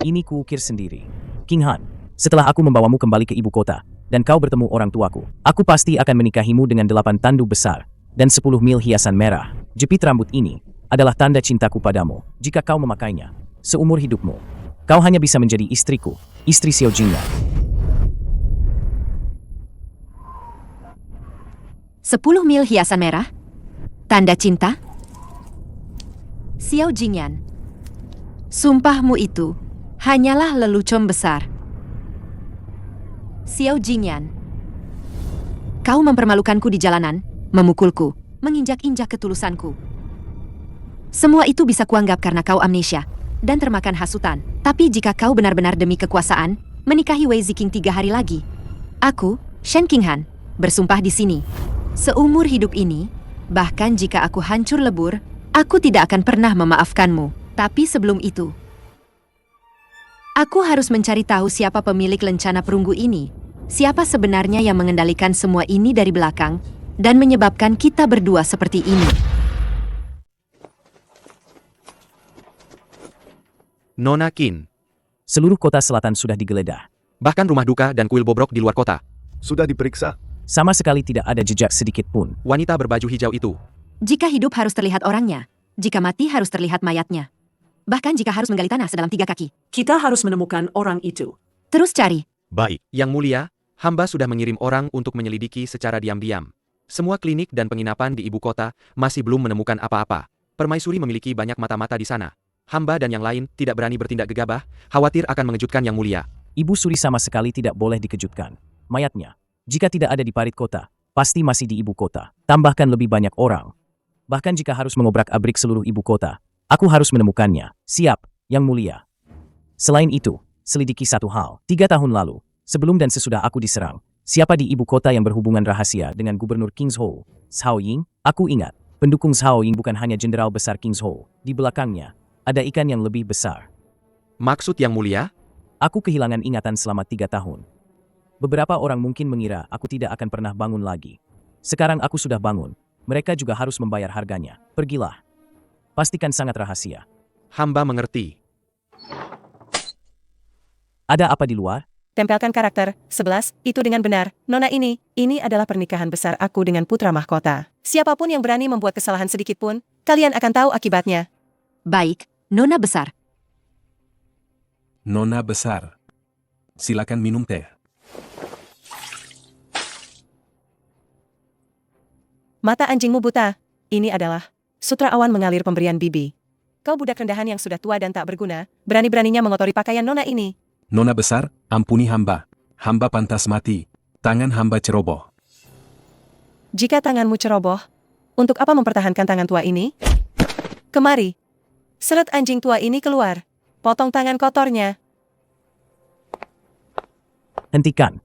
Ini kuukir sendiri. King Han, setelah aku membawamu kembali ke ibu kota, dan kau bertemu orang tuaku, aku pasti akan menikahimu dengan 8 tandu besar, dan 10 mil hiasan merah. Jepit rambut ini adalah tanda cintaku padamu. Jika kau memakainya, seumur hidupmu, kau hanya bisa menjadi istriku, istri Xiao Jingyan. 10 mil hiasan merah? Tanda cinta? Xiao Jingyan, sumpahmu itu hanyalah lelucon besar. Xiao Jingyan, kau mempermalukanku di jalanan, memukulku, menginjak-injak ketulusanku. Semua itu bisa kuanggap karena kau amnesia dan termakan hasutan. Tapi jika kau benar-benar demi kekuasaan, menikahi Wei Ziking 3 hari lagi, aku, Shen King Han, bersumpah di sini. Seumur hidup ini, bahkan jika aku hancur lebur, aku tidak akan pernah memaafkanmu. Tapi sebelum itu, aku harus mencari tahu siapa pemilik lencana perunggu ini. Siapa sebenarnya yang mengendalikan semua ini dari belakang dan menyebabkan kita berdua seperti ini. Nona Qin. Seluruh kota selatan sudah digeledah. Bahkan rumah duka dan kuil bobrok di luar kota. Sudah diperiksa. Sama sekali tidak ada jejak sedikit pun. Wanita berbaju hijau itu. Jika hidup harus terlihat orangnya, jika mati harus terlihat mayatnya. Bahkan jika harus menggali tanah sedalam 3 kaki. Kita harus menemukan orang itu. Terus cari. Baik. Yang Mulia, hamba sudah mengirim orang untuk menyelidiki secara diam-diam. Semua klinik dan penginapan di ibu kota masih belum menemukan apa-apa. Permaisuri memiliki banyak mata-mata di sana. Hamba dan yang lain tidak berani bertindak gegabah, khawatir akan mengejutkan Yang Mulia. Ibu Suri sama sekali tidak boleh dikejutkan. Mayatnya, jika tidak ada di parit kota, pasti masih di ibu kota. Tambahkan lebih banyak orang. Bahkan jika harus mengobrak-abrik seluruh ibu kota, aku harus menemukannya. Siap, Yang Mulia. Selain itu, selidiki satu hal. 3 tahun lalu, sebelum dan sesudah aku diserang, siapa di ibu kota yang berhubungan rahasia dengan Gubernur Kingshou? Zhao Ying? Aku ingat, pendukung Zhao Ying bukan hanya jenderal besar Kingshou. Di belakangnya, ada ikan yang lebih besar. Maksud Yang Mulia? Aku kehilangan ingatan selama 3 tahun. Beberapa orang mungkin mengira aku tidak akan pernah bangun lagi. Sekarang aku sudah bangun. Mereka juga harus membayar harganya. Pergilah. Pastikan sangat rahasia. Hamba mengerti. Ada apa di luar? Tempelkan karakter 11, itu dengan benar. Nona ini adalah pernikahan besar aku dengan putra mahkota. Siapapun yang berani membuat kesalahan sedikit pun, kalian akan tahu akibatnya. Baik, Nona besar. Nona besar. Silakan minum teh. Mata anjingmu buta. Ini adalah sutra awan mengalir pemberian bibi. Kau budak rendahan yang sudah tua dan tak berguna, berani-beraninya mengotori pakaian Nona ini. Nona besar, ampuni hamba. Hamba pantas mati. Tangan hamba ceroboh. Jika tanganmu ceroboh, untuk apa mempertahankan tangan tua ini? Kemari. Seret anjing tua ini keluar. Potong tangan kotornya. Hentikan.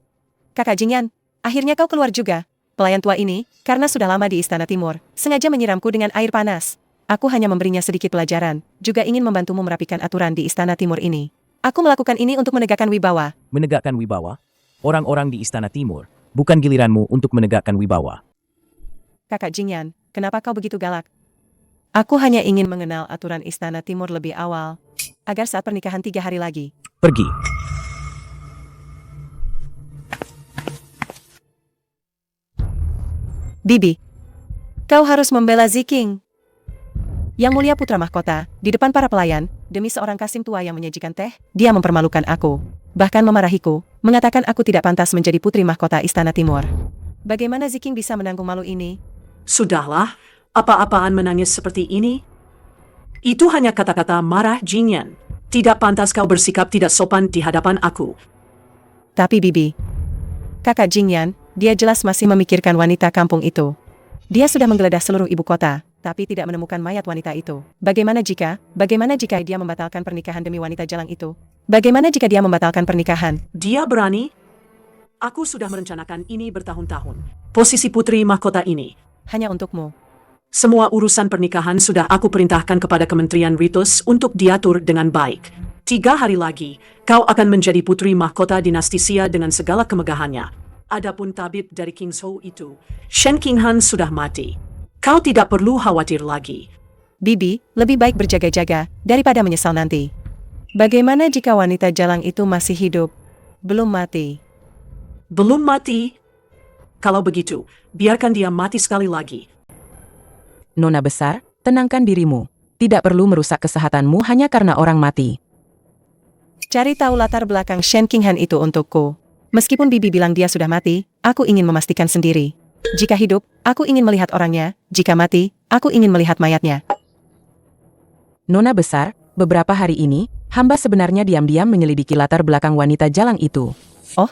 Kakak Jingyan, akhirnya kau keluar juga. Pelayan tua ini, karena sudah lama di Istana Timur, sengaja menyiramku dengan air panas. Aku hanya memberinya sedikit pelajaran, juga ingin membantumu merapikan aturan di Istana Timur ini. Aku melakukan ini untuk menegakkan wibawa. Menegakkan wibawa? Orang-orang di Istana Timur, bukan giliranmu untuk menegakkan wibawa. Kakak Jingyan, kenapa kau begitu galak? Aku hanya ingin mengenal aturan Istana Timur lebih awal, agar saat pernikahan 3 hari lagi. Pergi. Bibi, kau harus membela Ziking. Yang mulia putra mahkota, di depan para pelayan, demi seorang kasim tua yang menyajikan teh, dia mempermalukan aku. Bahkan memarahiku, mengatakan aku tidak pantas menjadi putri mahkota Istana Timur. Bagaimana Ziking bisa menanggung malu ini? Sudahlah, apa-apaan menangis seperti ini? Itu hanya kata-kata marah Jingyan. Tidak pantas kau bersikap tidak sopan di hadapan aku. Tapi Bibi, kakak Jingyan, dia jelas masih memikirkan wanita kampung itu. Dia sudah menggeledah seluruh ibu kota, tapi tidak menemukan mayat wanita itu. Bagaimana jika dia membatalkan pernikahan demi wanita jalang itu? Bagaimana jika dia membatalkan pernikahan? Dia berani? Aku sudah merencanakan ini bertahun-tahun. Posisi putri mahkota ini. Hanya untukmu. Semua urusan pernikahan sudah aku perintahkan kepada Kementerian Ritus untuk diatur dengan baik. 3 hari lagi, kau akan menjadi putri mahkota dinasti Xia dengan segala kemegahannya. Adapun tabib dari King Zhou itu, Shen Qinghan sudah mati. Kau tidak perlu khawatir lagi. Bibi, lebih baik berjaga-jaga daripada menyesal nanti. Bagaimana jika wanita jalang itu masih hidup? Belum mati. Belum mati? Kalau begitu, biarkan dia mati sekali lagi. Nona besar, tenangkan dirimu. Tidak perlu merusak kesehatanmu hanya karena orang mati. Cari tahu latar belakang Shen Qinghan itu untukku. Meskipun Bibi bilang dia sudah mati, aku ingin memastikan sendiri. Jika hidup, aku ingin melihat orangnya. Jika mati, aku ingin melihat mayatnya. Nona besar, beberapa hari ini, hamba sebenarnya diam-diam menyelidiki latar belakang wanita jalang itu. Oh,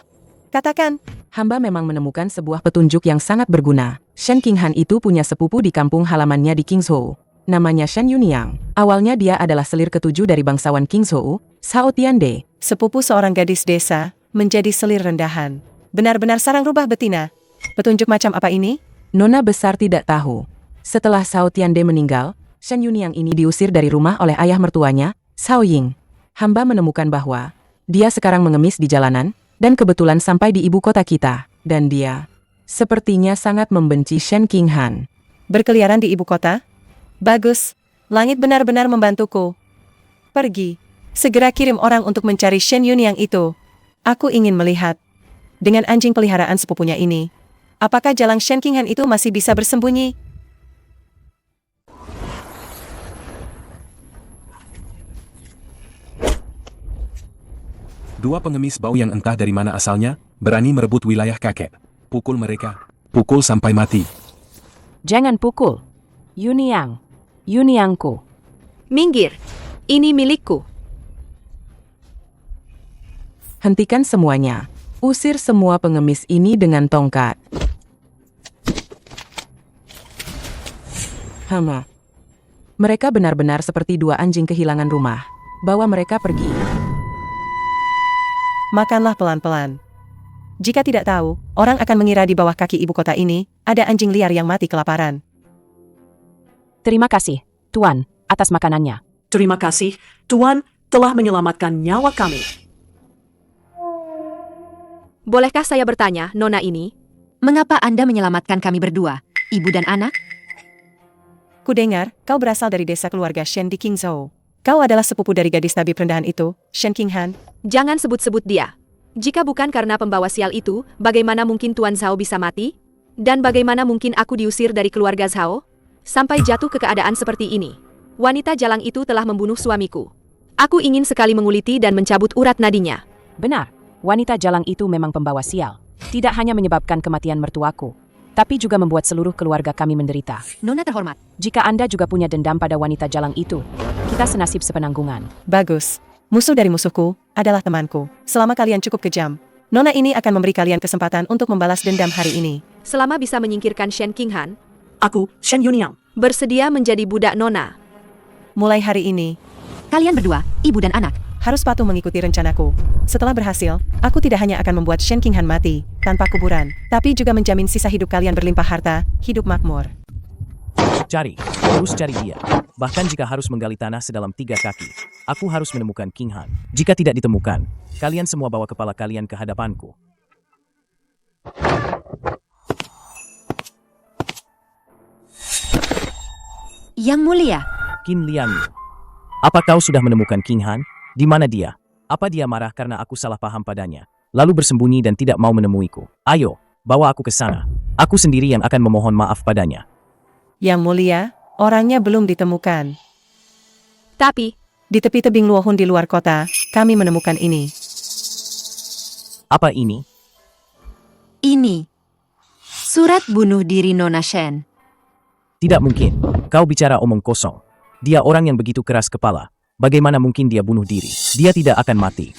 katakan. Hamba memang menemukan sebuah petunjuk yang sangat berguna. Shen Qinghan itu punya sepupu di kampung halamannya di Qingzhou. Namanya Shen Yunyang. Awalnya dia adalah selir ketujuh dari bangsawan Qingzhou, Sao Tiande. Sepupu seorang gadis desa menjadi selir rendahan. Benar-benar sarang rubah betina. Petunjuk macam apa ini? Nona besar tidak tahu. Setelah Sao Tiande meninggal, Shen Yunyang ini diusir dari rumah oleh ayah mertuanya, Sao Ying. Hamba menemukan bahwa dia sekarang mengemis di jalanan, dan kebetulan sampai di ibu kota kita. Dan dia sepertinya sangat membenci Shen Qinghan. Berkeliaran di ibu kota? Bagus. Langit benar-benar membantuku. Pergi. Segera kirim orang untuk mencari Shen Yunyang itu. Aku ingin melihat. Dengan anjing peliharaan sepupunya ini, apakah jalang Shen Qinghan itu masih bisa bersembunyi? Dua pengemis bau yang entah dari mana asalnya, berani merebut wilayah kakek. Pukul mereka. Pukul sampai mati. Jangan pukul. Yunyang. Yunyangku. Minggir. Ini milikku. Hentikan semuanya. Usir semua pengemis ini dengan tongkat. Mereka benar-benar seperti dua anjing kehilangan rumah. Bawa mereka pergi. Makanlah pelan-pelan. Jika tidak tahu, orang akan mengira di bawah kaki ibu kota ini, ada anjing liar yang mati kelaparan. Terima kasih, Tuan, atas makanannya. Terima kasih, Tuan telah menyelamatkan nyawa kami. Bolehkah saya bertanya, Nona ini? Mengapa Anda menyelamatkan kami berdua, ibu dan anak? Kudengar, kau berasal dari desa keluarga Shen di Qingzhou. Kau adalah sepupu dari gadis tabib rendahan itu, Shen Qinghan. Jangan sebut-sebut dia. Jika bukan karena pembawa sial itu, bagaimana mungkin Tuan Zhao bisa mati? Dan bagaimana mungkin aku diusir dari keluarga Zhao? Sampai jatuh ke keadaan seperti ini. Wanita jalang itu telah membunuh suamiku. Aku ingin sekali menguliti dan mencabut urat nadinya. Benar, wanita jalang itu memang pembawa sial. Tidak hanya menyebabkan kematian mertuaku, tapi juga membuat seluruh keluarga kami menderita. Nona terhormat. Jika Anda juga punya dendam pada wanita jalang itu, kita senasib sepenanggungan. Bagus. Musuh dari musuhku adalah temanku. Selama kalian cukup kejam, Nona ini akan memberi kalian kesempatan untuk membalas dendam hari ini. Selama bisa menyingkirkan Shen Qinghan, aku, Shen Yunyang, bersedia menjadi budak Nona. Mulai hari ini, Kalian berdua, ibu dan anak, harus patuh mengikuti rencanaku. Setelah berhasil, aku tidak hanya akan membuat Shen Qinghan mati, tanpa kuburan, tapi juga menjamin sisa hidup kalian berlimpah harta, hidup makmur. Cari, terus cari dia. Bahkan jika harus menggali tanah sedalam 3 kaki, aku harus menemukan King Han. Jika tidak ditemukan, kalian semua bawa kepala kalian ke hadapanku. Yang Mulia. Qin Liangyu, apa kau sudah menemukan King Han? Di mana dia? Apa dia marah karena aku salah paham padanya, lalu bersembunyi dan tidak mau menemuiku? Ayo, bawa aku ke sana. Aku sendiri yang akan memohon maaf padanya. Yang Mulia, orangnya belum ditemukan. Tapi, Di tepi tebing Luohun di luar kota, kami menemukan ini. Apa ini? Ini. Surat bunuh diri Nona Shen. Tidak mungkin. Kau bicara omong kosong. Dia orang yang begitu keras kepala. Bagaimana mungkin dia bunuh diri? Dia tidak akan mati.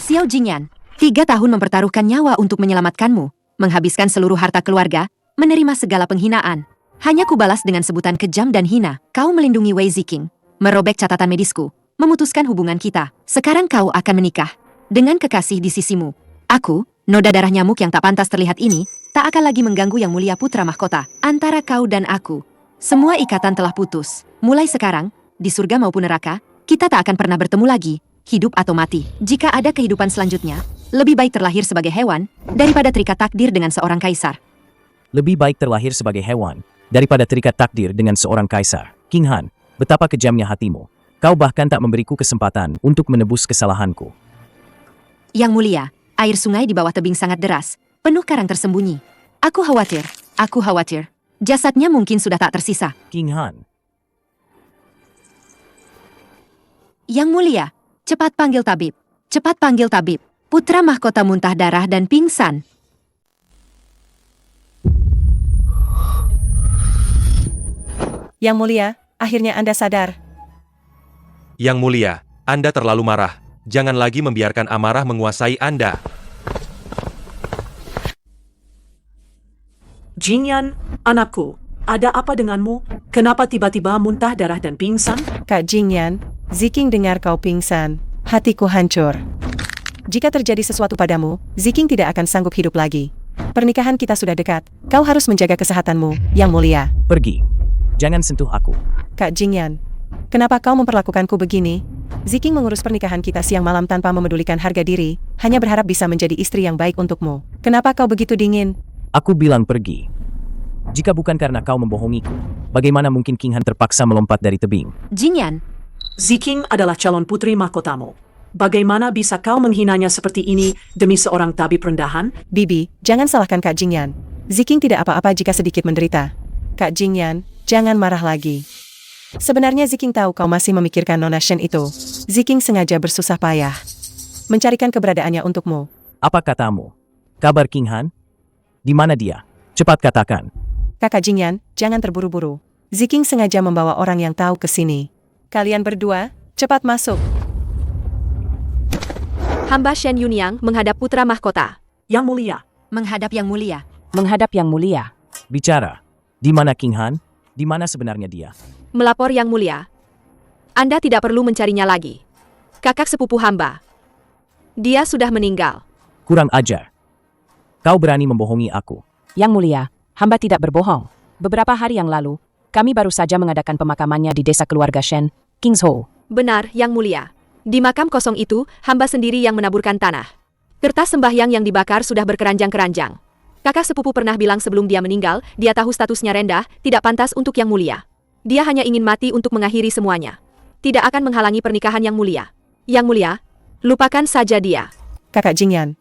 Xiao Jingyan, 3 tahun mempertaruhkan nyawa untuk menyelamatkanmu, menghabiskan seluruh harta keluarga, menerima segala penghinaan. Hanya kubalas dengan sebutan kejam dan hina. Kau melindungi Wei Ziking, merobek catatan medisku, memutuskan hubungan kita. Sekarang kau akan menikah dengan kekasih di sisimu. Aku, noda darah nyamuk yang tak pantas terlihat ini, tak akan lagi mengganggu Yang Mulia Putra Mahkota. Antara kau dan aku, semua ikatan telah putus. Mulai sekarang, di surga maupun neraka, kita tak akan pernah bertemu lagi, hidup atau mati. Jika ada kehidupan selanjutnya, lebih baik terlahir sebagai hewan, daripada terikat takdir dengan seorang kaisar. Lebih baik terlahir sebagai hewan, daripada terikat takdir dengan seorang kaisar. King Han, betapa kejamnya hatimu. Kau bahkan tak memberiku kesempatan untuk menebus kesalahanku. Yang Mulia, air sungai di bawah tebing sangat deras, penuh karang tersembunyi. Aku khawatir. Jasadnya mungkin sudah tak tersisa. King Han, Yang Mulia, cepat panggil tabib. Putra Mahkota muntah darah dan pingsan. Yang Mulia, akhirnya Anda sadar. Yang Mulia, Anda terlalu marah. Jangan lagi membiarkan amarah menguasai Anda. Jingyan, anakku, ada apa denganmu? Kenapa tiba-tiba muntah darah dan pingsan? Kak Jingyan, Ziking dengar kau pingsan. Hatiku hancur. Jika terjadi sesuatu padamu, Ziking tidak akan sanggup hidup lagi. Pernikahan kita sudah dekat. Kau harus menjaga kesehatanmu, Yang Mulia. pergi. Jangan sentuh aku. Kak Jingyan, kenapa kau memperlakukanku begini? Ziking mengurus pernikahan kita siang malam tanpa memedulikan harga diri, hanya berharap bisa menjadi istri yang baik untukmu. Kenapa kau begitu dingin? Aku bilang pergi. Jika bukan karena kau membohongiku, bagaimana mungkin King Han terpaksa melompat dari tebing? Jingyan, Ziking adalah calon putri mahkotamu. Bagaimana bisa kau menghinanya seperti ini demi seorang tabib rendahan? Bibi, jangan salahkan Kak Jingyan. Ziking tidak apa-apa jika sedikit menderita. Kak Jingyan, jangan marah lagi. Sebenarnya Ziking tahu kau masih memikirkan Nona Shen itu. Ziking sengaja bersusah payah mencarikan keberadaannya untukmu. Apa katamu? Kabar King Han? Di mana dia? Cepat katakan. Kakak Jingyan, jangan terburu-buru. Ziking sengaja membawa orang yang tahu ke sini. Kalian berdua, cepat masuk. hamba Shen Yunyang menghadap Putra Mahkota. Yang Mulia, menghadap Yang Mulia. Menghadap Yang Mulia. Bicara. Di mana King Han? Di mana sebenarnya dia? Melapor Yang Mulia. Anda tidak perlu mencarinya lagi. Kakak sepupu hamba. Dia sudah meninggal. Kurang ajar. Kau berani membohongi aku. Yang Mulia, hamba tidak berbohong. Beberapa hari yang lalu, kami baru saja mengadakan pemakamannya di desa keluarga Shen, Kingzhou. Benar, Yang Mulia. Di makam kosong itu, hamba sendiri yang menaburkan tanah. Kertas sembahyang yang dibakar sudah berkeranjang-keranjang. Kakak sepupu pernah bilang sebelum dia meninggal, dia tahu statusnya rendah, tidak pantas untuk Yang Mulia. Dia hanya ingin mati untuk mengakhiri semuanya. Tidak akan menghalangi pernikahan Yang Mulia. Yang Mulia, lupakan saja dia. Kakak Jingyan,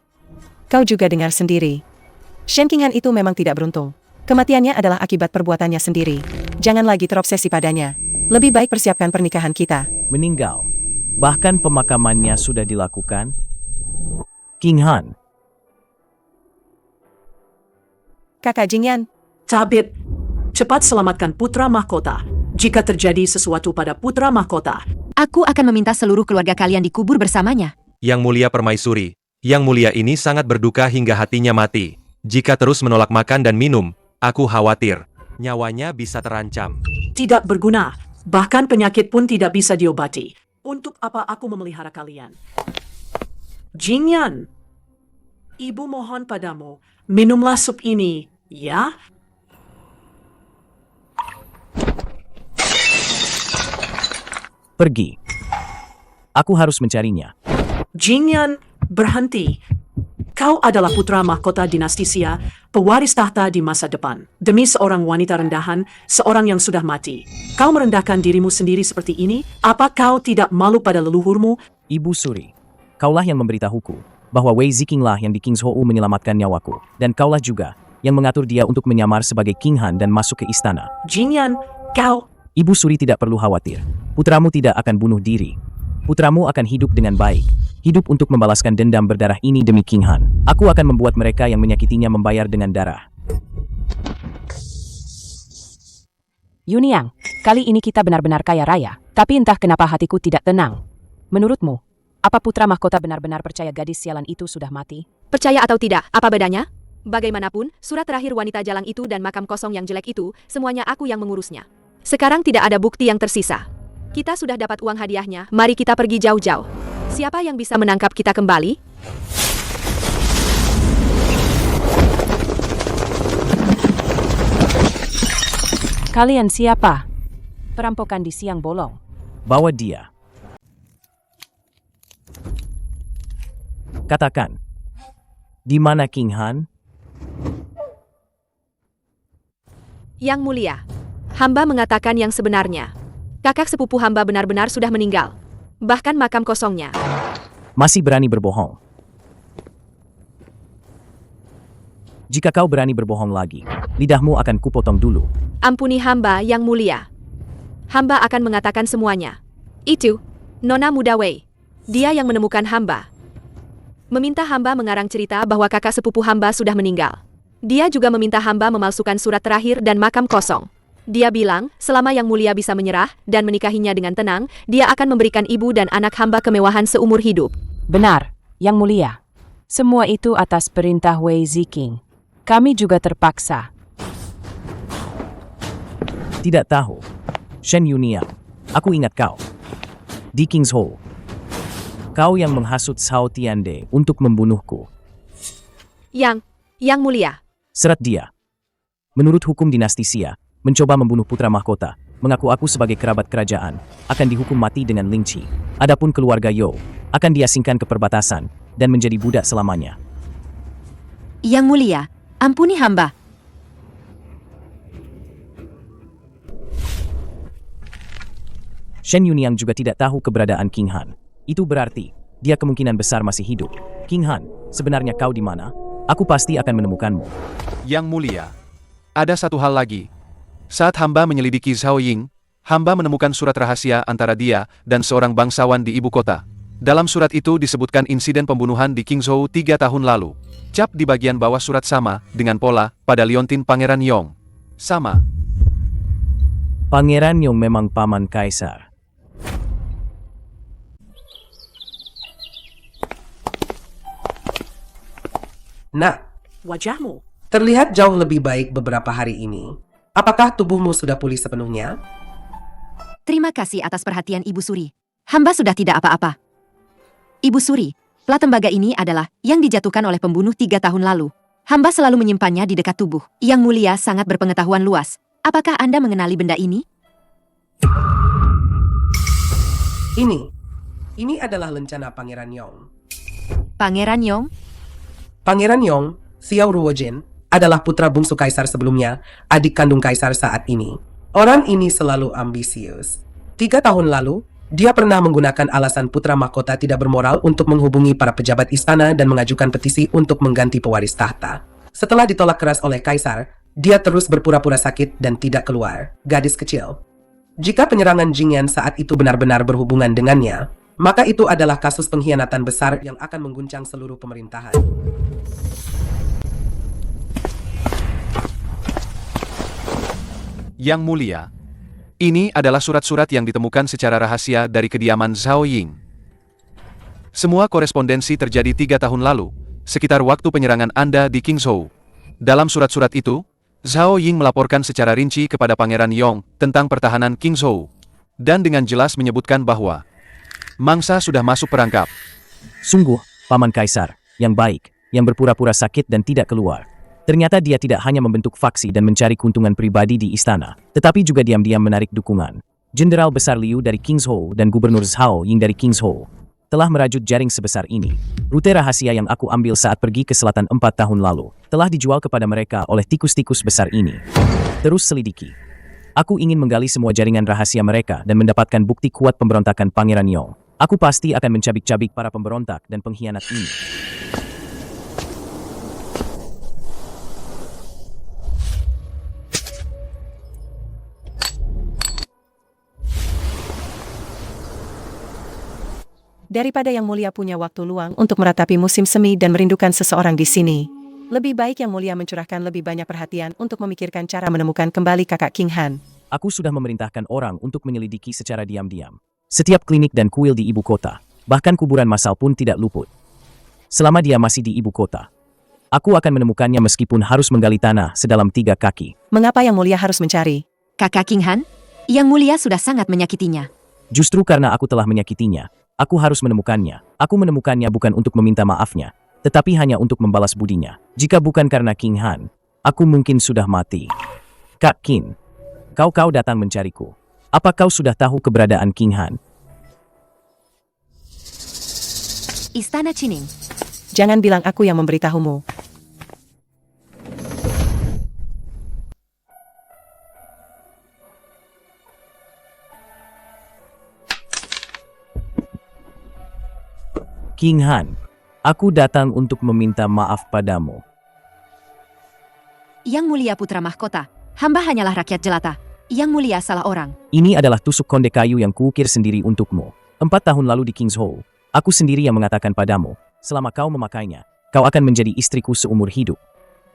kau juga dengar sendiri. Shen Qinghan itu memang tidak beruntung. Kematiannya adalah akibat perbuatannya sendiri. Jangan lagi terobsesi padanya. Lebih baik persiapkan pernikahan kita. Meninggal. Bahkan pemakamannya sudah dilakukan. King Han. Kakak Jingyan, tabib, cepat selamatkan Putra Mahkota. Jika terjadi sesuatu pada Putra Mahkota, aku akan meminta seluruh keluarga kalian dikubur bersamanya. Yang Mulia Permaisuri, Yang Mulia ini sangat berduka hingga hatinya mati. Jika terus menolak makan dan minum, aku khawatir nyawanya bisa terancam. tidak berguna. Bahkan penyakit pun tidak bisa diobati. Untuk apa aku memelihara kalian? Jingyan, ibu mohon padamu, minumlah sup ini, ya? Pergi. Aku harus mencarinya. Jingyan, berhenti. Kau adalah putra mahkota dinasti Xia, pewaris tahta di masa depan. Demi seorang wanita rendahan, seorang yang sudah mati. Kau merendahkan dirimu sendiri seperti ini? Apa kau tidak malu pada leluhurmu? Ibu Suri, kaulah yang memberitahuku bahwa Wei Ziking lah yang di King's Hou menyelamatkan nyawaku. Dan kaulah juga yang mengatur dia untuk menyamar sebagai King Han dan masuk ke istana. Jingyan, kau... Ibu Suri tidak perlu khawatir. Putramu tidak akan bunuh diri. Putramu akan hidup dengan baik. Hidup untuk membalaskan dendam berdarah ini demi King Han. Aku akan membuat mereka yang menyakitinya membayar dengan darah. Yuniang, kali ini kita benar-benar kaya raya. Tapi entah kenapa hatiku tidak tenang. Menurutmu, apa putra mahkota benar-benar percaya gadis sialan itu sudah mati? Percaya atau tidak, apa bedanya? Bagaimanapun, surat terakhir wanita jalang itu dan makam kosong yang jelek itu, semuanya aku yang mengurusnya. Sekarang tidak ada bukti yang tersisa. Kita sudah dapat uang hadiahnya, mari kita pergi jauh-jauh. Siapa yang bisa menangkap kita kembali? Kalian siapa? Perampokan di siang bolong. Bawa dia. Katakan, di mana King Han? Yang mulia, hamba mengatakan yang sebenarnya. Kakak sepupu hamba benar-benar sudah meninggal. Bahkan makam kosongnya. Masih berani berbohong. Jika kau berani berbohong lagi, lidahmu akan kupotong dulu. Ampuni hamba yang mulia. Hamba akan mengatakan semuanya. Itu, Nona Muda Wei. Dia yang menemukan hamba. Meminta hamba mengarang cerita bahwa kakak sepupu hamba sudah meninggal. Dia juga meminta hamba memalsukan surat terakhir dan makam kosong. Dia bilang, selama yang mulia bisa menyerah dan menikahinya dengan tenang, dia akan memberikan ibu dan anak hamba kemewahan seumur hidup. Benar, yang mulia. Semua itu atas perintah Wei Ziking. Kami juga terpaksa. Tidak tahu. Shen Yuniang, aku ingat kau. Di King's Hou. Kau yang menghasut Cao Tiande untuk membunuhku. Yang mulia. Serat dia. Menurut hukum dinasti Xia, mencoba membunuh putra mahkota, mengaku aku sebagai kerabat kerajaan, akan dihukum mati dengan lingci. Adapun keluarga Yo, akan diasingkan ke perbatasan dan menjadi budak selamanya. Yang mulia, ampuni hamba. Shen Yuniang juga tidak tahu keberadaan King Han. Itu berarti, dia kemungkinan besar masih hidup. King Han, sebenarnya kau di mana? Aku pasti akan menemukanmu. Yang mulia, ada satu hal lagi. Saat hamba menyelidiki Zhao Ying, hamba menemukan surat rahasia antara dia dan seorang bangsawan di ibu kota. Dalam surat itu disebutkan insiden pembunuhan di Qingzhou 3 tahun lalu. Cap di bagian bawah surat sama, dengan pola, pada liontin Pangeran Yong. Sama. Pangeran Yong memang paman kaisar. Nak, Wajahmu. terlihat jauh lebih baik beberapa hari ini. Apakah tubuhmu sudah pulih sepenuhnya? Terima kasih atas perhatian Ibu Suri. Hamba sudah tidak apa-apa. Ibu Suri, plat tembaga ini adalah yang dijatuhkan oleh pembunuh 3 tahun lalu. Hamba selalu menyimpannya di dekat tubuh. Yang mulia sangat berpengetahuan luas. Apakah Anda mengenali benda ini? Ini adalah lencana Pangeran Yong. Pangeran Yong? Pangeran Yong, Xiao Ruojin, adalah putra bungsu kaisar sebelumnya, adik kandung kaisar saat ini. Orang ini selalu ambisius. 3 tahun lalu, dia pernah menggunakan alasan putra mahkota tidak bermoral untuk menghubungi para pejabat istana dan mengajukan petisi untuk mengganti pewaris tahta. Setelah ditolak keras oleh kaisar, dia terus berpura-pura sakit dan tidak keluar. Gadis kecil. Jika penyerangan Jingyan saat itu benar-benar berhubungan dengannya, maka itu adalah kasus pengkhianatan besar yang akan mengguncang seluruh pemerintahan. Yang mulia, ini adalah surat-surat yang ditemukan secara rahasia dari kediaman Zhao Ying. Semua korespondensi terjadi 3 tahun lalu, sekitar waktu penyerangan Anda di Qingzhou. Dalam surat-surat itu, Zhao Ying melaporkan secara rinci kepada Pangeran Yong tentang pertahanan Qingzhou. dan dengan jelas menyebutkan bahwa mangsa sudah masuk perangkap. Sungguh, Paman Kaisar, yang baik, yang berpura-pura sakit dan tidak keluar. Ternyata dia tidak hanya membentuk faksi dan mencari keuntungan pribadi di istana, tetapi juga diam-diam menarik dukungan. Jenderal Besar Liu dari King's Hall dan Gubernur Zhao Ying dari King's Hall telah merajut jaring sebesar ini. Rute rahasia yang aku ambil saat pergi ke selatan 4 tahun lalu telah dijual kepada mereka oleh tikus-tikus besar ini. Terus selidiki. Aku ingin menggali semua jaringan rahasia mereka dan mendapatkan bukti kuat pemberontakan Pangeran Yong. Aku pasti akan mencabik-cabik para pemberontak dan pengkhianat ini. Daripada Yang Mulia punya waktu luang untuk meratapi musim semi dan merindukan seseorang di sini, lebih baik Yang Mulia mencurahkan lebih banyak perhatian untuk memikirkan cara menemukan kembali kakak King Han. Aku sudah memerintahkan orang untuk menyelidiki secara diam-diam setiap klinik dan kuil di ibu kota, bahkan kuburan massal pun tidak luput. Selama dia masih di ibu kota, aku akan menemukannya meskipun harus menggali tanah sedalam 3 kaki. Mengapa Yang Mulia harus mencari Kakak King Han? Yang Mulia sudah sangat menyakitinya. Justru karena aku telah menyakitinya, aku harus menemukannya. Aku menemukannya bukan untuk meminta maafnya, tetapi hanya untuk membalas budinya. Jika bukan karena King Han, aku mungkin sudah mati. Kak Qin, kau datang mencariku. Apa kau sudah tahu keberadaan King Han? Istana Qining. Jangan bilang aku yang memberitahumu. King Han, aku datang untuk meminta maaf padamu. Yang Mulia Putra Mahkota, hamba hanyalah rakyat jelata. Yang Mulia salah orang. Ini adalah tusuk konde kayu yang kuukir sendiri untukmu. 4 tahun lalu di King's Hall, aku sendiri yang mengatakan padamu, selama kau memakainya, kau akan menjadi istriku seumur hidup.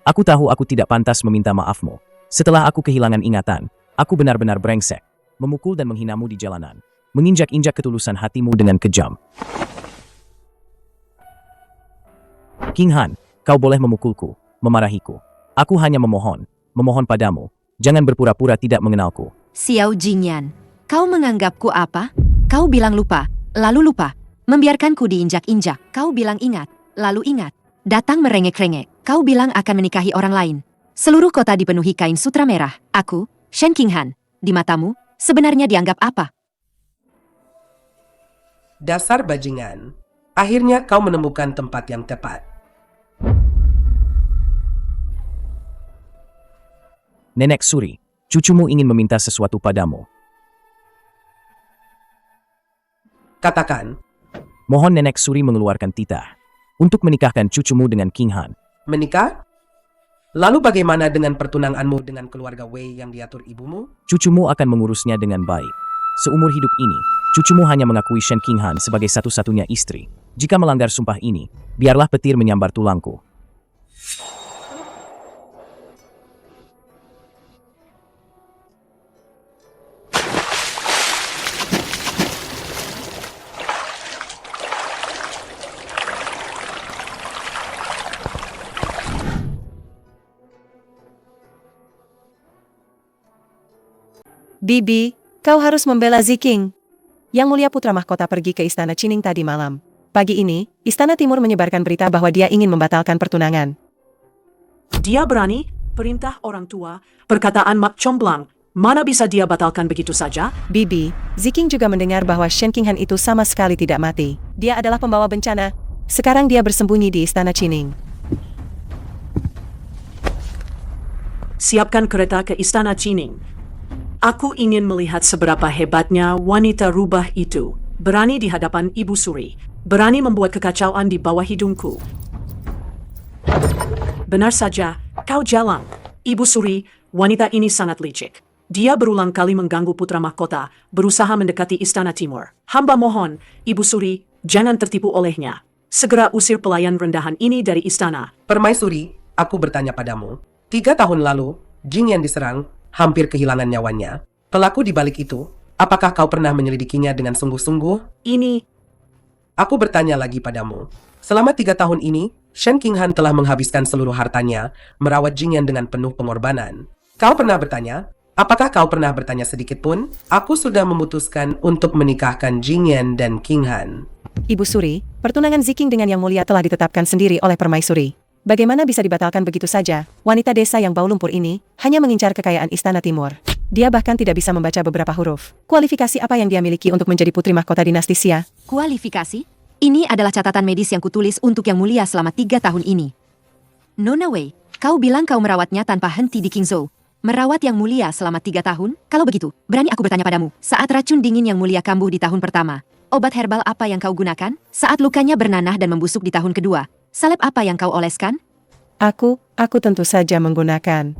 Aku tahu aku tidak pantas meminta maafmu. Setelah aku kehilangan ingatan, aku benar-benar brengsek, memukul dan menghinamu di jalanan, menginjak-injak ketulusan hatimu dengan kejam. King Han, kau boleh memukulku, memarahiku. Aku hanya memohon padamu, jangan berpura-pura tidak mengenalku. Xiao Jingyan, kau menganggapku apa? Kau bilang lupa, lalu lupa. Membiarkanku diinjak-injak, kau bilang ingat, lalu ingat. Datang merengek-rengek, kau bilang akan menikahi orang lain. Seluruh kota dipenuhi kain sutra merah. Aku, Shen King Han, di matamu, sebenarnya dianggap apa? Dasar bajingan. Akhirnya kau menemukan tempat yang tepat. Nenek Suri, cucumu ingin meminta sesuatu padamu. Katakan. Mohon Nenek Suri mengeluarkan titah untuk menikahkan cucumu dengan King Han. Menikah? Lalu bagaimana dengan pertunanganmu dengan keluarga Wei yang diatur ibumu? Cucumu akan mengurusnya dengan baik. Seumur hidup ini, cucumu hanya mengakui Shen King Han sebagai satu-satunya istri. Jika melanggar sumpah ini, biarlah petir menyambar tulangku. Bibi, kau harus membela Ziking. Yang Mulia Putra Mahkota pergi ke Istana Qining tadi malam. Pagi ini, Istana Timur menyebarkan berita bahwa dia ingin membatalkan pertunangan. Dia berani? Perintah orang tua, perkataan Mak Comblang, mana bisa dia batalkan begitu saja? Bibi, Ziking juga mendengar bahwa Shen King Han itu sama sekali tidak mati. Dia adalah pembawa bencana. Sekarang dia bersembunyi di Istana Qining. Siapkan kereta ke Istana Qining. Aku ingin melihat seberapa hebatnya wanita rubah itu. Berani di hadapan Ibu Suri. Berani membuat kekacauan di bawah hidungku. Benar saja, kau jalang. Ibu Suri, wanita ini sangat licik. Dia berulang kali mengganggu putra mahkota, berusaha mendekati Istana Timur. Hamba mohon, Ibu Suri, jangan tertipu olehnya. Segera usir pelayan rendahan ini dari istana. Permaisuri, aku bertanya padamu. 3 tahun lalu, Jing yang diserang, hampir kehilangan nyawanya. Pelaku di balik itu, apakah kau pernah menyelidikinya dengan sungguh-sungguh? Aku bertanya lagi padamu. Selama 3 tahun ini, Shen King Han telah menghabiskan seluruh hartanya, merawat Jing Yan dengan penuh pengorbanan. Kau pernah bertanya, Apakah kau pernah bertanya sedikit pun? Aku sudah memutuskan untuk menikahkan Jingyan dan King Han. Ibu Suri, pertunangan Ziking dengan Yang Mulia telah ditetapkan sendiri oleh permaisuri. Bagaimana bisa dibatalkan begitu saja? Wanita desa yang bau lumpur ini hanya mengincar kekayaan Istana Timur. Dia bahkan tidak bisa membaca beberapa huruf. Kualifikasi apa yang dia miliki untuk menjadi putri mahkota dinasti Xia? Kualifikasi? Ini adalah catatan medis yang kutulis untuk Yang Mulia selama 3 tahun ini. Nona Wei, kau bilang kau merawatnya tanpa henti di Qingzhou. Merawat Yang Mulia selama 3 tahun? Kalau begitu, berani aku bertanya padamu. Saat racun dingin Yang Mulia kambuh di tahun pertama, obat herbal apa yang kau gunakan? Saat lukanya bernanah dan membusuk di tahun kedua, salep apa yang kau oleskan? Aku tentu saja menggunakan.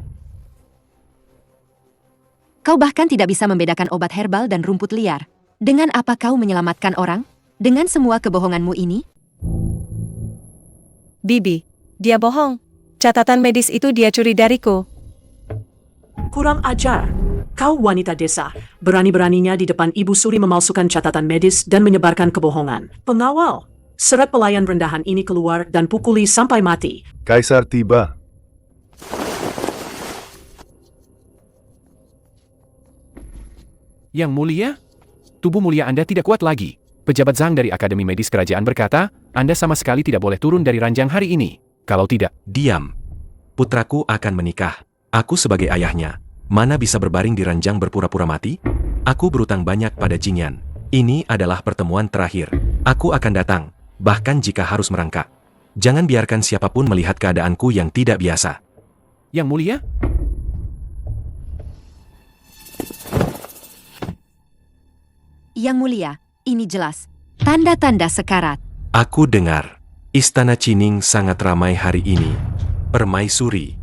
Kau bahkan tidak bisa membedakan obat herbal dan rumput liar. Dengan apa kau menyelamatkan orang? Dengan semua kebohonganmu ini? Bibi, dia bohong. Catatan medis itu dia curi dariku. Kurang ajar. Kau wanita desa, berani-beraninya di depan Ibu Suri memalsukan catatan medis dan menyebarkan kebohongan. Pengawal, seret pelayan rendahan ini keluar dan pukuli sampai mati. Kaisar tiba. Yang Mulia? Tubuh mulia Anda tidak kuat lagi. Pejabat Zhang dari Akademi Medis Kerajaan berkata, Anda sama sekali tidak boleh turun dari ranjang hari ini. Kalau tidak, Diam. Putraku akan menikah. Aku sebagai ayahnya, mana bisa berbaring di ranjang berpura-pura mati? Aku berutang banyak pada Jingyan. Ini adalah pertemuan terakhir. Aku akan datang, bahkan jika harus merangkak. Jangan biarkan siapapun melihat keadaanku yang tidak biasa. Yang Mulia? Yang Mulia, ini jelas. Tanda-tanda sekarat. Aku dengar, Istana Qining sangat ramai hari ini. Permaisuri,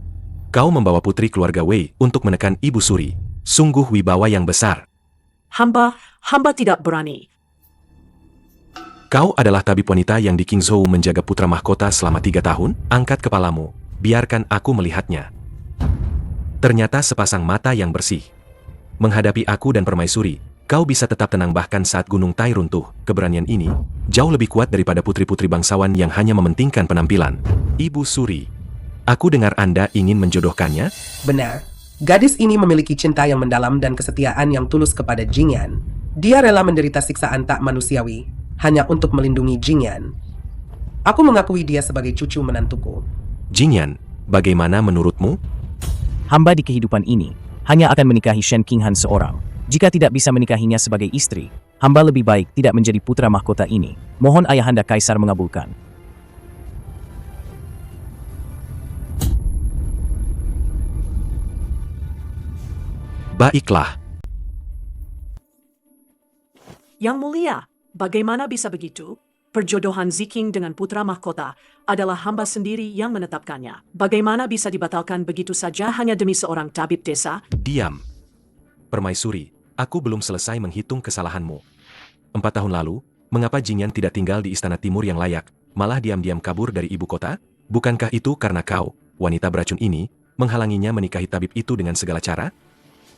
kau membawa putri keluarga Wei untuk menekan Ibu Suri. Sungguh wibawa yang besar. Hamba tidak berani. Kau adalah tabib wanita yang di Qingzhou menjaga putra mahkota selama 3 tahun? Angkat kepalamu, biarkan aku melihatnya. Ternyata sepasang mata yang bersih. Menghadapi aku dan permaisuri, kau bisa tetap tenang bahkan saat Gunung Tai runtuh. Keberanian ini jauh lebih kuat daripada putri-putri bangsawan yang hanya mementingkan penampilan. Ibu Suri, aku dengar Anda ingin menjodohkannya? Benar. Gadis ini memiliki cinta yang mendalam dan kesetiaan yang tulus kepada Jingyan. Dia rela menderita siksaan tak manusiawi hanya untuk melindungi Jingyan. Aku mengakui dia sebagai cucu menantuku. Jingyan, bagaimana menurutmu? Hamba di kehidupan ini hanya akan menikahi Shen Qinghan seorang. Jika tidak bisa menikahinya sebagai istri, hamba lebih baik tidak menjadi putra mahkota ini. Mohon ayahanda kaisar mengabulkan. Baiklah. Yang Mulia, bagaimana bisa begitu? Perjodohan Ziking dengan putra mahkota adalah hamba sendiri yang menetapkannya. Bagaimana bisa dibatalkan begitu saja hanya demi seorang tabib desa? Diam. Permaisuri, aku belum selesai menghitung kesalahanmu. 4 tahun lalu, mengapa Jingyan tidak tinggal di Istana Timur yang layak, malah diam-diam kabur dari ibu kota? Bukankah itu karena kau, wanita beracun ini, menghalanginya menikahi tabib itu dengan segala cara?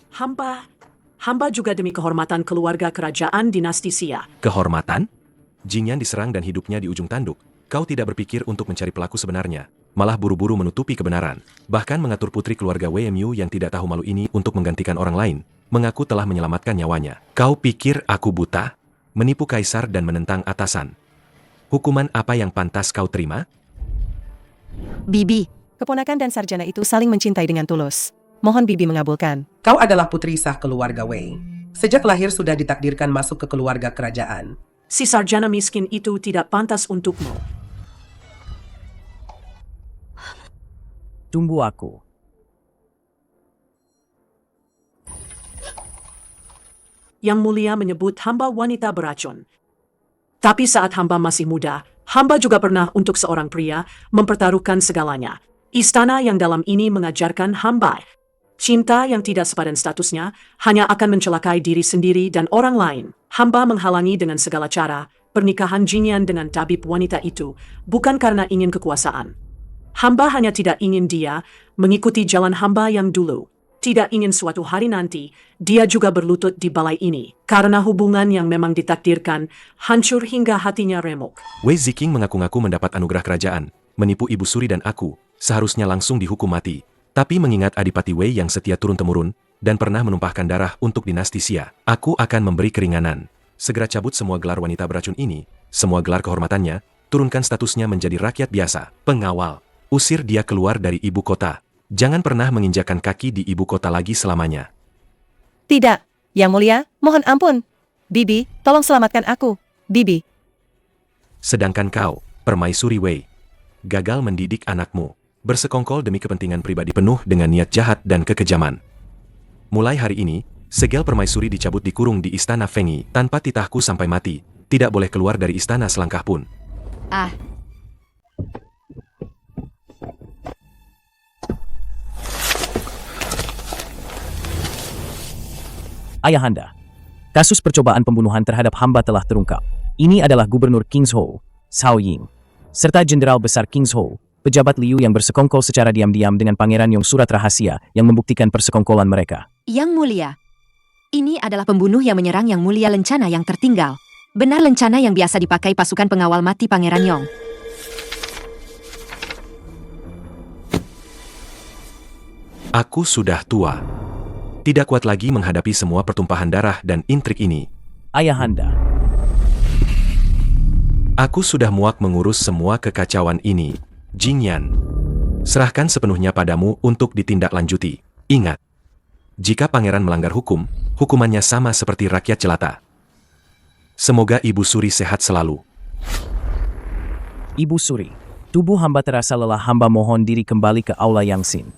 Hamba juga demi kehormatan keluarga kerajaan dinasti Xia. Kehormatan? Jingyan diserang dan hidupnya di ujung tanduk. Kau tidak berpikir untuk mencari pelaku sebenarnya, malah buru-buru menutupi kebenaran. Bahkan mengatur putri keluarga WMU yang tidak tahu malu ini untuk menggantikan orang lain, mengaku telah menyelamatkan nyawanya. Kau pikir aku buta? Menipu kaisar dan menentang atasan. Hukuman apa yang pantas kau terima? Bibi. Keponakan dan sarjana itu saling mencintai dengan tulus. Mohon Bibi mengabulkan. Kau adalah putri sah keluarga Wei. Sejak lahir sudah ditakdirkan masuk ke keluarga kerajaan. Si sarjana miskin itu tidak pantas untukmu. Tunggu aku. Yang Mulia menyebut hamba wanita beracun. Tapi saat hamba masih muda, hamba juga pernah untuk seorang pria mempertaruhkan segalanya. Istana yang dalam ini mengajarkan hamba. Cinta yang tidak sepadan statusnya hanya akan mencelakai diri sendiri dan orang lain. Hamba menghalangi dengan segala cara pernikahan Jingyan dengan tabib wanita itu, bukan karena ingin kekuasaan. Hamba hanya tidak ingin dia mengikuti jalan hamba yang dulu. Tidak ingin suatu hari nanti, dia juga berlutut di balai ini. Karena hubungan yang memang ditakdirkan, hancur hingga hatinya remuk. Wei Ziking mengaku-ngaku mendapat anugerah kerajaan, menipu Ibu Suri dan aku, seharusnya langsung dihukum mati. Tapi mengingat Adipati Wei yang setia turun-temurun, dan pernah menumpahkan darah untuk dinasti Xia. Aku akan memberi keringanan. Segera cabut semua gelar wanita beracun ini, semua gelar kehormatannya, turunkan statusnya menjadi rakyat biasa. Pengawal, usir dia keluar dari ibu kota. Jangan pernah menginjakan kaki di ibu kota lagi selamanya. Tidak, Yang Mulia, mohon ampun. Bibi, tolong selamatkan aku. Bibi. Sedangkan kau, Permaisuri Wei, gagal mendidik anakmu, bersekongkol demi kepentingan pribadi penuh dengan niat jahat dan kekejaman. Mulai hari ini, segel permaisuri dicabut dikurung di istana Fengyi tanpa titahku sampai mati, tidak boleh keluar dari istana selangkah pun. Ah, Ayahanda, kasus percobaan pembunuhan terhadap hamba telah terungkap. Ini adalah Gubernur Kingzhou, Cao Ying, serta Jenderal Besar Kingzhou, pejabat Liu yang bersekongkol secara diam-diam dengan Pangeran Yong surat rahasia yang membuktikan persekongkolan mereka. Yang Mulia, ini adalah pembunuh yang menyerang Yang Mulia lencana yang tertinggal. Benar lencana yang biasa dipakai pasukan pengawal mati Pangeran Yong. Aku sudah tua. Tidak kuat lagi menghadapi semua pertumpahan darah dan intrik ini. Ayahanda, aku sudah muak mengurus semua kekacauan ini. Jingyan, serahkan sepenuhnya padamu untuk ditindaklanjuti. Ingat, jika pangeran melanggar hukum, hukumannya sama seperti rakyat jelata. Semoga Ibu Suri sehat selalu. Ibu Suri, tubuh hamba terasa lelah, hamba mohon diri kembali ke Aula Yangxin.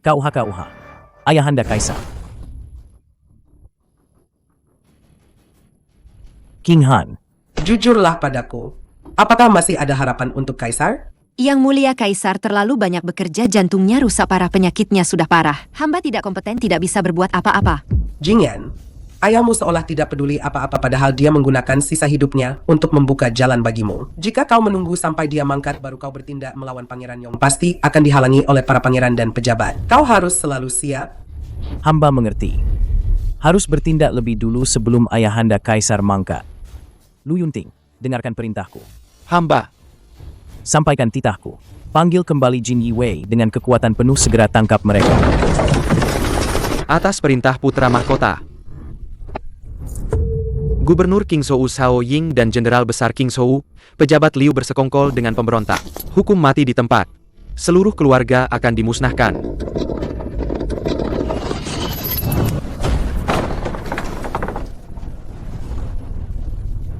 KUH, Ayahanda Kaisar. King Han, Jujurlah padaku, apakah masih ada harapan untuk Kaisar? Yang Mulia Kaisar terlalu banyak bekerja, jantungnya rusak parah, penyakitnya sudah parah. Hamba tidak kompeten, tidak bisa berbuat apa-apa. Jingyan, ayahmu seolah tidak peduli apa-apa padahal dia menggunakan sisa hidupnya untuk membuka jalan bagimu. Jika kau menunggu sampai dia mangkat baru kau bertindak melawan Pangeran Yong, pasti akan dihalangi oleh para pangeran dan pejabat. Kau harus selalu siap. hamba mengerti. Harus bertindak lebih dulu sebelum Ayahanda Kaisar mangkat. Lu Yunting, dengarkan perintahku. Hamba. Sampaikan titahku. Panggil kembali Jin Yiwei dengan kekuatan penuh, segera tangkap mereka. Atas perintah Putra Mahkota, Gubernur Kingzhou Cao Ying dan Jenderal Besar Kingzhou, pejabat Liu bersekongkol dengan pemberontak. Hukum mati di tempat. Seluruh keluarga akan dimusnahkan.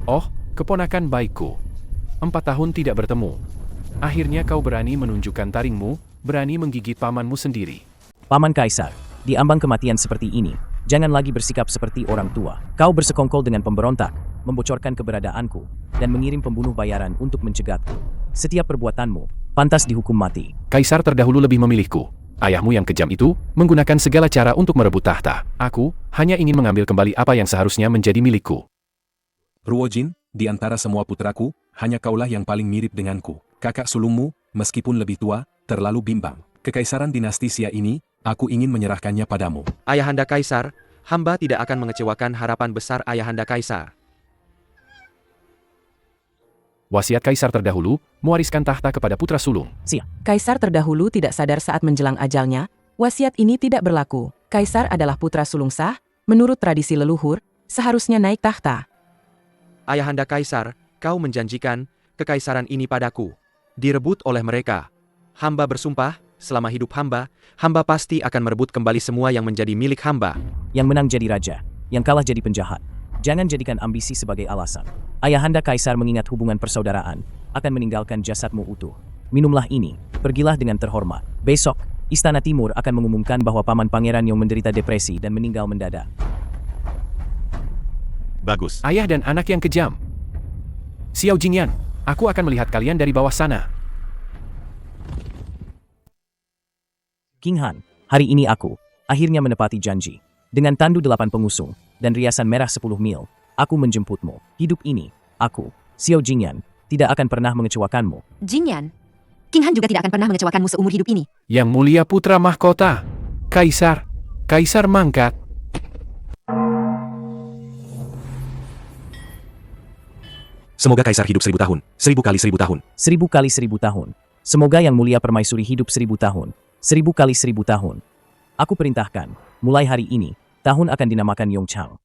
Oh, keponakan baikku. 4 tahun tidak bertemu. Akhirnya kau berani menunjukkan taringmu, berani menggigit pamanmu sendiri. Paman Kaisar, di ambang kematian seperti ini, jangan lagi bersikap seperti orang tua. Kau bersekongkol dengan pemberontak, membocorkan keberadaanku, dan mengirim pembunuh bayaran untuk mencegahku. Setiap perbuatanmu pantas dihukum mati. Kaisar terdahulu lebih memilihku. Ayahmu yang kejam itu menggunakan segala cara untuk merebut tahta. Aku hanya ingin mengambil kembali apa yang seharusnya menjadi milikku. Ruojin, di antara semua putraku, hanya kaulah yang paling mirip denganku. Kakak sulungmu, meskipun lebih tua, terlalu bimbang. Kekaisaran dinasti Xia ini, aku ingin menyerahkannya padamu. Ayahanda Kaisar, hamba tidak akan mengecewakan harapan besar Ayahanda Kaisar. Wasiat Kaisar terdahulu mewariskan tahta kepada putra sulung. Kaisar terdahulu tidak sadar saat menjelang ajalnya, wasiat ini tidak berlaku. Kaisar adalah putra sulung sah, menurut tradisi leluhur, seharusnya naik tahta. Ayahanda Kaisar, kau menjanjikan kekaisaran ini padaku. Direbut oleh mereka. Hamba bersumpah, selama hidup hamba, hamba pasti akan merebut kembali semua yang menjadi milik hamba. Yang menang jadi raja, yang kalah jadi penjahat. Jangan jadikan ambisi sebagai alasan. Ayahanda Kaisar mengingat hubungan persaudaraan, akan meninggalkan jasadmu utuh. Minumlah ini, pergilah dengan terhormat. Besok, Istana Timur akan mengumumkan bahwa paman pangeran yang menderita depresi dan meninggal mendadak. Bagus. Ayah dan anak yang kejam. Xiao Jingyan, aku akan melihat kalian dari bawah sana. King Han, hari ini aku akhirnya menepati janji. Dengan tandu 8 pengusung dan riasan merah 10 mil, aku menjemputmu. Hidup ini, aku, Xiao Jingyan, tidak akan pernah mengecewakanmu. Jingyan, King Han juga tidak akan pernah mengecewakanmu seumur hidup ini. Yang Mulia Putra Mahkota, Kaisar, Kaisar mangkat. Semoga Kaisar hidup 1000 tahun, 1000 kali 1000 tahun. 1000 kali 1000 tahun. Semoga Yang Mulia Permaisuri hidup 1000 tahun. 1000 kali 1000 tahun. Aku perintahkan, mulai hari ini, tahun akan dinamakan Yongchang.